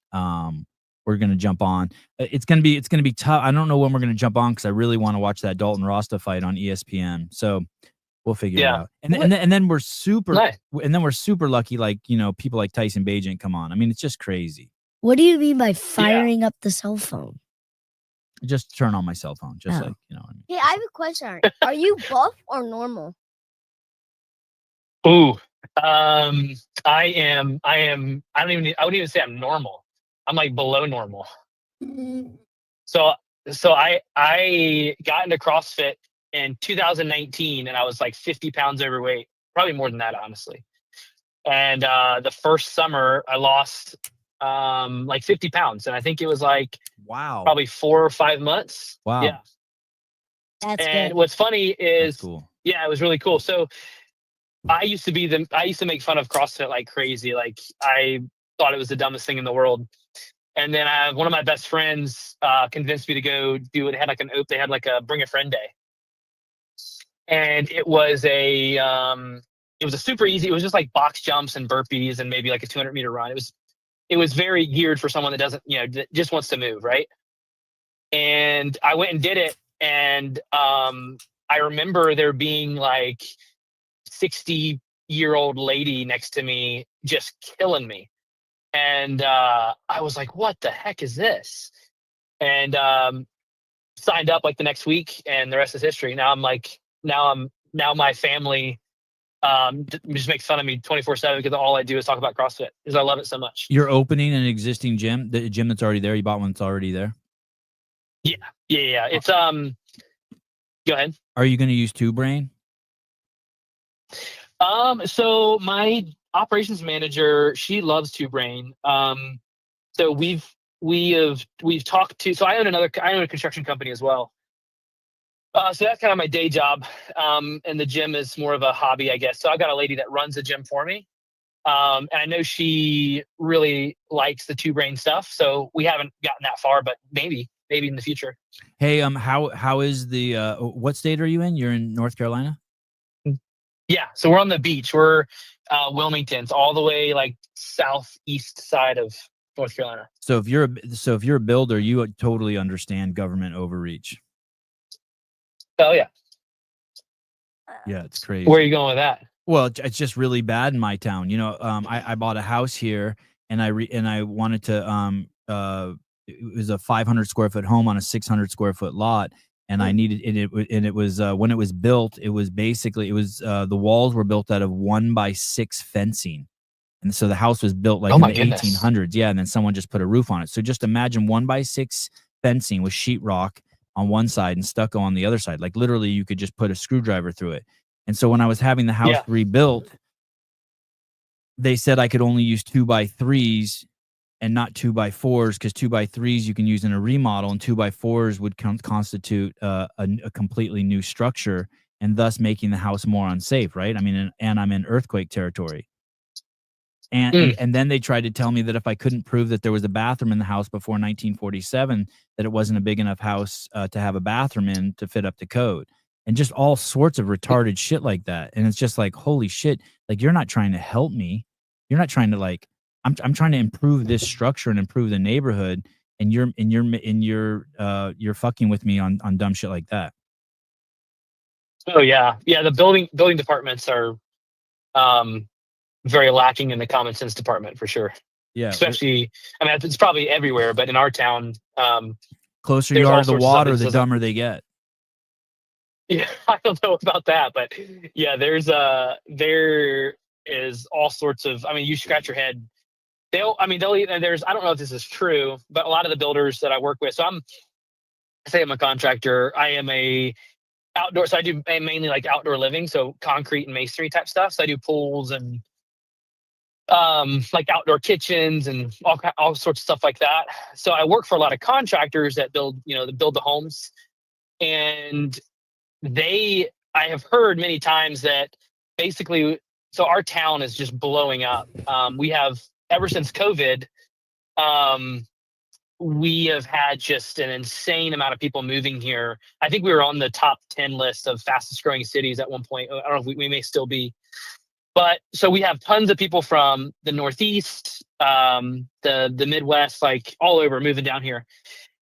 we're going to jump on. It's going to be tough. I don't know when we're going to jump on because I really want to watch that Dalton Rasta fight on ESPN. So we'll figure it out. And then we're super lucky. Like, people like Tyson Bagent come on. I mean, it's just crazy. What do you mean by firing up the cell phone? Just turn on my cell phone. Just like, what I mean. Hey, I have a question. Are you buff or normal? Ooh, I wouldn't even say I'm normal. I'm like below normal. So I got into CrossFit in 2019 and I was like 50 pounds overweight, probably more than that, honestly. And the first summer I lost like 50 pounds. And I think it was like, probably 4 or 5 months. Wow. Yeah. That's and good. what's funny is, cool. Yeah, it was really cool. So I used to make fun of CrossFit like crazy. Like I thought it was the dumbest thing in the world. And then one of my best friends convinced me to go do it. They had like a bring a friend day. And it was a it was a super easy. It was just like box jumps and burpees and maybe like a 200-meter run. It was very geared for someone that doesn't, just wants to move, right? And I went and did it, and I remember there being like 60-year-old lady next to me just killing me, and I was like, "What the heck is this?" And signed up like the next week, and the rest is history. Now my family just makes fun of me 24/7 because all I do is talk about CrossFit because I love it so much. You're opening an existing gym, the gym that's already there. You bought one that's already there. Yeah. It's Go ahead. Are you going to use Two Brain? So my operations manager, she loves Two Brain. So we've talked to. So I own a construction company as well. So that's kind of my day job. And the gym is more of a hobby, I guess. So I've got a lady that runs the gym for me. And I know she really likes the Two Brain stuff. So we haven't gotten that far, but maybe in the future. Hey, how is the what state are you in? You're in North Carolina? Yeah, so we're on the beach. We're Wilmington. It's all the way like southeast side of North Carolina. So if you're a builder, you totally understand government overreach. Oh yeah. Yeah, it's crazy. Where are you going with that? Well, it's just really bad in my town. I bought a house here, and I wanted to it was a 500 square foot home on a 600 square foot lot, and I needed it was when it was built, it was basically the walls were built out of 1x6 fencing, and so the house was built like in the 1800s. Yeah, and then someone just put a roof on it. So just imagine 1x6 fencing with sheetrock on one side and stucco on the other side. Like literally, you could just put a screwdriver through it. And so when I was having the house rebuilt, they said I could only use 2x3s and not 2x4s, because 2x3s you can use in a remodel, and 2x4s would constitute a completely new structure, and thus making the house more unsafe, right? I mean, and I'm in earthquake territory. And then they tried to tell me that if I couldn't prove that there was a bathroom in the house before 1947, that it wasn't a big enough house to have a bathroom in to fit up to code. And just all sorts of retarded shit like that. And it's just like, holy shit, like, you're not trying to help me. You're not trying to, like, I'm trying to improve this structure and improve the neighborhood, and you're fucking with me on dumb shit like that. Oh yeah. The building departments are very lacking in the common sense department for sure. Yeah. Especially, I mean, it's probably everywhere, but in our town, closer you are to the water, the dumber they get. Yeah, I don't know about that, but yeah, there is all sorts of. I mean, you scratch your head. They'll I don't know if this is true, but a lot of the builders that I work with. So I'm a contractor. I am a outdoor. So I do mainly like outdoor living, so concrete and masonry type stuff. So I do pools and like outdoor kitchens and all sorts of stuff like that. So I work for a lot of contractors that build the homes, and I have heard many times that basically, so our town is just blowing up. We have, ever since COVID, we have had just an insane amount of people moving here. I think we were on the top 10 list of fastest growing cities at one point. I don't know if we may still be. But so we have tons of people from the Northeast, the Midwest, like all over moving down here.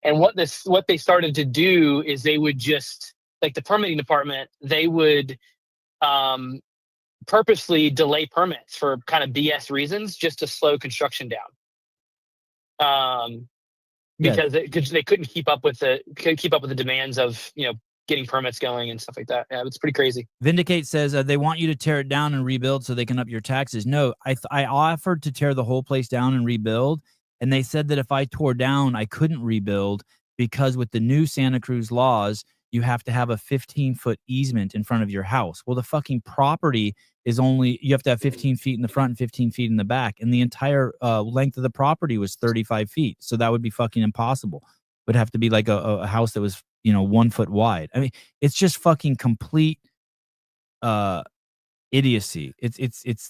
And what they started to do is they would just, like the permitting department, they would purposely delay permits for kind of BS reasons just to slow construction down. Because they couldn't keep up with the demands of getting permits going and stuff like that. Yeah, it's pretty crazy. Vindicate says they want you to tear it down and rebuild so they can up your taxes. No, I offered to tear the whole place down and rebuild, and they said that if I tore down, I couldn't rebuild because with the new Santa Cruz laws, you have to have a 15-foot easement in front of your house. Well, the fucking property is you have to have 15 feet in the front and 15 feet in the back. And the entire length of the property was 35 feet. So that would be fucking impossible. It would have to be like a house that was, 1 foot wide. I mean, it's just fucking complete idiocy.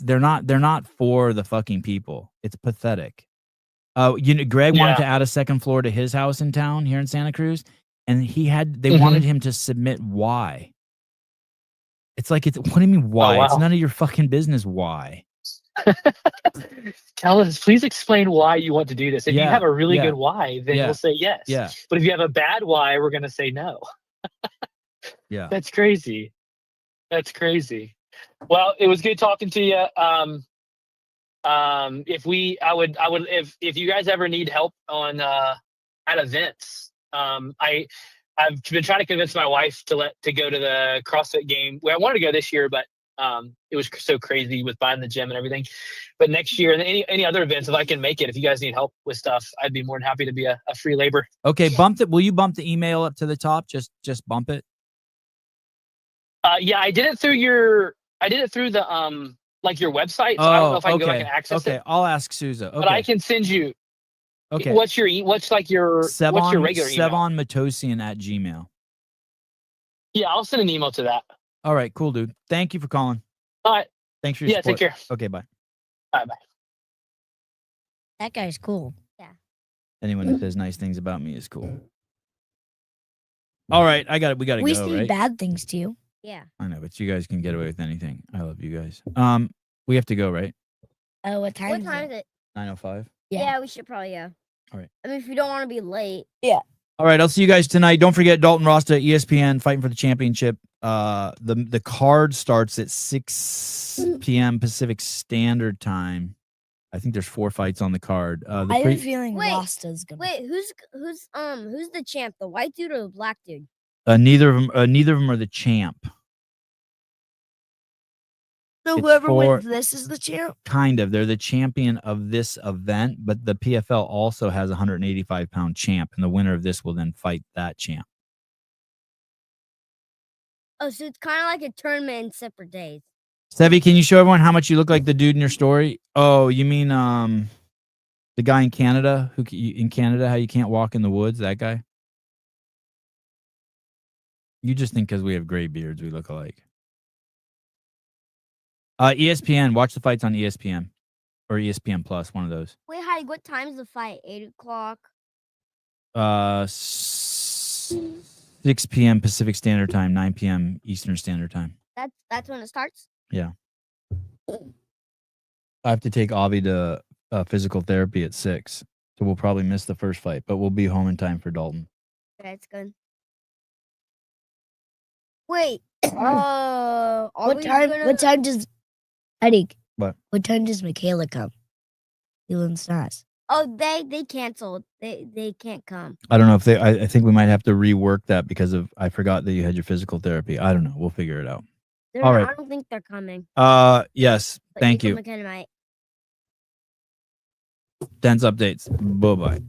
They're not for the fucking people. It's pathetic. Greg wanted to add a second floor to his house in town here in Santa Cruz. And they wanted him to submit why. It's like, what do you mean why? wow. It's none of your fucking business why. Tell us, please explain why you want to do this. If you Yeah, have a really yeah, good why, then yeah, we'll say yes. yeah, But if you have a bad why, we're going to say no. yeah. That's crazy. That's crazy. Well, it was good talking to you. If you guys ever need help on at events, I've been trying to convince my wife to go to the CrossFit game. Well, I wanted to go this year, but it was so crazy with buying the gym and everything. But next year and any other events, if I can make it, if you guys need help with stuff, I'd be more than happy to be a free labor. Okay, will you bump the email up to the top? Just bump it. Yeah, I did it through the like your website. So I don't know if I can go back and access it. Okay, I'll ask Souza. Okay. But I can send you. Okay. What's your regular email? SevonMatosian@gmail. Yeah, I'll send an email to that. All right, cool, dude. Thank you for calling. All right. Thanks for your support. Take care. Okay, bye. Bye. That guy's cool. Yeah. Anyone that says nice things about me is cool. All right, we gotta We go, say right? bad things to you. Yeah. I know, but you guys can get away with anything. I love you guys. We have to go, right? Oh, what time is it? 9:05. Yeah. We should probably go. All right. I mean, if you don't want to be late. All right, I'll see you guys tonight. Don't forget Dalton Rasta, ESPN, fighting for the championship. The card starts at 6 p.m. Pacific Standard Time. I think there's 4 fights on the card. I have a feeling Wait, Rasta's gonna. Wait, who's the champ? The white dude or the black dude? Neither of them are the champ. So it's whoever for- wins this is the champ. Kind of. They're the champion of this event, but the PFL also has a 185-pound champ, and the winner of this will then fight that champ. Oh, so it's kind of like a tournament in separate days. Sevi, can you show everyone how much you look like the dude in your story? Oh, you mean the guy in Canada how you can't walk in the woods? That guy? You just think because we have gray beards we look alike. ESPN. Watch the fights on ESPN or ESPN Plus. One of those. Wait, Heidi, what time's the fight? 8 o'clock. 6 p.m. Pacific Standard Time, 9 p.m. Eastern Standard Time. That's when it starts. Yeah. I have to take Avi to physical therapy at 6, so we'll probably miss the first fight, but we'll be home in time for Dalton. That's good. Wait. What time does Heidi? What time does Michaela come? Feeling Stas. Oh, they canceled. They can't come. I don't know if I think we might have to rework that because I forgot that you had your physical therapy. I don't know. We'll figure it out. All right. I don't think they're coming. Yes. But Thank you. McKenna might. Dance updates. Bye-bye.